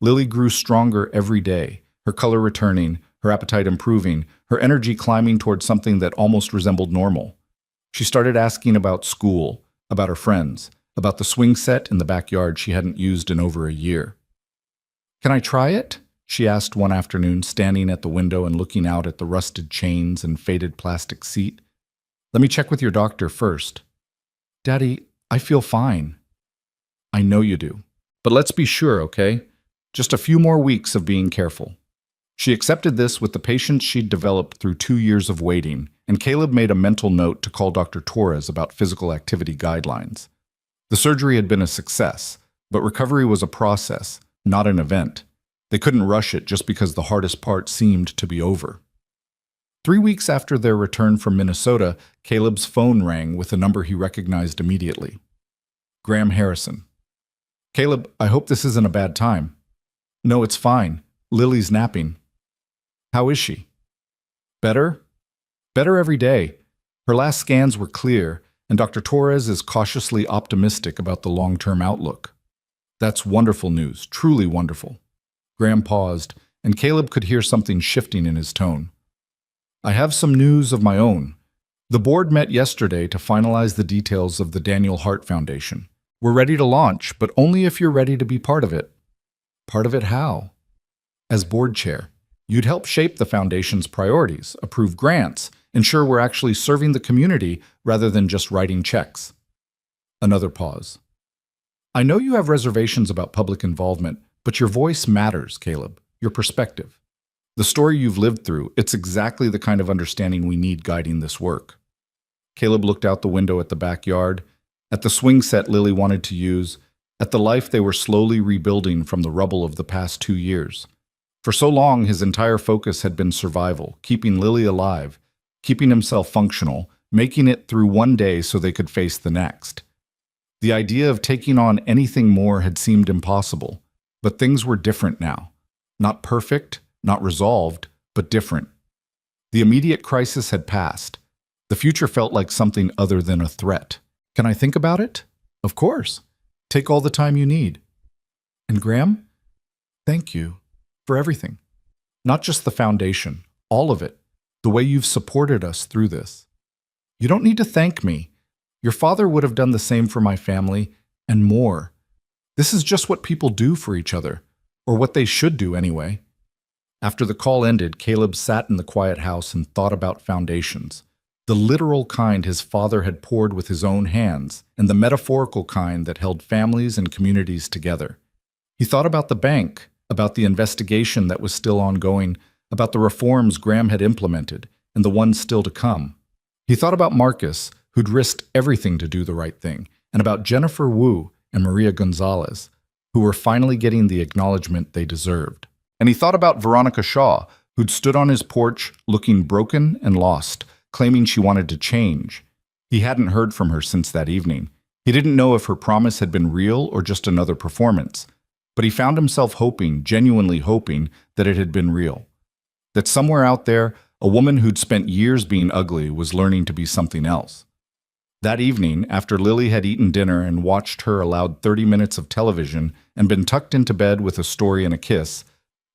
Lily grew stronger every day, her color returning, her appetite improving, her energy climbing towards something that almost resembled normal. She started asking about school, about her friends, about the swing set in the backyard she hadn't used in over a year. "Can I try it?" she asked one afternoon, standing at the window and looking out at the rusted chains and faded plastic seat. "Let me check with your doctor first." "Daddy, I feel fine." "I know you do. But let's be sure, okay? Just a few more weeks of being careful." She accepted this with the patience she'd developed through 2 years of waiting, and Caleb made a mental note to call Dr. Torres about physical activity guidelines. The surgery had been a success, but recovery was a process, not an event. They couldn't rush it just because the hardest part seemed to be over. 3 weeks after their return from Minnesota, Caleb's phone rang with a number he recognized immediately. Graham Harrison. "Caleb, I hope this isn't a bad time." "No, it's fine. Lily's napping." "How is she?" "Better? Better every day. Her last scans were clear, and Dr. Torres is cautiously optimistic about the long-term outlook." "That's wonderful news, truly wonderful." Graham paused, and Caleb could hear something shifting in his tone. "I have some news of my own. The board met yesterday to finalize the details of the Daniel Hart Foundation. We're ready to launch, but only if you're ready to be part of it." "Part of it how?" "As board chair. You'd help shape the foundation's priorities, approve grants, ensure we're actually serving the community rather than just writing checks." Another pause. "I know you have reservations about public involvement, but your voice matters, Caleb, your perspective. The story you've lived through, it's exactly the kind of understanding we need guiding this work." Caleb looked out the window at the backyard, at the swing set Lily wanted to use, at the life they were slowly rebuilding from the rubble of the past 2 years. For so long, his entire focus had been survival, keeping Lily alive, keeping himself functional, making it through one day so they could face the next. The idea of taking on anything more had seemed impossible, but things were different now. Not perfect, not resolved, but different. The immediate crisis had passed. The future felt like something other than a threat. "Can I think about it?" "Of course. Take all the time you need." "And Graham, thank you for everything. Not just the foundation, all of it, the way you've supported us through this." "You don't need to thank me. Your father would have done the same for my family, and more. This is just what people do for each other, or what they should do anyway." After the call ended, Caleb sat in the quiet house and thought about foundations. The literal kind his father had poured with his own hands, and the metaphorical kind that held families and communities together. He thought about the bank, about the investigation that was still ongoing, about the reforms Graham had implemented, and the ones still to come. He thought about Marcus, who'd risked everything to do the right thing, and about Jennifer Wu and Maria Gonzalez, who were finally getting the acknowledgement they deserved. And he thought about Veronica Shaw, who'd stood on his porch looking broken and lost, claiming she wanted to change. He hadn't heard from her since that evening. He didn't know if her promise had been real or just another performance, but he found himself hoping, genuinely hoping, that it had been real. That somewhere out there, a woman who'd spent years being ugly was learning to be something else. That evening, after Lily had eaten dinner and watched her allowed 30 minutes of television and been tucked into bed with a story and a kiss,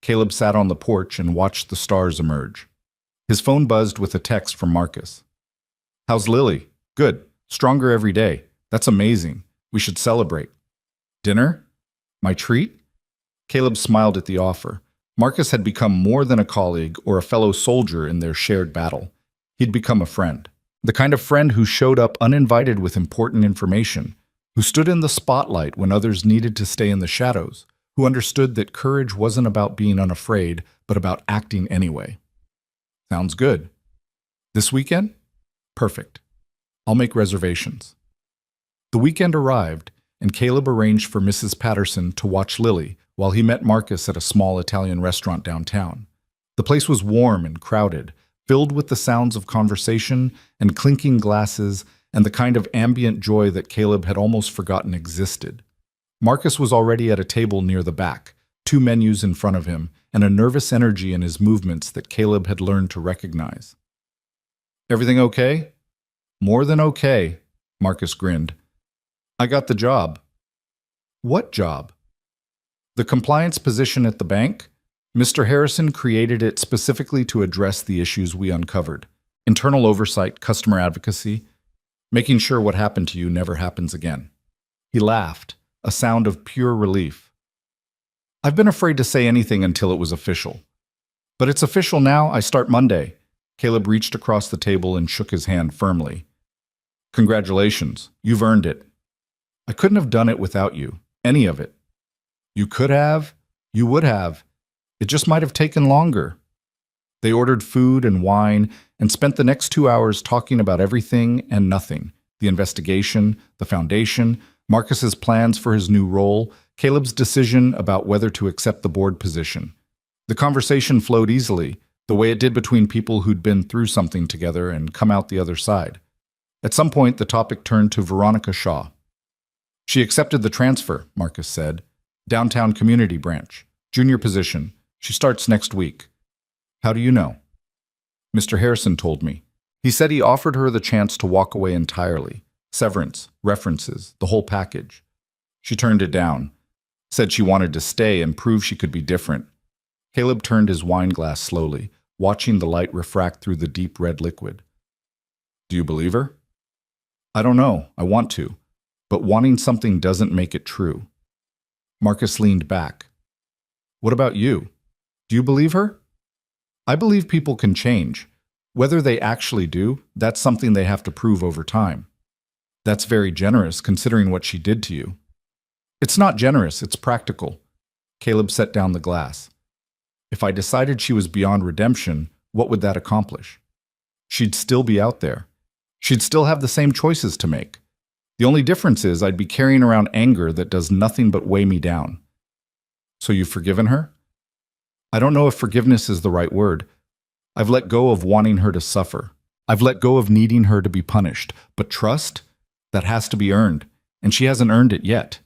Caleb sat on the porch and watched the stars emerge. His phone buzzed with a text from Marcus. "How's Lily?" "Good. Stronger every day. That's amazing. We should celebrate." "Dinner? My treat?" Caleb smiled at the offer. Marcus had become more than a colleague or a fellow soldier in their shared battle. He'd become a friend. The kind of friend who showed up uninvited with important information, who stood in the spotlight when others needed to stay in the shadows, who understood that courage wasn't about being unafraid, but about acting anyway. "Sounds good. This weekend? Perfect. I'll make reservations." The weekend arrived, and Caleb arranged for Mrs. Patterson to watch Lily while he met Marcus at a small Italian restaurant downtown. The place was warm and crowded, filled with the sounds of conversation and clinking glasses and the kind of ambient joy that Caleb had almost forgotten existed. Marcus was already at a table near the back, 2 menus in front of him, and a nervous energy in his movements that Caleb had learned to recognize. "Everything okay?" "More than okay," Marcus grinned. "I got the job." "What job?" "The compliance position at the bank. Mr. Harrison created it specifically to address the issues we uncovered. Internal oversight, customer advocacy, making sure what happened to you never happens again." He laughed, a sound of pure relief. "I've been afraid to say anything until it was official. But it's official now. I start Monday." Caleb reached across the table and shook his hand firmly. "Congratulations. You've earned it. I couldn't have done it without you. Any of it. You could have. You would have. It just might have taken longer." They ordered food and wine and spent the next 2 hours talking about everything and nothing. The investigation, the foundation, Marcus's plans for his new role, Caleb's decision about whether to accept the board position. The conversation flowed easily, the way it did between people who'd been through something together and come out the other side. At some point, the topic turned to Veronica Shaw. "She accepted the transfer," Marcus said. "Downtown community branch. Junior position. She starts next week." "How do you know?" "Mr. Harrison told me. He said he offered her the chance to walk away entirely. Severance, references, the whole package. She turned it down. Said she wanted to stay and prove she could be different." Caleb turned his wine glass slowly, watching the light refract through the deep red liquid. "Do you believe her?" "I don't know. I want to. But wanting something doesn't make it true." Marcus leaned back. "What about you? Do you believe her?" "I believe people can change. Whether they actually do, that's something they have to prove over time." "That's very generous, considering what she did to you." "It's not generous, it's practical." Caleb set down the glass. "If I decided she was beyond redemption, what would that accomplish?" "She'd still be out there. She'd still have the same choices to make. The only difference is I'd be carrying around anger that does nothing but weigh me down." "So you've forgiven her?" "I don't know if forgiveness is the right word. I've let go of wanting her to suffer. I've let go of needing her to be punished. But trust? That has to be earned, and she hasn't earned it yet."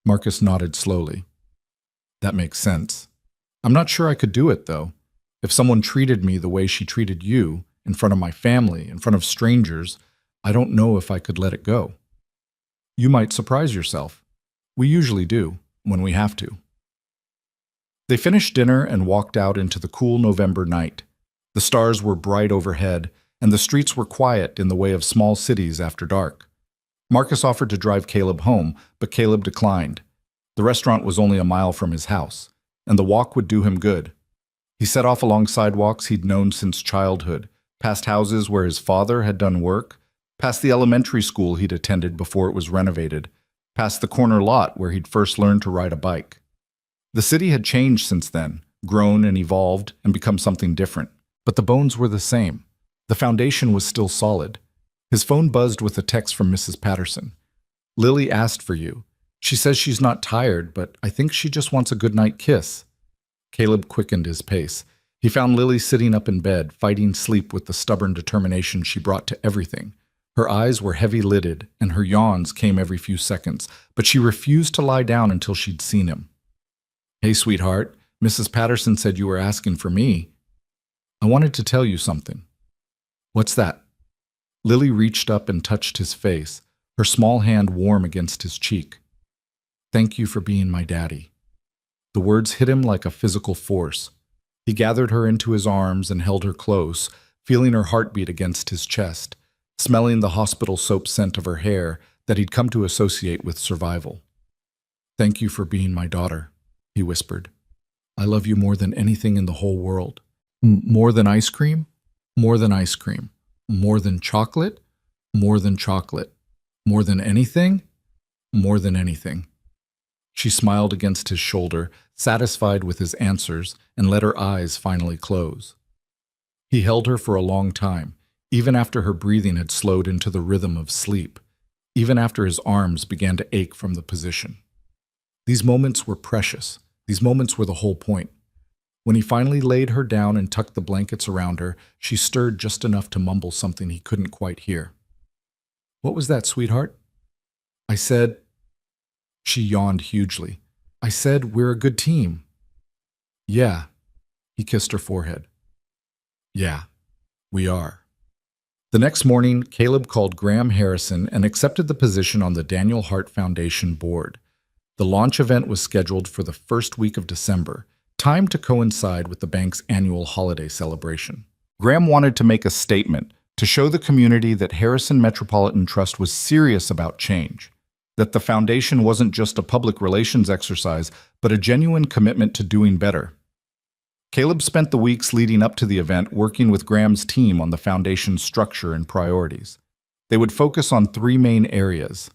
Marcus nodded slowly. "That makes sense. I'm not sure I could do it, though. If someone treated me the way she treated you, in front of my family, in front of strangers, I don't know if I could let it go." "You might surprise yourself. We usually do, when we have to." They finished dinner and walked out into the cool November night. The stars were bright overhead, and the streets were quiet in the way of small cities after dark. Marcus offered to drive Caleb home, but Caleb declined. The restaurant was only a mile from his house, and the walk would do him good. He set off along sidewalks he'd known since childhood, past houses where his father had done work, past the elementary school he'd attended before it was renovated, past the corner lot where he'd first learned to ride a bike. The city had changed since then, grown and evolved and become something different. But the bones were the same. The foundation was still solid. His phone buzzed with a text from Mrs. Patterson. Lily asked for you. She says she's not tired, but I think she just wants a goodnight kiss. Caleb quickened his pace. He found Lily sitting up in bed, fighting sleep with the stubborn determination she brought to everything. Her eyes were heavy-lidded, and her yawns came every few seconds, but she refused to lie down until she'd seen him. Hey, sweetheart, Mrs. Patterson said you were asking for me. I wanted to tell you something. What's that? Lily reached up and touched his face, her small hand warm against his cheek. Thank you for being my daddy. The words hit him like a physical force. He gathered her into his arms and held her close, feeling her heartbeat against his chest, smelling the hospital soap scent of her hair that he'd come to associate with survival. Thank you for being my daughter, he whispered. I love you more than anything in the whole world. More than ice cream? More than ice cream. More than chocolate? More than chocolate. More than anything? More than anything. She smiled against his shoulder, satisfied with his answers, and let her eyes finally close. He held her for a long time, even after her breathing had slowed into the rhythm of sleep, even after his arms began to ache from the position. These moments were precious. These moments were the whole point. When he finally laid her down and tucked the blankets around her, she stirred just enough to mumble something he couldn't quite hear. What was that, sweetheart? I said... She yawned hugely. I said, we're a good team. Yeah. He kissed her forehead. Yeah, we are. The next morning, Caleb called Graham Harrison and accepted the position on the Daniel Hart Foundation board. The launch event was scheduled for the first week of December, timed to coincide with the bank's annual holiday celebration. Graham wanted to make a statement to show the community that Harrison Metropolitan Trust was serious about change, that the foundation wasn't just a public relations exercise, but a genuine commitment to doing better. Caleb spent the weeks leading up to the event working with Graham's team on the foundation's structure and priorities. They would focus on three main areas: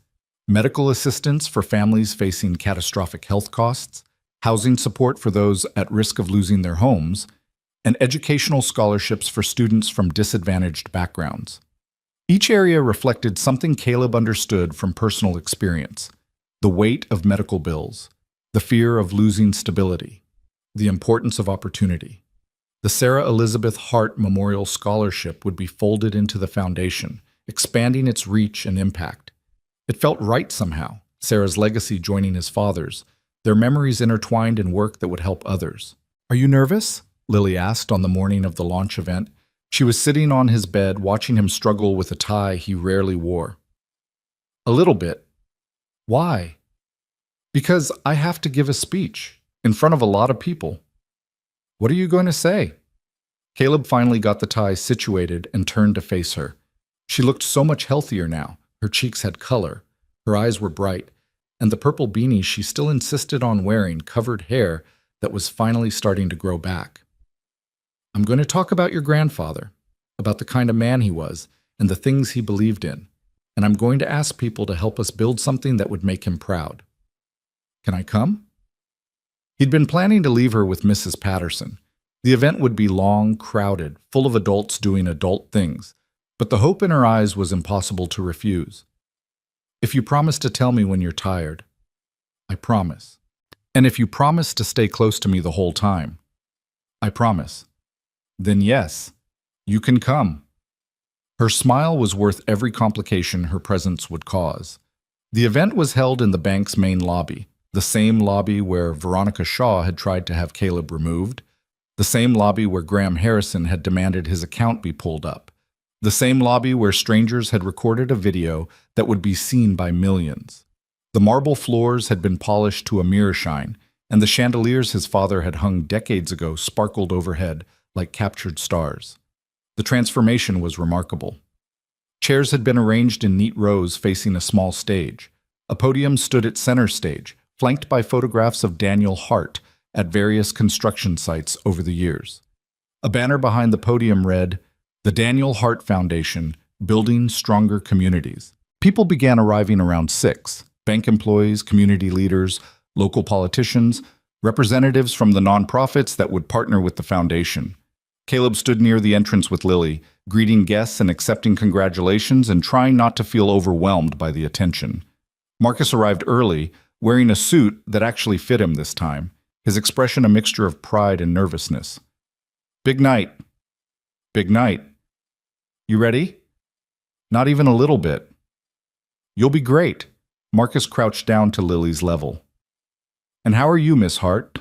medical assistance for families facing catastrophic health costs, housing support for those at risk of losing their homes, and educational scholarships for students from disadvantaged backgrounds. Each area reflected something Caleb understood from personal experience: the weight of medical bills, the fear of losing stability, the importance of opportunity. The Sarah Elizabeth Hart Memorial Scholarship would be folded into the foundation, expanding its reach and impact. It felt right somehow, Sarah's legacy joining his father's, their memories intertwined in work that would help others. Are you nervous? Lily asked on the morning of the launch event. She was sitting on his bed, watching him struggle with a tie he rarely wore. A little bit. Why? Because I have to give a speech in front of a lot of people. What are you going to say? Caleb finally got the tie situated and turned to face her. She looked so much healthier now. Her cheeks had color, her eyes were bright, and the purple beanie she still insisted on wearing covered hair that was finally starting to grow back. I'm going to talk about your grandfather, about the kind of man he was, and the things he believed in, and I'm going to ask people to help us build something that would make him proud. Can I come? He'd been planning to leave her with Mrs. Patterson. The event would be long, crowded, full of adults doing adult things, but the hope in her eyes was impossible to refuse. If you promise to tell me when you're tired, I promise. And if you promise to stay close to me the whole time, I promise. Then yes, you can come. Her smile was worth every complication her presence would cause. The event was held in the bank's main lobby, the same lobby where Veronica Shaw had tried to have Caleb removed, the same lobby where Graham Harrison had demanded his account be pulled up, the same lobby where strangers had recorded a video that would be seen by millions. The marble floors had been polished to a mirror shine, and the chandeliers his father had hung decades ago sparkled overhead like captured stars. The transformation was remarkable. Chairs had been arranged in neat rows facing a small stage. A podium stood at center stage, flanked by photographs of Daniel Hart at various construction sites over the years. A banner behind the podium read, "The Daniel Hart Foundation, Building Stronger Communities." People began arriving around 6. Bank employees, community leaders, local politicians, representatives from the nonprofits that would partner with the foundation. Caleb stood near the entrance with Lily, greeting guests and accepting congratulations and trying not to feel overwhelmed by the attention. Marcus arrived early, wearing a suit that actually fit him this time, his expression a mixture of pride and nervousness. Big night. Big night. You ready? Not even a little bit. You'll be great. Marcus crouched down to Lily's level. And how are you, Miss Hart?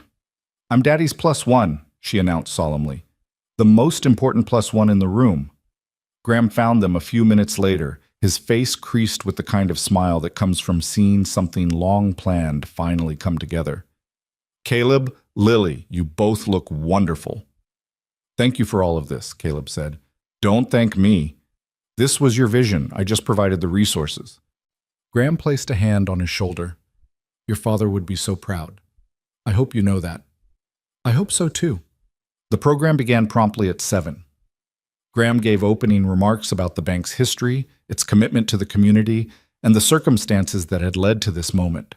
I'm Daddy's +1, she announced solemnly. The most important +1 in the room. Graham found them a few minutes later, his face creased with the kind of smile that comes from seeing something long planned finally come together. Caleb, Lily, you both look wonderful. Thank you for all of this, Caleb said. Don't thank me. This was your vision. I just provided the resources. Graham placed a hand on his shoulder. Your father would be so proud. I hope you know that. I hope so too. The program began promptly at 7. Graham gave opening remarks about the bank's history, its commitment to the community, and the circumstances that had led to this moment.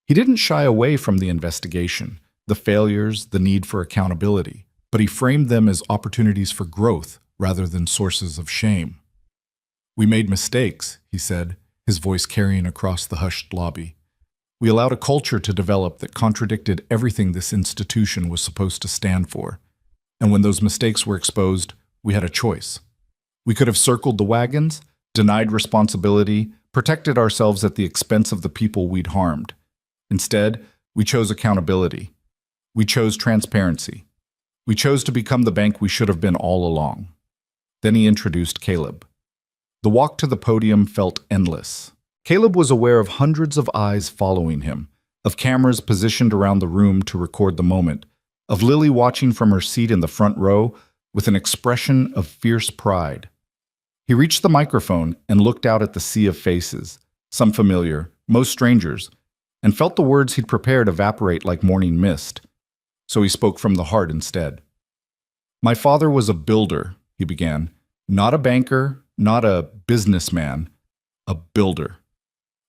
He didn't shy away from the investigation, the failures, the need for accountability, but he framed them as opportunities for growth rather than sources of shame. We made mistakes, he said, his voice carrying across the hushed lobby. We allowed a culture to develop that contradicted everything this institution was supposed to stand for. And when those mistakes were exposed, we had a choice. We could have circled the wagons, denied responsibility, protected ourselves at the expense of the people we'd harmed. Instead, we chose accountability. We chose transparency. We chose to become the bank we should have been all along. Then he introduced Caleb. The walk to the podium felt endless. Caleb was aware of hundreds of eyes following him, of cameras positioned around the room to record the moment, of Lily watching from her seat in the front row with an expression of fierce pride. He reached the microphone and looked out at the sea of faces, some familiar, most strangers, and felt the words he'd prepared evaporate like morning mist. So he spoke from the heart instead. My father was a builder, he began, not a banker, not a businessman, a builder.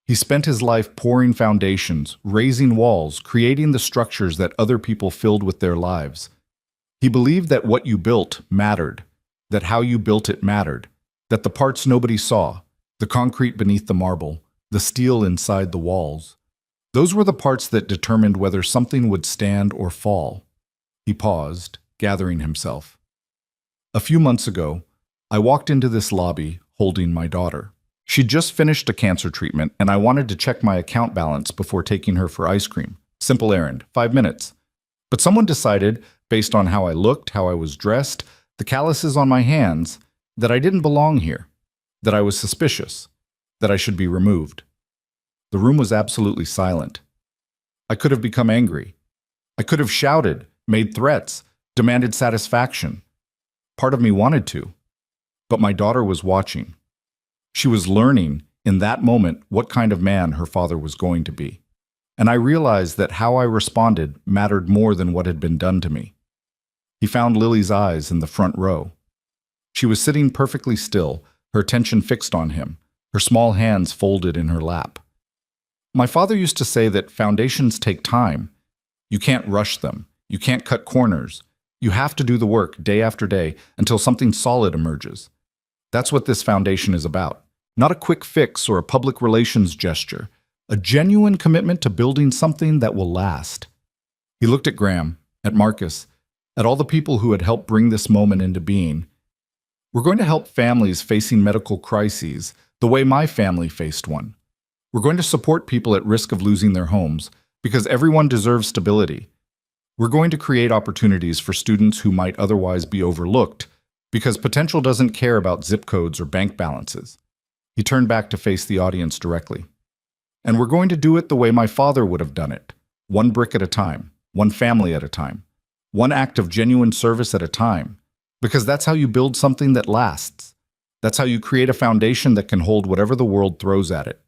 He spent his life pouring foundations, raising walls, creating the structures that other people filled with their lives. He believed that what you built mattered, that how you built it mattered, that the parts nobody saw, the concrete beneath the marble, the steel inside the walls, those were the parts that determined whether something would stand or fall. He paused, gathering himself. A few months ago, I walked into this lobby holding my daughter. She'd just finished a cancer treatment, and I wanted to check my account balance before taking her for ice cream. Simple errand, 5 minutes. But someone decided, based on how I looked, how I was dressed, the calluses on my hands, that I didn't belong here, that I was suspicious, that I should be removed. The room was absolutely silent. I could have become angry. I could have shouted, made threats, demanded satisfaction. Part of me wanted to. But my daughter was watching. She was learning, in that moment, what kind of man her father was going to be. And I realized that how I responded mattered more than what had been done to me. He found Lily's eyes in the front row. She was sitting perfectly still, her attention fixed on him, her small hands folded in her lap. My father used to say that foundations take time. You can't rush them. You can't cut corners. You have to do the work day after day until something solid emerges. That's what this foundation is about. Not a quick fix or a public relations gesture. A genuine commitment to building something that will last. He looked at Graham, at Marcus, at all the people who had helped bring this moment into being. We're going to help families facing medical crises the way my family faced one. We're going to support people at risk of losing their homes because everyone deserves stability. We're going to create opportunities for students who might otherwise be overlooked because potential doesn't care about zip codes or bank balances. He turned back to face the audience directly. And we're going to do it the way my father would have done it, one brick at a time, one family at a time, one act of genuine service at a time, because that's how you build something that lasts. That's how you create a foundation that can hold whatever the world throws at it.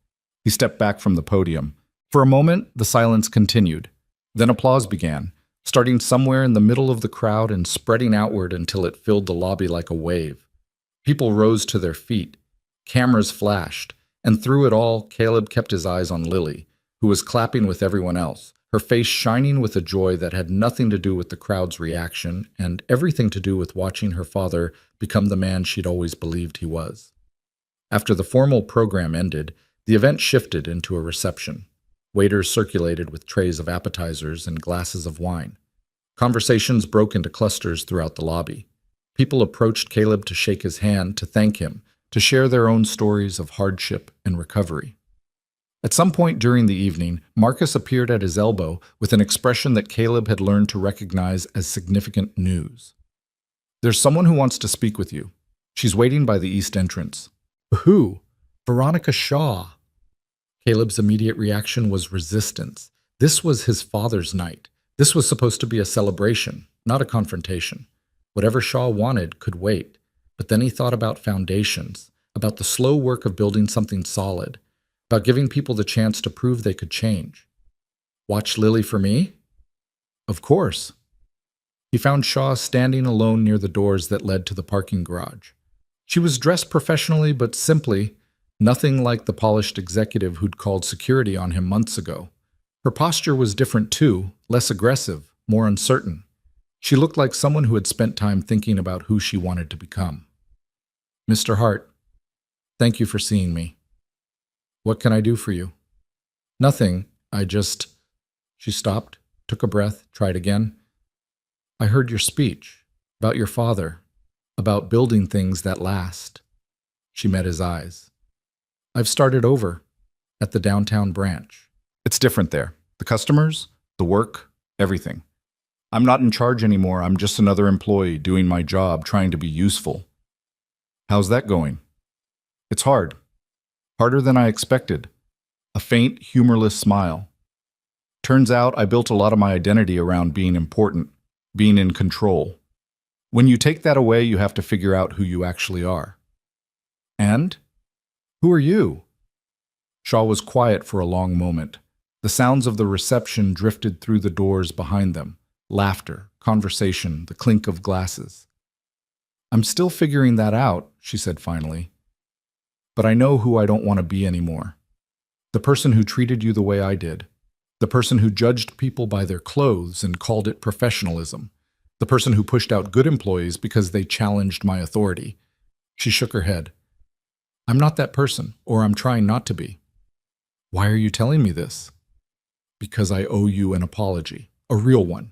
He stepped back from the podium. For a moment, the silence continued. Then applause began, starting somewhere in the middle of the crowd and spreading outward until it filled the lobby like a wave. People rose to their feet. Cameras flashed, and through it all, Caleb kept his eyes on Lily, who was clapping with everyone else, her face shining with a joy that had nothing to do with the crowd's reaction and everything to do with watching her father become the man she'd always believed he was. After the formal program ended, the event shifted into a reception. Waiters circulated with trays of appetizers and glasses of wine. Conversations broke into clusters throughout the lobby. People approached Caleb to shake his hand, to thank him, to share their own stories of hardship and recovery. At some point during the evening, Marcus appeared at his elbow with an expression that Caleb had learned to recognize as significant news. "There's someone who wants to speak with you. She's waiting by the east entrance." "Who?" "Veronica Shaw." Caleb's immediate reaction was resistance. This was his father's night. This was supposed to be a celebration, not a confrontation. Whatever Shaw wanted could wait. But then he thought about foundations, about the slow work of building something solid, about giving people the chance to prove they could change. "Watch Lily for me?" "Of course." He found Shaw standing alone near the doors that led to the parking garage. She was dressed professionally but simply, nothing like the polished executive who'd called security on him months ago. Her posture was different too, less aggressive, more uncertain. She looked like someone who had spent time thinking about who she wanted to become. "Mr. Hart, thank you for seeing me. What can I do for you?" "Nothing, She stopped, took a breath, tried again. "I heard your speech, about your father, about building things that last." She met his eyes. "I've started over, at the downtown branch. It's different there. The customers, the work, everything. I'm not in charge anymore. I'm just another employee doing my job, trying to be useful." "How's that going?" "It's hard. Harder than I expected." A faint, humorless smile. "Turns out I built a lot of my identity around being important, being in control. When you take that away, you have to figure out who you actually are." "And? Who are you?" Shaw was quiet for a long moment. The sounds of the reception drifted through the doors behind them. Laughter, conversation, the clink of glasses. "I'm still figuring that out," she said finally. "But I know who I don't want to be anymore. The person who treated you the way I did. The person who judged people by their clothes and called it professionalism. The person who pushed out good employees because they challenged my authority." She shook her head. "I'm not that person, or I'm trying not to be." "Why are you telling me this?" "Because I owe you an apology. A real one.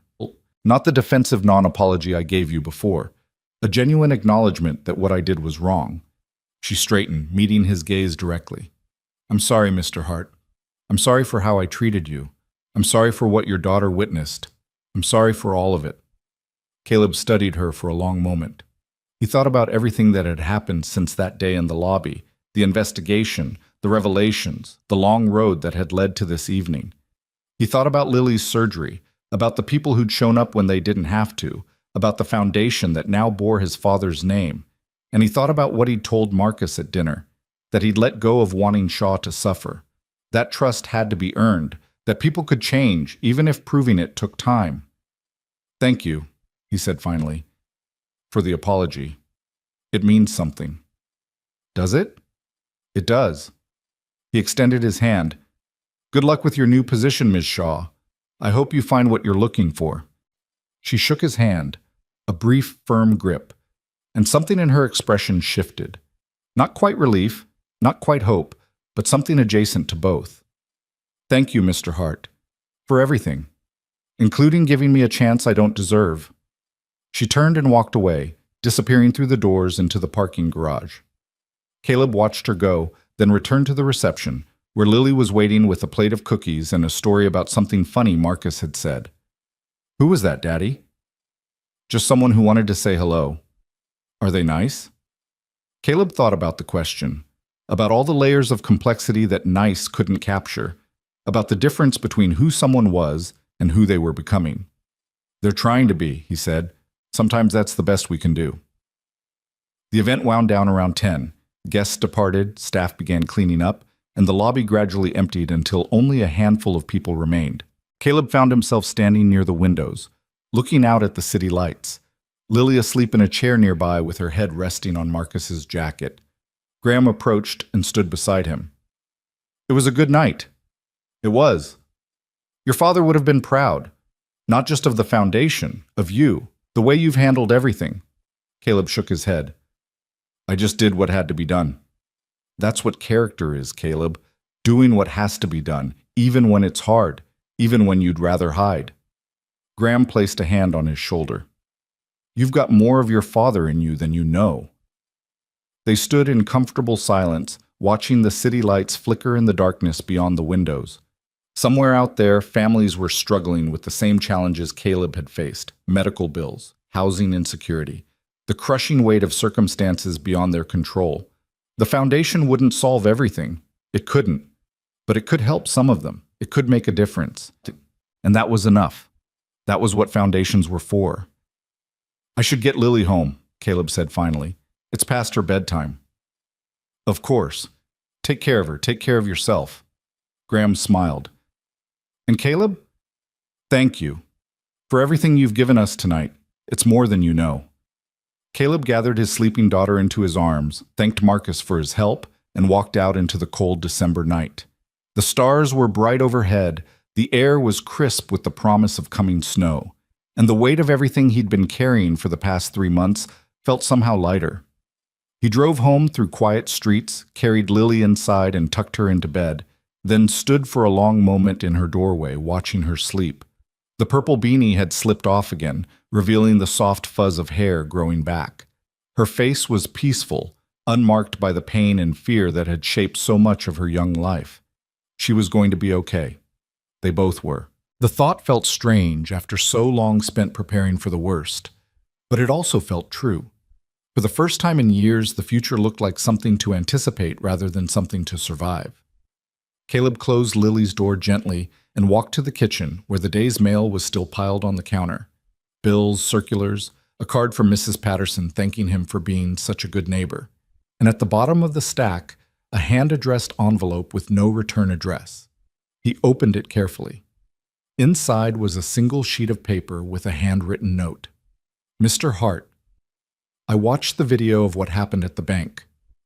Not the defensive non-apology I gave you before. A genuine acknowledgement that what I did was wrong." She straightened, meeting his gaze directly. "I'm sorry, Mr. Hart. I'm sorry for how I treated you. I'm sorry for what your daughter witnessed. I'm sorry for all of it." Caleb studied her for a long moment. He thought about everything that had happened since that day in the lobby, the investigation, the revelations, the long road that had led to this evening. He thought about Lily's surgery, about the people who'd shown up when they didn't have to, about the foundation that now bore his father's name. And he thought about what he'd told Marcus at dinner, that he'd let go of wanting Shaw to suffer. That trust had to be earned, that people could change, even if proving it took time. "Thank you," he said finally, "for the apology. It means something." "Does it?" "It does." He extended his hand. "Good luck with your new position, Ms. Shaw. I hope you find what you're looking for." She shook his hand, a brief, firm grip, and something in her expression shifted. Not quite relief, not quite hope, but something adjacent to both. "Thank you, Mr. Hart, for everything, including giving me a chance I don't deserve." She turned and walked away, disappearing through the doors into the parking garage. Caleb watched her go, then returned to the reception, where Lily was waiting with a plate of cookies and a story about something funny Marcus had said. "Who was that, Daddy?" "Just someone who wanted to say hello." "Are they nice?" Caleb thought about the question, about all the layers of complexity that nice couldn't capture, about the difference between who someone was and who they were becoming. "They're trying to be," he said. "Sometimes that's the best we can do." The event wound down around 10. Guests departed, staff began cleaning up, and the lobby gradually emptied until only a handful of people remained. Caleb found himself standing near the windows, looking out at the city lights. Lily asleep in a chair nearby with her head resting on Marcus's jacket. Graham approached and stood beside him. "It was a good night." "It was." Your father would have been proud, not just of the foundation, of you, the way you've handled everything. Caleb shook his head. I just did what had to be done. That's what character is, Caleb. Doing what has to be done, even when it's hard, even when you'd rather hide. Graham placed a hand on his shoulder. You've got more of your father in you than you know. They stood in comfortable silence, watching the city lights flicker in the darkness beyond the windows. Somewhere out there, families were struggling with the same challenges Caleb had faced: medical bills, housing insecurity, the crushing weight of circumstances beyond their control. The foundation wouldn't solve everything. It couldn't. But it could help some of them. It could make a difference. And that was enough. That was what foundations were for. I should get Lily home, Caleb said finally. It's past her bedtime. Of course. Take care of her. Take care of yourself. Graham smiled. And Caleb? Thank you. For everything you've given us tonight. It's more than you know. Caleb gathered his sleeping daughter into his arms, thanked Marcus for his help, and walked out into the cold December night. The stars were bright overhead, the air was crisp with the promise of coming snow, and the weight of everything he'd been carrying for the past 3 months felt somehow lighter. He drove home through quiet streets, carried Lily inside and tucked her into bed, then stood for a long moment in her doorway, watching her sleep. The purple beanie had slipped off again, revealing the soft fuzz of hair growing back. Her face was peaceful, unmarked by the pain and fear that had shaped so much of her young life. She was going to be okay. They both were. The thought felt strange after so long spent preparing for the worst, but it also felt true. For the first time in years, the future looked like something to anticipate rather than something to survive. Caleb closed Lily's door gently and walked to the kitchen, where the day's mail was still piled on the counter. Bills, circulars, a card from Mrs. Patterson thanking him for being such a good neighbor. And at the bottom of the stack, a hand-addressed envelope with no return address. He opened it carefully. Inside was a single sheet of paper with a handwritten note. Mr. Hart, I watched the video of what happened at the bank.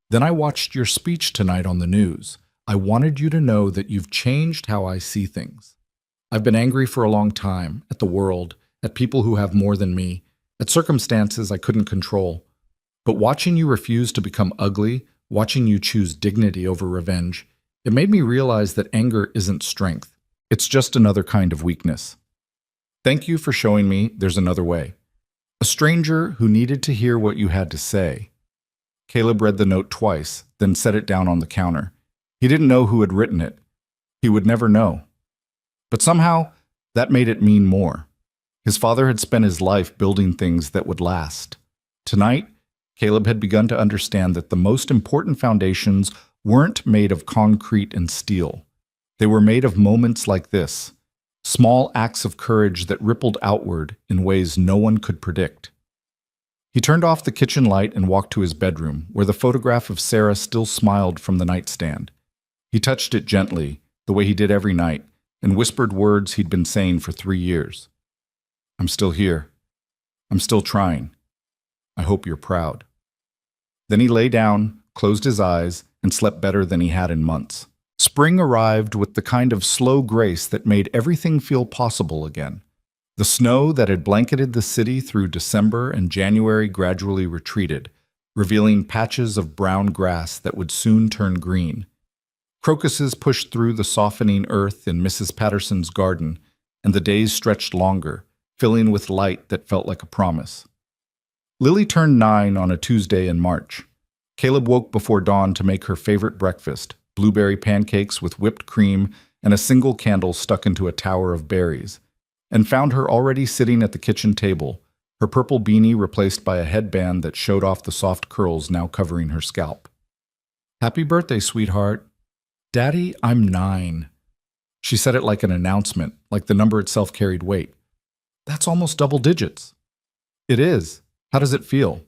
Then I watched your speech tonight on the news. I wanted you to know that you've changed how I see things. I've been angry for a long time, at the world, at people who have more than me, at circumstances I couldn't control. But watching you refuse to become ugly, watching you choose dignity over revenge, it made me realize that anger isn't strength. It's just another kind of weakness. Thank you for showing me there's another way. A stranger who needed to hear what you had to say. Caleb read the note twice, then set it down on the counter. He didn't know who had written it. He would never know. But somehow, that made it mean more. His father had spent his life building things that would last. Tonight, Caleb had begun to understand that the most important foundations weren't made of concrete and steel. They were made of moments like this, small acts of courage that rippled outward in ways no one could predict. He turned off the kitchen light and walked to his bedroom, where the photograph of Sarah still smiled from the nightstand. He touched it gently, the way he did every night, and whispered words he'd been saying for 3 years. I'm still here. I'm still trying. I hope you're proud. Then he lay down, closed his eyes, and slept better than he had in months. Spring arrived with the kind of slow grace that made everything feel possible again. The snow that had blanketed the city through December and January gradually retreated, revealing patches of brown grass that would soon turn green. Crocuses pushed through the softening earth in Mrs. Patterson's garden, and the days stretched longer, filling with light that felt like a promise. Lily turned 9 on a Tuesday in March. Caleb woke before dawn to make her favorite breakfast, blueberry pancakes with whipped cream and a single candle stuck into a tower of berries, and found her already sitting at the kitchen table, her purple beanie replaced by a headband that showed off the soft curls now covering her scalp. Happy birthday, sweetheart. Daddy, I'm 9. She said it like an announcement, like the number itself carried weight. That's almost double digits. It is. How does it feel?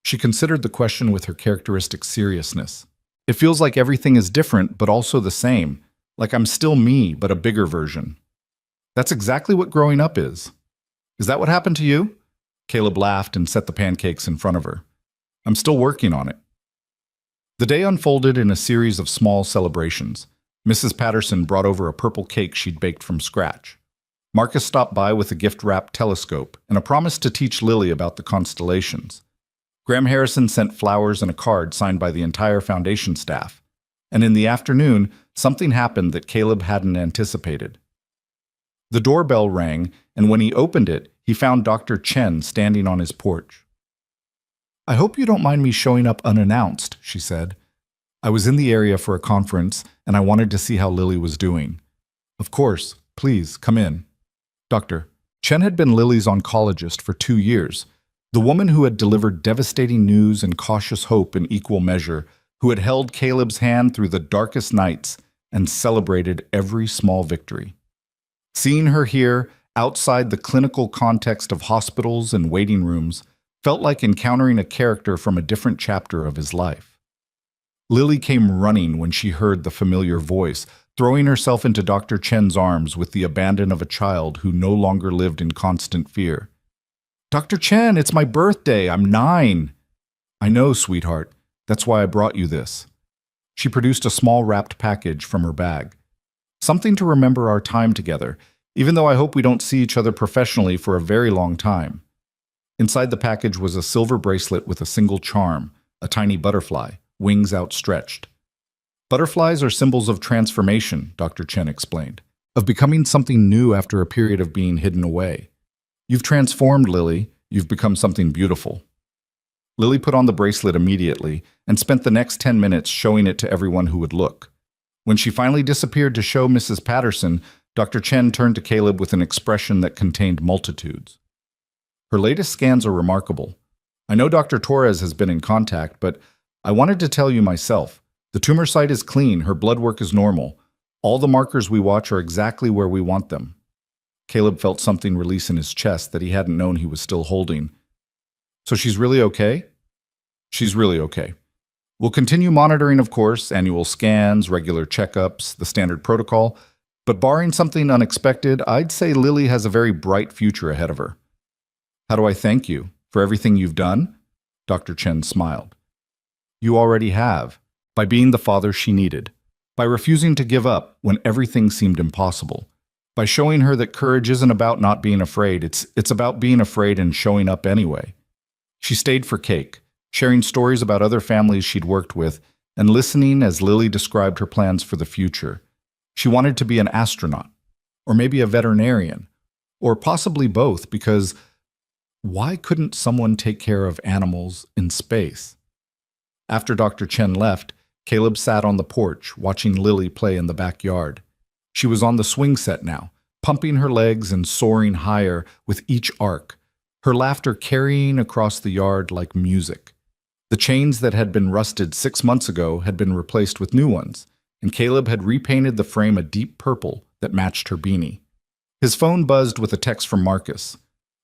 She considered the question with her characteristic seriousness. It feels like everything is different, but also the same, like I'm still me, but a bigger version. That's exactly what growing up is. Is that what happened to you? Caleb laughed and set the pancakes in front of her. I'm still working on it. The day unfolded in a series of small celebrations. Mrs. Patterson brought over a purple cake she'd baked from scratch. Marcus stopped by with a gift-wrapped telescope and a promise to teach Lily about the constellations. Graham Harrison sent flowers and a card signed by the entire foundation staff. And in the afternoon, something happened that Caleb hadn't anticipated. The doorbell rang, and when he opened it, he found Dr. Chen standing on his porch. "I hope you don't mind me showing up unannounced," she said. "I was in the area for a conference, and I wanted to see how Lily was doing." "Of course, please, come in." Dr. Chen had been Lily's oncologist for 2 years, the woman who had delivered devastating news and cautious hope in equal measure, who had held Caleb's hand through the darkest nights and celebrated every small victory. Seeing her here, outside the clinical context of hospitals and waiting rooms, felt like encountering a character from a different chapter of his life. Lily came running when she heard the familiar voice, throwing herself into Dr. Chen's arms with the abandon of a child who no longer lived in constant fear. "Dr. Chen, it's my birthday. I'm 9. "I know, sweetheart. That's why I brought you this." She produced a small wrapped package from her bag. "Something to remember our time together, even though I hope we don't see each other professionally for a very long time." Inside the package was a silver bracelet with a single charm, a tiny butterfly, wings outstretched. "Butterflies are symbols of transformation," Dr. Chen explained, "of becoming something new after a period of being hidden away. You've transformed, Lily. You've become something beautiful." Lily put on the bracelet immediately and spent the next 10 minutes showing it to everyone who would look. When she finally disappeared to show Mrs. Patterson, Dr. Chen turned to Caleb with an expression that contained multitudes. "Her latest scans are remarkable. I know Dr. Torres has been in contact, but I wanted to tell you myself. The tumor site is clean, her blood work is normal. All the markers we watch are exactly where we want them." Caleb felt something release in his chest that he hadn't known he was still holding. "So she's really okay?" "She's really okay. We'll continue monitoring, of course, annual scans, regular checkups, the standard protocol. But barring something unexpected, I'd say Lily has a very bright future ahead of her." "How do I thank you? For everything you've done?" Dr. Chen smiled. "You already have. By being the father she needed. By refusing to give up when everything seemed impossible. By showing her that courage isn't about not being afraid, it's about being afraid and showing up anyway." She stayed for cake, sharing stories about other families she'd worked with, and listening as Lily described her plans for the future. She wanted to be an astronaut, or maybe a veterinarian, or possibly both, because why couldn't someone take care of animals in space? After Dr. Chen left, Caleb sat on the porch, watching Lily play in the backyard. She was on the swing set now, pumping her legs and soaring higher with each arc, her laughter carrying across the yard like music. The chains that had been rusted 6 months ago had been replaced with new ones, and Caleb had repainted the frame a deep purple that matched her beanie. His phone buzzed with a text from Marcus.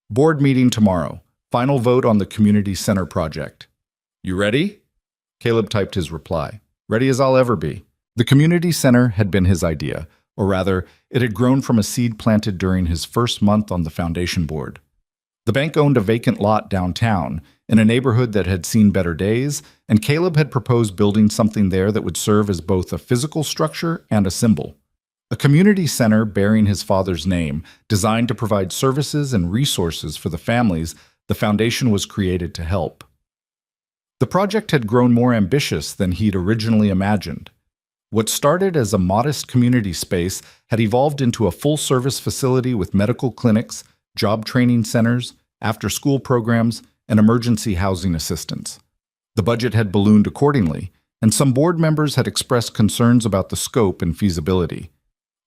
"Board meeting tomorrow. Final vote on the community center project. You ready?" Caleb typed his reply. "Ready as I'll ever be." The community center had been his idea, or rather, it had grown from a seed planted during his first month on the foundation board. The bank owned a vacant lot downtown, in a neighborhood that had seen better days, and Caleb had proposed building something there that would serve as both a physical structure and a symbol. A community center bearing his father's name, designed to provide services and resources for the families the foundation was created to help. The project had grown more ambitious than he'd originally imagined. What started as a modest community space had evolved into a full-service facility with medical clinics, job training centers, after-school programs, and emergency housing assistance. The budget had ballooned accordingly, and some board members had expressed concerns about the scope and feasibility.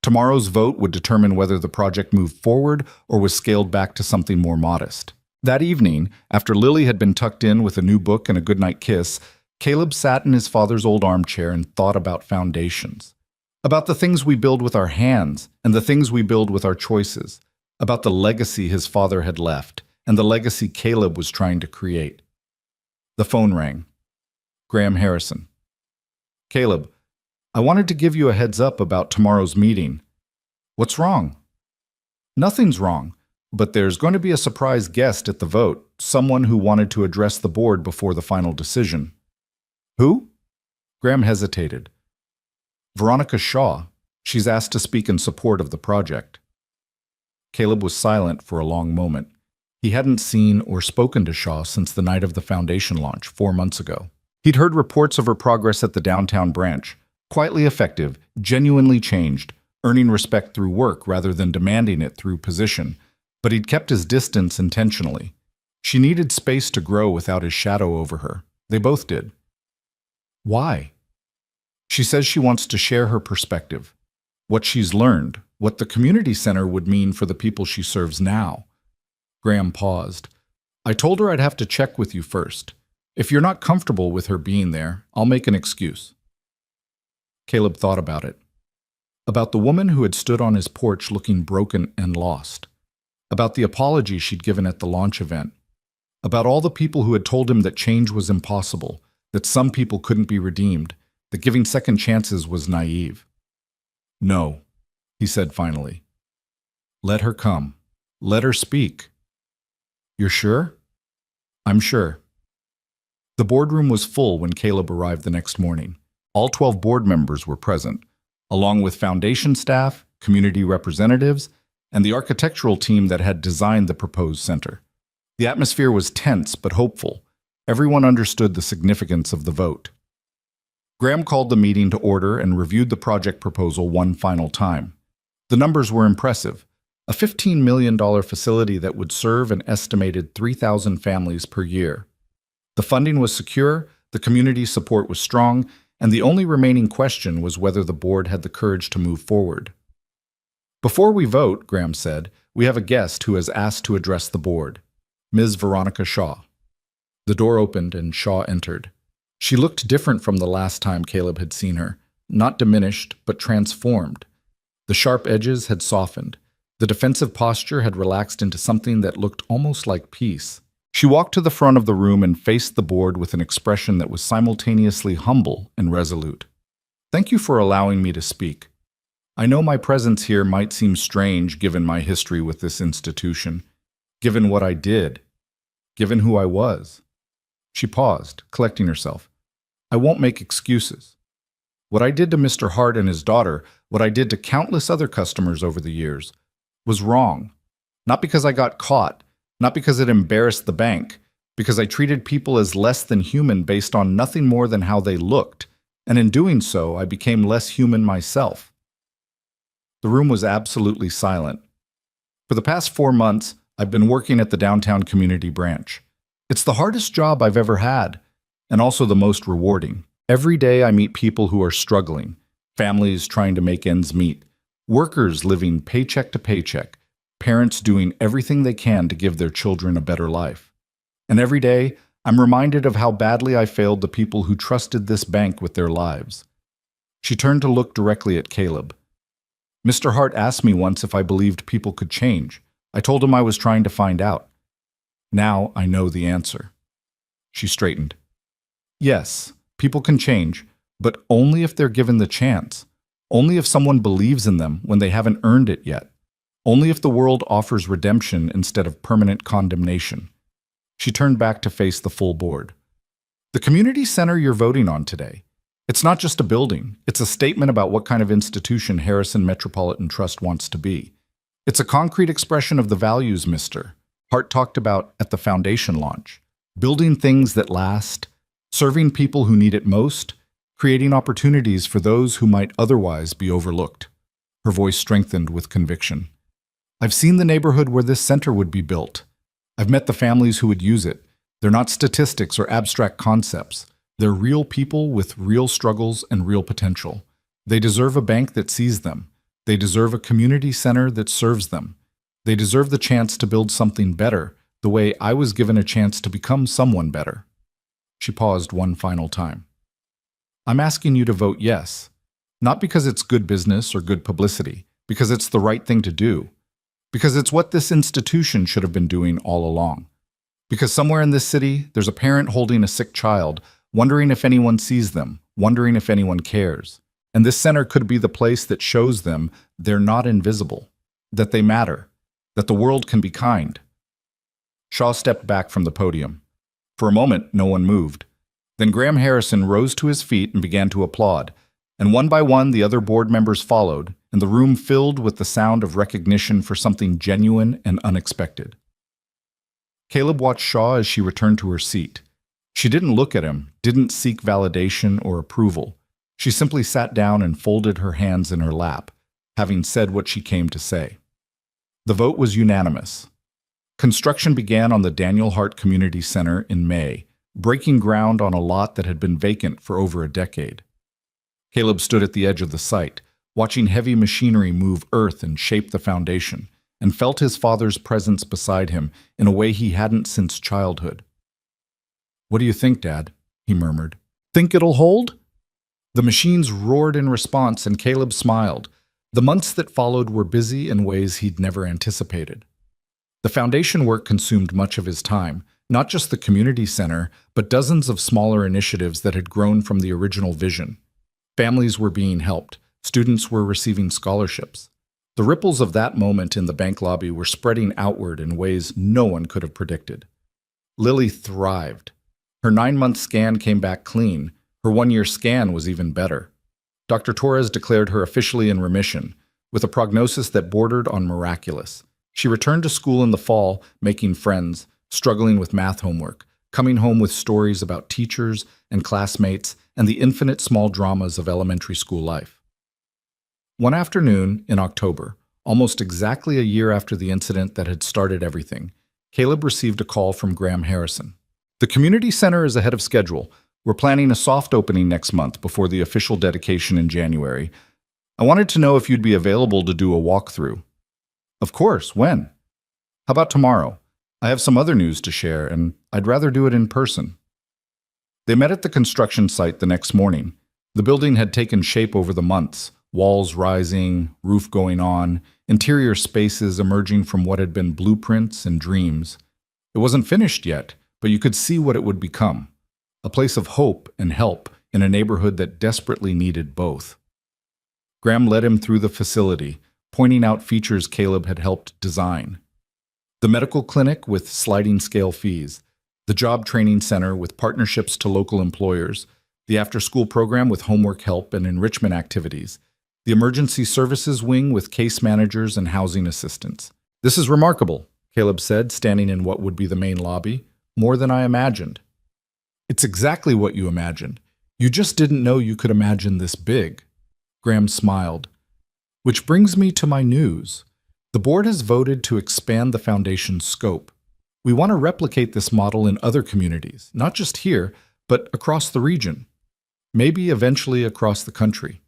Tomorrow's vote would determine whether the project moved forward or was scaled back to something more modest. That evening, after Lily had been tucked in with a new book and a goodnight kiss, Caleb sat in his father's old armchair and thought about foundations. About the things we build with our hands and the things we build with our choices. About the legacy his father had left and the legacy Caleb was trying to create. The phone rang. Graham Harrison. "Caleb, I wanted to give you a heads up about tomorrow's meeting." "What's wrong?" "Nothing's wrong, but there's going to be a surprise guest at the vote, someone who wanted to address the board before the final decision." "Who?" Graham hesitated. Veronica Shaw. She's asked to speak in support of the project. Caleb was silent for a long moment. He hadn't seen or spoken to Shaw since the night of the foundation launch 4 months ago. He'd heard reports of her progress at the downtown branch, quietly effective, genuinely changed, earning respect through work rather than demanding it through position. But he'd kept his distance intentionally. She needed space to grow without his shadow over her. They both did. Why? She says she wants to share her perspective, what she's learned, what the community center would mean for the people she serves now. Graham paused. I told her I'd have to check with you first. If you're not comfortable with her being there, I'll make an excuse. Caleb thought about it. About the woman who had stood on his porch looking broken and lost. About the apology she'd given at the launch event. About all the people who had told him that change was impossible, that some people couldn't be redeemed, that giving second chances was naive. No, he said finally. Let her come. Let her speak. You're sure? I'm sure. The boardroom was full when Caleb arrived the next morning. All 12 board members were present, along with foundation staff, community representatives, and the architectural team that had designed the proposed center. The atmosphere was tense but hopeful. Everyone understood the significance of the vote. Graham called the meeting to order and reviewed the project proposal one final time. The numbers were impressive. A $15 million facility that would serve an estimated 3,000 families per year. The funding was secure, the community support was strong, and the only remaining question was whether the board had the courage to move forward. Before we vote, Graham said, we have a guest who has asked to address the board. Ms. Veronica Shaw. The door opened and Shaw entered. She looked different from the last time Caleb had seen her, not diminished, but transformed. The sharp edges had softened. The defensive posture had relaxed into something that looked almost like peace. She walked to the front of the room and faced the board with an expression that was simultaneously humble and resolute. Thank you for allowing me to speak. I know my presence here might seem strange given my history with this institution, given what I did, given who I was. She paused, collecting herself. I won't make excuses. What I did to Mr. Hart and his daughter, what I did to countless other customers over the years, was wrong. Not because I got caught, not because it embarrassed the bank, because I treated people as less than human based on nothing more than how they looked, and in doing so, I became less human myself. The room was absolutely silent. For the past 4 months, I've been working at the downtown community branch. It's the hardest job I've ever had, and also the most rewarding. Every day I meet people who are struggling, families trying to make ends meet, workers living paycheck to paycheck, parents doing everything they can to give their children a better life. And every day, I'm reminded of how badly I failed the people who trusted this bank with their lives. She turned to look directly at Caleb. Mr. Hart asked me once if I believed people could change. I told him I was trying to find out. Now I know the answer. She straightened. Yes, people can change, but only if they're given the chance. Only if someone believes in them when they haven't earned it yet. Only if the world offers redemption instead of permanent condemnation. She turned back to face the full board. The community center you're voting on today, it's not just a building. It's a statement about what kind of institution Harrison Metropolitan Trust wants to be. It's a concrete expression of the values Mr. Hart talked about at the foundation launch. Building things that last, serving people who need it most, creating opportunities for those who might otherwise be overlooked. Her voice strengthened with conviction. I've seen the neighborhood where this center would be built. I've met the families who would use it. They're not statistics or abstract concepts. They're real people with real struggles and real potential. They deserve a bank that sees them. They deserve a community center that serves them. They deserve the chance to build something better, the way I was given a chance to become someone better. She paused one final time. I'm asking you to vote yes, not because it's good business or good publicity, because it's the right thing to do, because it's what this institution should have been doing all along. Because somewhere in this city, there's a parent holding a sick child, wondering if anyone sees them, wondering if anyone cares. And this center could be the place that shows them they're not invisible, that they matter, that the world can be kind. Shaw stepped back from the podium. For a moment, no one moved. Then Graham Harrison rose to his feet and began to applaud. And one by one, the other board members followed, and the room filled with the sound of recognition for something genuine and unexpected. Caleb watched Shaw as she returned to her seat. She didn't look at him, didn't seek validation or approval. She simply sat down and folded her hands in her lap, having said what she came to say. The vote was unanimous. Construction began on the Daniel Hart Community Center in May, breaking ground on a lot that had been vacant for over a decade. Caleb stood at the edge of the site, watching heavy machinery move earth and shape the foundation, and felt his father's presence beside him in a way he hadn't since childhood. "What do you think, Dad?" he murmured. "Think it'll hold?" The machines roared in response, and Caleb smiled. The months that followed were busy in ways he'd never anticipated. The foundation work consumed much of his time, not just the community center, but dozens of smaller initiatives that had grown from the original vision. Families were being helped. Students were receiving scholarships. The ripples of that moment in the bank lobby were spreading outward in ways no one could have predicted. Lily thrived. Her 9-month scan came back clean. Her 1-year scan was even better. Dr. Torres declared her officially in remission, with a prognosis that bordered on miraculous. She returned to school in the fall, making friends, struggling with math homework, coming home with stories about teachers and classmates and the infinite small dramas of elementary school life. One afternoon in October, almost exactly a year after the incident that had started everything, Caleb received a call from Graham Harrison. "The community center is ahead of schedule. We're planning a soft opening next month before the official dedication in January. I wanted to know if you'd be available to do a walkthrough." "Of course, when?" "How about tomorrow? I have some other news to share, and I'd rather do it in person." They met at the construction site the next morning. The building had taken shape over the months, walls rising, roof going on, interior spaces emerging from what had been blueprints and dreams. It wasn't finished yet, but you could see what it would become. A place of hope and help in a neighborhood that desperately needed both. Graham led him through the facility, pointing out features Caleb had helped design. The medical clinic with sliding scale fees, the job training center with partnerships to local employers, the after-school program with homework help and enrichment activities, the emergency services wing with case managers and housing assistants. "This is remarkable," Caleb said, standing in what would be the main lobby. "More than I imagined." "It's exactly what you imagined. You just didn't know you could imagine this big." Graham smiled. "Which brings me to my news. The board has voted to expand the foundation's scope. We want to replicate this model in other communities, not just here, but across the region. Maybe eventually across the country.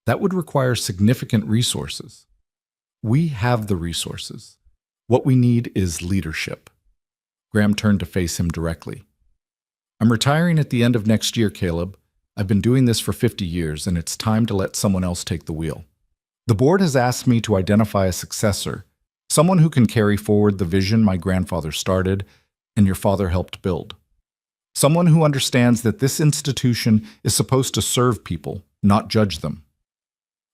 That would require significant resources. We have the resources. What we need is leadership." Graham turned to face him directly. "I'm retiring at the end of next year, Caleb. I've been doing this for 50 years, and it's time to let someone else take the wheel. The board has asked me to identify a successor, someone who can carry forward the vision my grandfather started and your father helped build. Someone who understands that this institution is supposed to serve people, not judge them."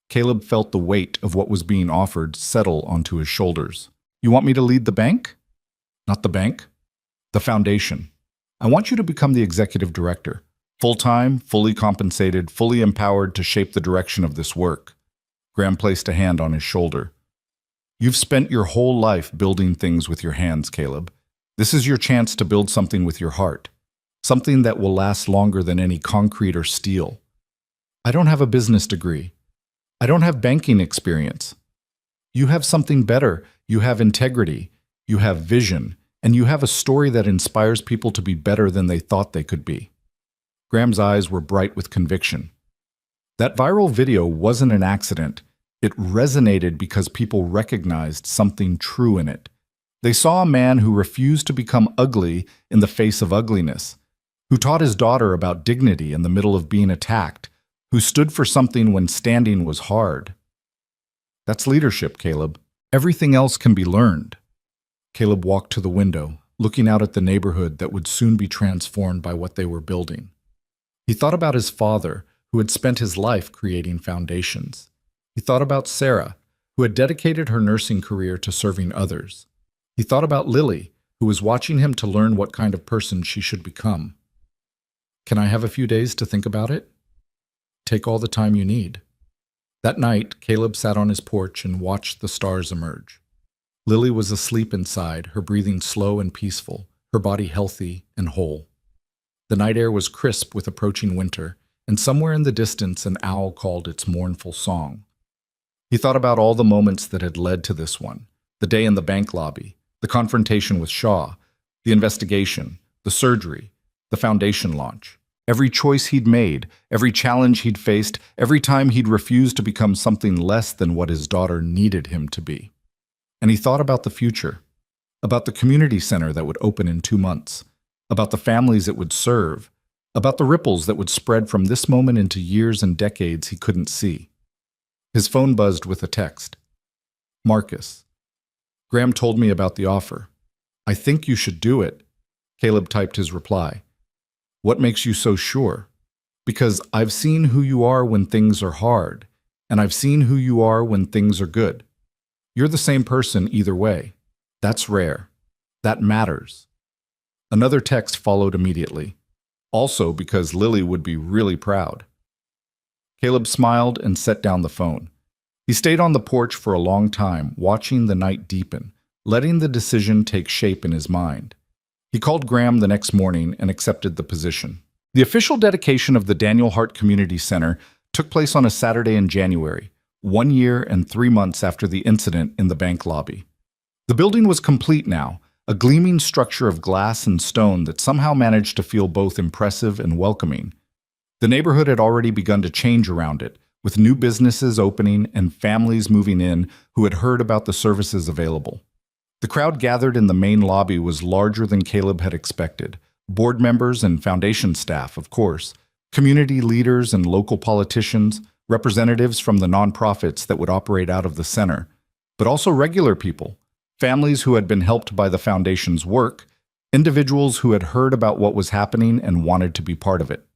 Caleb felt the weight of what was being offered settle onto his shoulders. "You want me to lead the bank?" "Not the bank. The foundation. I want you to become the executive director. Full-time, fully compensated, fully empowered to shape the direction of this work." Graham placed a hand on his shoulder. "You've spent your whole life building things with your hands, Caleb. This is your chance to build something with your heart. Something that will last longer than any concrete or steel. I don't have a business degree. I don't have banking experience. You have something better. You have integrity. You have vision. And you have a story that inspires people to be better than they thought they could be." Graham's eyes were bright with conviction. That viral video wasn't an accident. It resonated because people recognized something true in it. They saw a man who refused to become ugly in the face of ugliness, who taught his daughter about dignity in the middle of being attacked, who stood for something when standing was hard. That's leadership, Caleb. Everything else can be learned. Caleb walked to the window, looking out at the neighborhood that would soon be transformed by what they were building. He thought about his father, who had spent his life creating foundations. He thought about Sarah, who had dedicated her nursing career to serving others. He thought about Lily, who was watching him to learn what kind of person she should become. "Can I have a few days to think about it?" take all the time you need. That night, Caleb sat on his porch and watched the stars emerge. Lily was asleep inside, her breathing slow and peaceful, her body healthy and whole. The night air was crisp with approaching winter, and somewhere in the distance an owl called its mournful song. He thought about all the moments that had led to this one: the day in the bank lobby, the confrontation with Shaw, the investigation, the surgery, the foundation launch. Every choice he'd made, every challenge he'd faced, every time he'd refused to become something less than what his daughter needed him to be. And he thought about the future, about the community center that would open in 2 months, about the families it would serve, about the ripples that would spread from this moment into years and decades he couldn't see. His phone buzzed with a text. Marcus. Graham told me about the offer. I think you should do it. Caleb typed his reply. What makes you so sure? Because I've seen who you are when things are hard, and I've seen who you are when things are good. You're the same person either way. That's rare. That matters. Another text followed immediately. Also because Lily would be really proud. Caleb smiled and set down the phone. He stayed on the porch for a long time, watching the night deepen, letting the decision take shape in his mind. He called Graham the next morning and accepted the position. The official dedication of the Daniel Hart Community Center took place on a Saturday in January, 1 year and 3 months after the incident in the bank lobby. The building was complete now, a gleaming structure of glass and stone that somehow managed to feel both impressive and welcoming. The neighborhood had already begun to change around it, with new businesses opening and families moving in who had heard about the services available. The crowd gathered in the main lobby was larger than Caleb had expected. Board members and foundation staff, of course, community leaders and local politicians, representatives from the nonprofits that would operate out of the center, but also regular people, families who had been helped by the foundation's work, individuals who had heard about what was happening and wanted to be part of it.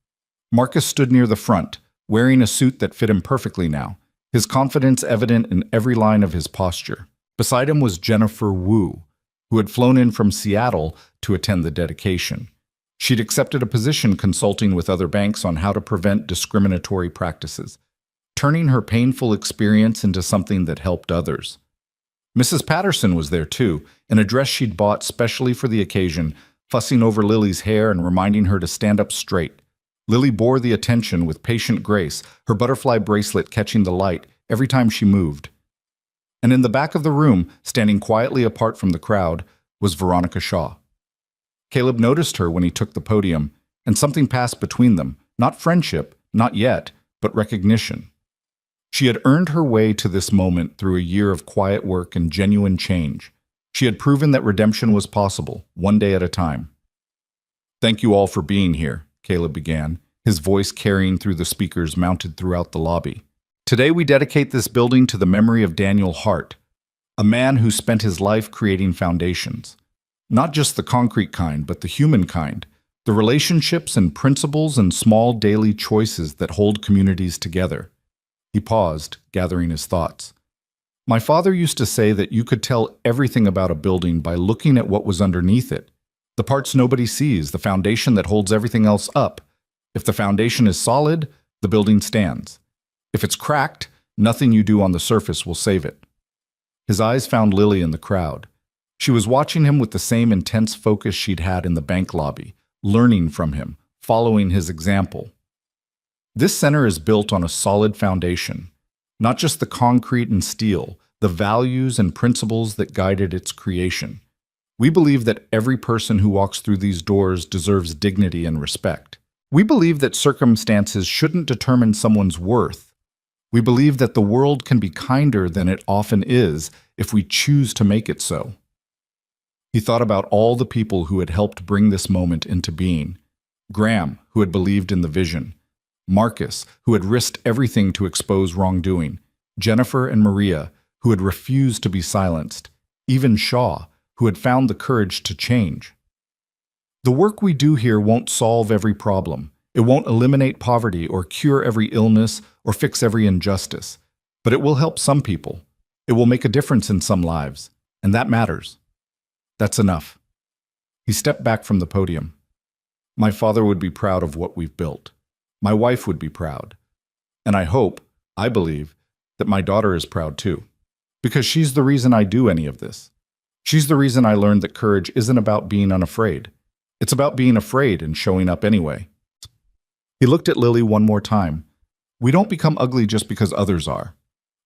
Marcus stood near the front, wearing a suit that fit him perfectly now, his confidence evident in every line of his posture. Beside him was Jennifer Wu, who had flown in from Seattle to attend the dedication. She'd accepted a position consulting with other banks on how to prevent discriminatory practices, turning her painful experience into something that helped others. Mrs. Patterson was there too, in a dress she'd bought specially for the occasion, fussing over Lily's hair and reminding her to stand up straight. Lily bore the attention with patient grace, her butterfly bracelet catching the light every time she moved. And in the back of the room, standing quietly apart from the crowd, was Veronica Shaw. Caleb noticed her when he took the podium, and something passed between them, not friendship, not yet, but recognition. She had earned her way to this moment through a year of quiet work and genuine change. She had proven that redemption was possible, one day at a time. Thank you all for being here, Caleb began, his voice carrying through the speakers mounted throughout the lobby. Today we dedicate this building to the memory of Daniel Hart, a man who spent his life creating foundations. Not just the concrete kind, but the human kind, the relationships and principles and small daily choices that hold communities together. He paused, gathering his thoughts. My father used to say that you could tell everything about a building by looking at what was underneath it. The parts nobody sees, the foundation that holds everything else up. If the foundation is solid, the building stands. If it's cracked, nothing you do on the surface will save it. His eyes found Lily in the crowd. She was watching him with the same intense focus she'd had in the bank lobby, learning from him, following his example. This center is built on a solid foundation, not just the concrete and steel, the values and principles that guided its creation. We believe that every person who walks through these doors deserves dignity and respect. We believe that circumstances shouldn't determine someone's worth. We believe that the world can be kinder than it often is if we choose to make it so. He thought about all the people who had helped bring this moment into being. Graham, who had believed in the vision. Marcus, who had risked everything to expose wrongdoing. Jennifer and Maria, who had refused to be silenced. Even Shaw, who had found the courage to change. The work we do here won't solve every problem. It won't eliminate poverty or cure every illness or fix every injustice. But it will help some people. It will make a difference in some lives. And that matters. That's enough. He stepped back from the podium. My father would be proud of what we've built. My wife would be proud. And I believe, that my daughter is proud too. Because she's the reason I do any of this. She's the reason I learned that courage isn't about being unafraid. It's about being afraid and showing up anyway. He looked at Lily one more time. We don't become ugly just because others are.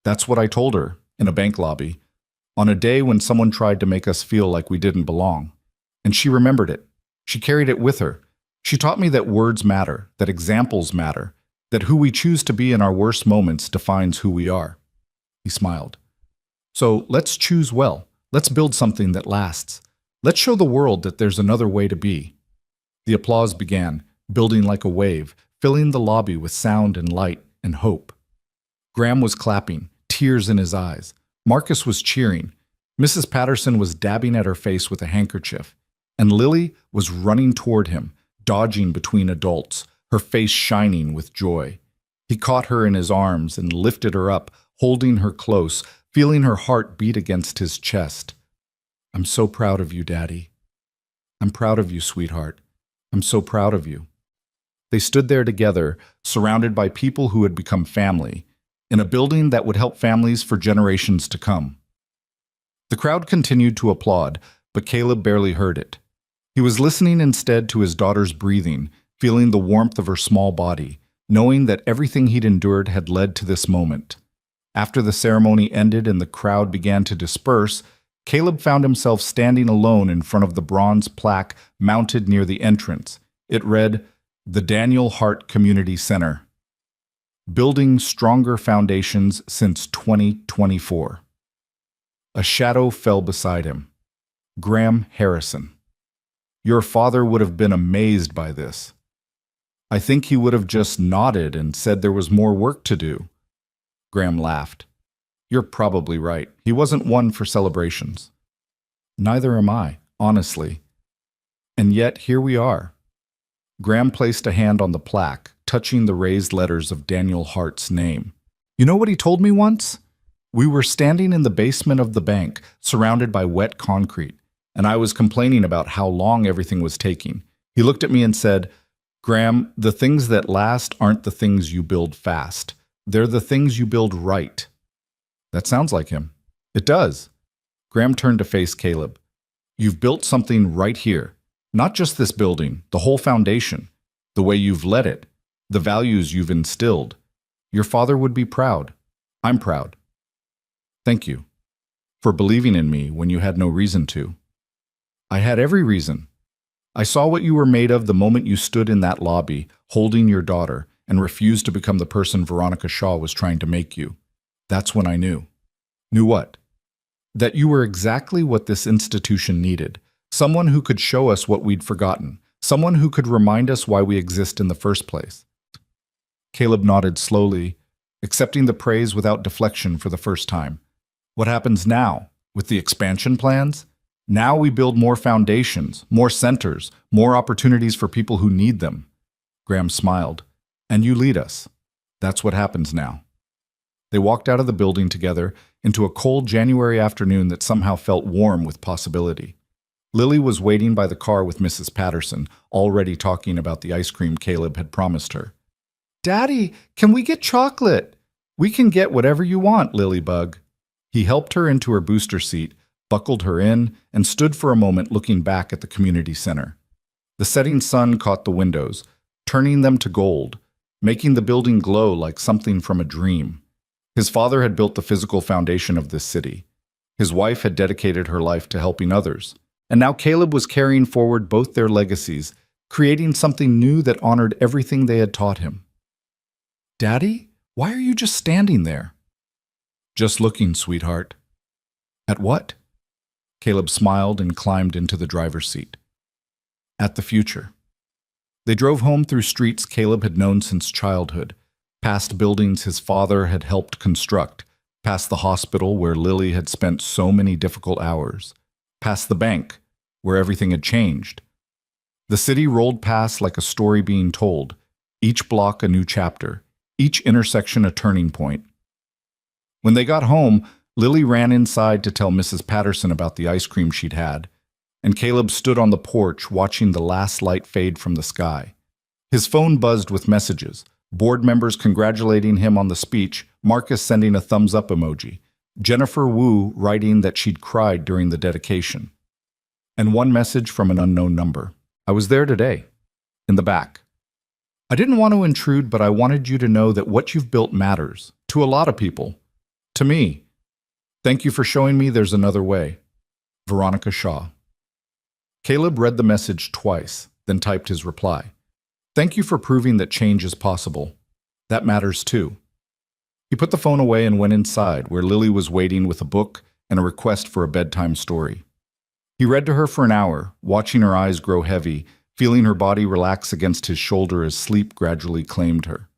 That's what I told her in a bank lobby, on a day when someone tried to make us feel like we didn't belong. And she remembered it. She carried it with her. She taught me that words matter, that examples matter, that who we choose to be in our worst moments defines who we are. He smiled. So let's choose well. Let's build something that lasts. Let's show the world that there's another way to be. The applause began, building like a wave, filling the lobby with sound and light and hope. Graham was clapping, tears in his eyes. Marcus was cheering. Mrs. Patterson was dabbing at her face with a handkerchief. And Lily was running toward him, dodging between adults, her face shining with joy. He caught her in his arms and lifted her up, holding her close, feeling her heart beat against his chest. I'm so proud of you, Daddy. I'm proud of you, sweetheart. I'm so proud of you. They stood there together, surrounded by people who had become family, in a building that would help families for generations to come. The crowd continued to applaud, but Caleb barely heard it. He was listening instead to his daughter's breathing, feeling the warmth of her small body, knowing that everything he'd endured had led to this moment. After the ceremony ended and the crowd began to disperse, Caleb found himself standing alone in front of the bronze plaque mounted near the entrance. It read, "The Daniel Hart Community Center. Building stronger foundations since 2024. A shadow fell beside him. Graham Harrison. Your father would have been amazed by this. I think he would have just nodded and said there was more work to do. Graham laughed. You're probably right. He wasn't one for celebrations. Neither am I, honestly. And yet here we are. Graham placed a hand on the plaque, touching the raised letters of Daniel Hart's name. You know what he told me once? We were standing in the basement of the bank, surrounded by wet concrete, and I was complaining about how long everything was taking. He looked at me and said, Graham, the things that last aren't the things you build fast. They're the things you build right. That sounds like him. It does. Graham turned to face Caleb. You've built something right here. Not just this building, the whole foundation, the way you've led it, the values you've instilled. Your father would be proud. I'm proud. Thank you for believing in me when you had no reason to. I had every reason. I saw what you were made of the moment you stood in that lobby, holding your daughter, and refused to become the person Veronica Shaw was trying to make you. That's when I knew. Knew what? That you were exactly what this institution needed. Someone who could show us what we'd forgotten. Someone who could remind us why we exist in the first place. Caleb nodded slowly, accepting the praise without deflection for the first time. What happens now, with the expansion plans? Now we build more foundations, more centers, more opportunities for people who need them. Graham smiled. And you lead us. That's what happens now. They walked out of the building together into a cold January afternoon that somehow felt warm with possibility. Lily was waiting by the car with Mrs. Patterson, already talking about the ice cream Caleb had promised her. Daddy, can we get chocolate? We can get whatever you want, Lilybug. He helped her into her booster seat, buckled her in, and stood for a moment looking back at the community center. The setting sun caught the windows, turning them to gold, making the building glow like something from a dream. His father had built the physical foundation of this city. His wife had dedicated her life to helping others. And now Caleb was carrying forward both their legacies, creating something new that honored everything they had taught him. Daddy, why are you just standing there? Just looking, sweetheart. At what? Caleb smiled and climbed into the driver's seat. At the future. They drove home through streets Caleb had known since childhood, past buildings his father had helped construct, past the hospital where Lily had spent so many difficult hours, past the bank, where everything had changed. The city rolled past like a story being told, each block a new chapter, each intersection a turning point. When they got home, Lily ran inside to tell Mrs. Patterson about the ice cream she'd had, and Caleb stood on the porch watching the last light fade from the sky. His phone buzzed with messages, Board members congratulating him on the speech, Marcus sending a thumbs up emoji, Jennifer Wu writing that she'd cried during the dedication. And one message from an unknown number. I was there today, in the back. I didn't want to intrude, but I wanted you to know that what you've built matters, to a lot of people. To me. Thank you for showing me there's another way. Veronica Shaw. Caleb read the message twice, then typed his reply. Thank you for proving that change is possible. That matters too. He put the phone away and went inside, where Lily was waiting with a book and a request for a bedtime story. He read to her for an hour, watching her eyes grow heavy, feeling her body relax against his shoulder as sleep gradually claimed her.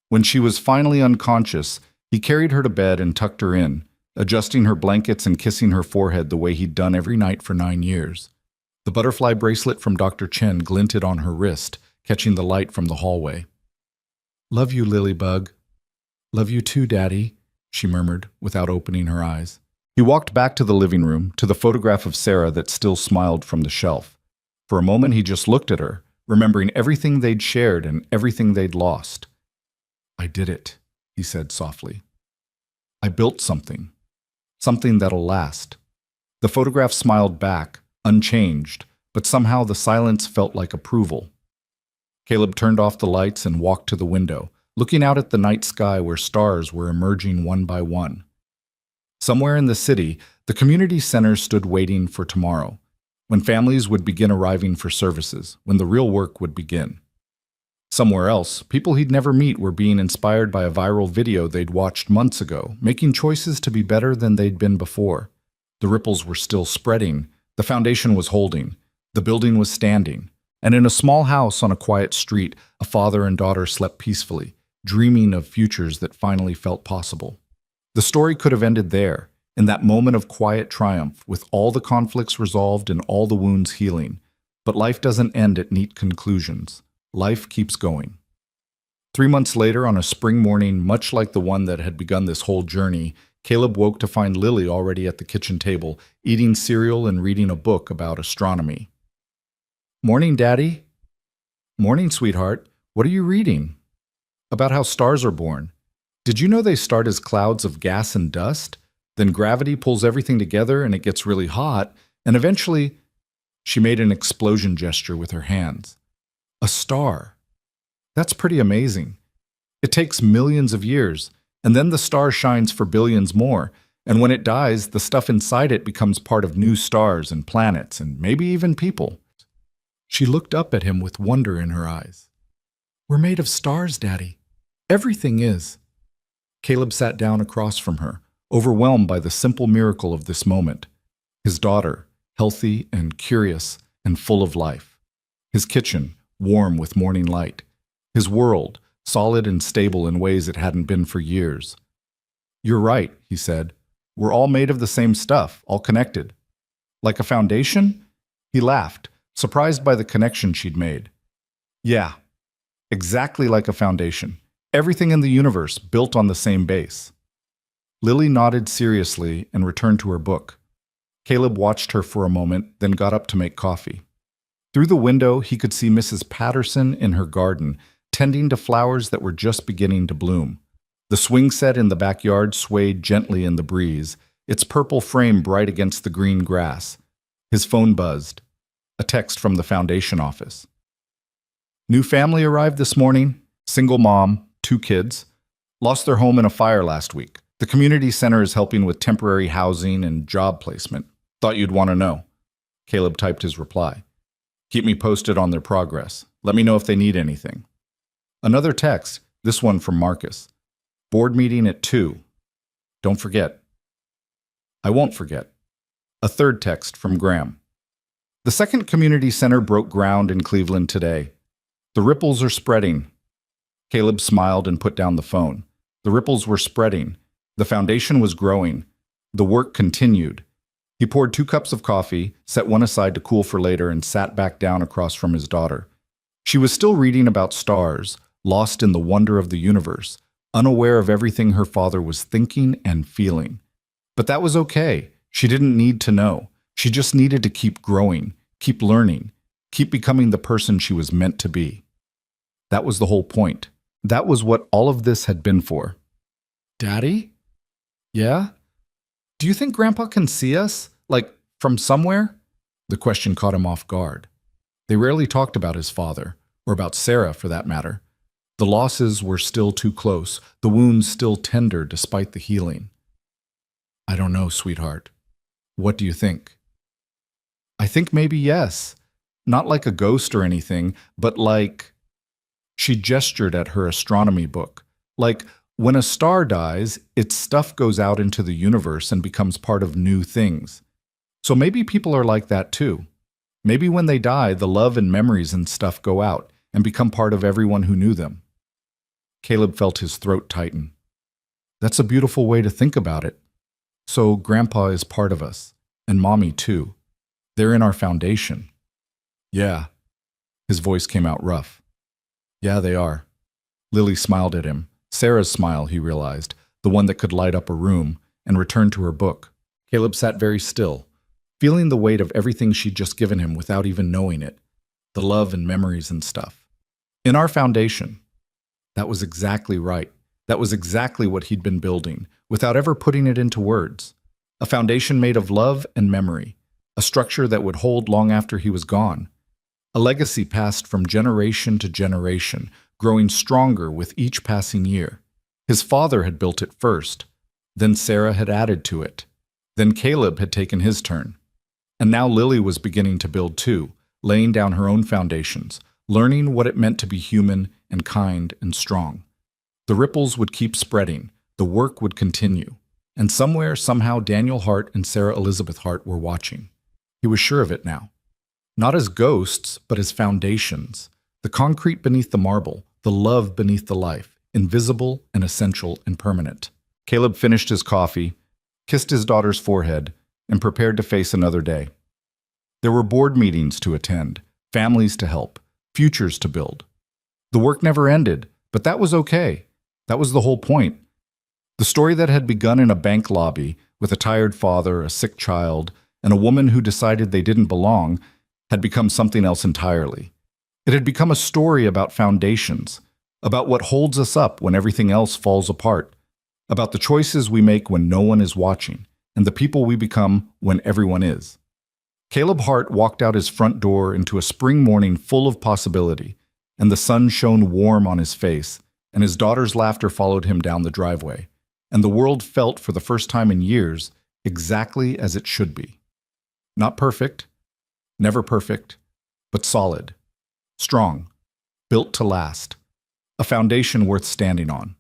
When she was finally unconscious, he carried her to bed and tucked her in, adjusting her blankets and kissing her forehead the way he'd done every night for 9 years. The butterfly bracelet from Dr. Chen glinted on her wrist, catching the light from the hallway. Love you, Lilybug. Love you too, Daddy, she murmured, without opening her eyes. He walked back to the living room, to the photograph of Sarah that still smiled from the shelf. For a moment he just looked at her, remembering everything they'd shared and everything they'd lost. I did it, he said softly. I built something. Something that'll last. The photograph smiled back, unchanged, but somehow the silence felt like approval. Caleb turned off the lights and walked to the window, looking out at the night sky where stars were emerging one by one. Somewhere in the city, the community center stood waiting for tomorrow, when families would begin arriving for services, when the real work would begin. Somewhere else, people he'd never meet were being inspired by a viral video they'd watched months ago, making choices to be better than they'd been before. The ripples were still spreading, the foundation was holding, the building was standing, and in a small house on a quiet street, a father and daughter slept peacefully, dreaming of futures that finally felt possible. The story could have ended there, in that moment of quiet triumph, with all the conflicts resolved and all the wounds healing. But life doesn't end at neat conclusions. Life keeps going. 3 months later, on a spring morning much like the one that had begun this whole journey, Caleb woke to find Lily already at the kitchen table, eating cereal and reading a book about astronomy. Morning, Daddy. Morning, sweetheart. What are you reading? About how stars are born. Did you know they start as clouds of gas and dust? Then gravity pulls everything together and it gets really hot, and eventually, she made an explosion gesture with her hands. A star. That's pretty amazing. It takes millions of years, and then the star shines for billions more, and when it dies, the stuff inside it becomes part of new stars and planets, and maybe even people. She looked up at him with wonder in her eyes. We're made of stars, Daddy. Everything is. Caleb sat down across from her, overwhelmed by the simple miracle of this moment. His daughter, healthy and curious and full of life. His kitchen, warm with morning light. His world, solid and stable in ways it hadn't been for years. You're right, he said. We're all made of the same stuff, all connected. Like a foundation? He laughed, surprised by the connection she'd made. Yeah, exactly like a foundation. Everything in the universe built on the same base. Lily nodded seriously and returned to her book. Caleb watched her for a moment, then got up to make coffee. Through the window, he could see Mrs. Patterson in her garden, tending to flowers that were just beginning to bloom. The swing set in the backyard swayed gently in the breeze, its purple frame bright against the green grass. His phone buzzed. A text from the foundation office. New family arrived this morning. Single mom, 2 kids. Lost their home in a fire last week. The community center is helping with temporary housing and job placement. Thought you'd want to know. Caleb typed his reply. Keep me posted on their progress. Let me know if they need anything. Another text, this one from Marcus. Board meeting at 2. Don't forget. I won't forget. A third text from Graham. The second community center broke ground in Cleveland today. The ripples are spreading. Caleb smiled and put down the phone. The ripples were spreading. The foundation was growing. The work continued. He poured 2 cups of coffee, set one aside to cool for later, and sat back down across from his daughter. She was still reading about stars, lost in the wonder of the universe, unaware of everything her father was thinking and feeling. But that was okay. She didn't need to know. She just needed to keep growing, keep learning, keep becoming the person she was meant to be. That was the whole point. That was what all of this had been for. Daddy? Yeah? Do you think Grandpa can see us? Like, from somewhere? The question caught him off guard. They rarely talked about his father, or about Sarah for that matter. The losses were still too close, the wounds still tender despite the healing. I don't know, sweetheart. What do you think? I think maybe yes. Not like a ghost or anything, but like... She gestured at her astronomy book. Like, when a star dies, its stuff goes out into the universe and becomes part of new things. So maybe people are like that too. Maybe when they die, the love and memories and stuff go out and become part of everyone who knew them. Caleb felt his throat tighten. That's a beautiful way to think about it. So Grandpa is part of us, and Mommy too. They're in our foundation. Yeah. His voice came out rough. Yeah, they are. Lily smiled at him. Sarah's smile, he realized, the one that could light up a room, and returned to her book. Caleb sat very still, feeling the weight of everything she'd just given him without even knowing it. The love and memories and stuff. In our foundation. That was exactly right. That was exactly what he'd been building, without ever putting it into words. A foundation made of love and memory. A structure that would hold long after he was gone. A legacy passed from generation to generation, growing stronger with each passing year. His father had built it first. Then Sarah had added to it. Then Caleb had taken his turn. And now Lily was beginning to build too, laying down her own foundations, learning what it meant to be human and kind and strong. The ripples would keep spreading, the work would continue. And somewhere, somehow, Daniel Hart and Sarah Elizabeth Hart were watching. He was sure of it now. Not as ghosts, but as foundations. The concrete beneath the marble, the love beneath the life, invisible and essential and permanent. Caleb finished his coffee, kissed his daughter's forehead, and prepared to face another day. There were board meetings to attend, families to help, futures to build. The work never ended, but that was okay. That was the whole point. The story that had begun in a bank lobby with a tired father, a sick child, and a woman who decided they didn't belong had become something else entirely. It had become a story about foundations, about what holds us up when everything else falls apart, about the choices we make when no one is watching, and the people we become when everyone is. Caleb Hart walked out his front door into a spring morning full of possibility, and the sun shone warm on his face, and his daughter's laughter followed him down the driveway, and the world felt for the first time in years exactly as it should be. Not perfect, never perfect, but solid, strong, built to last, a foundation worth standing on.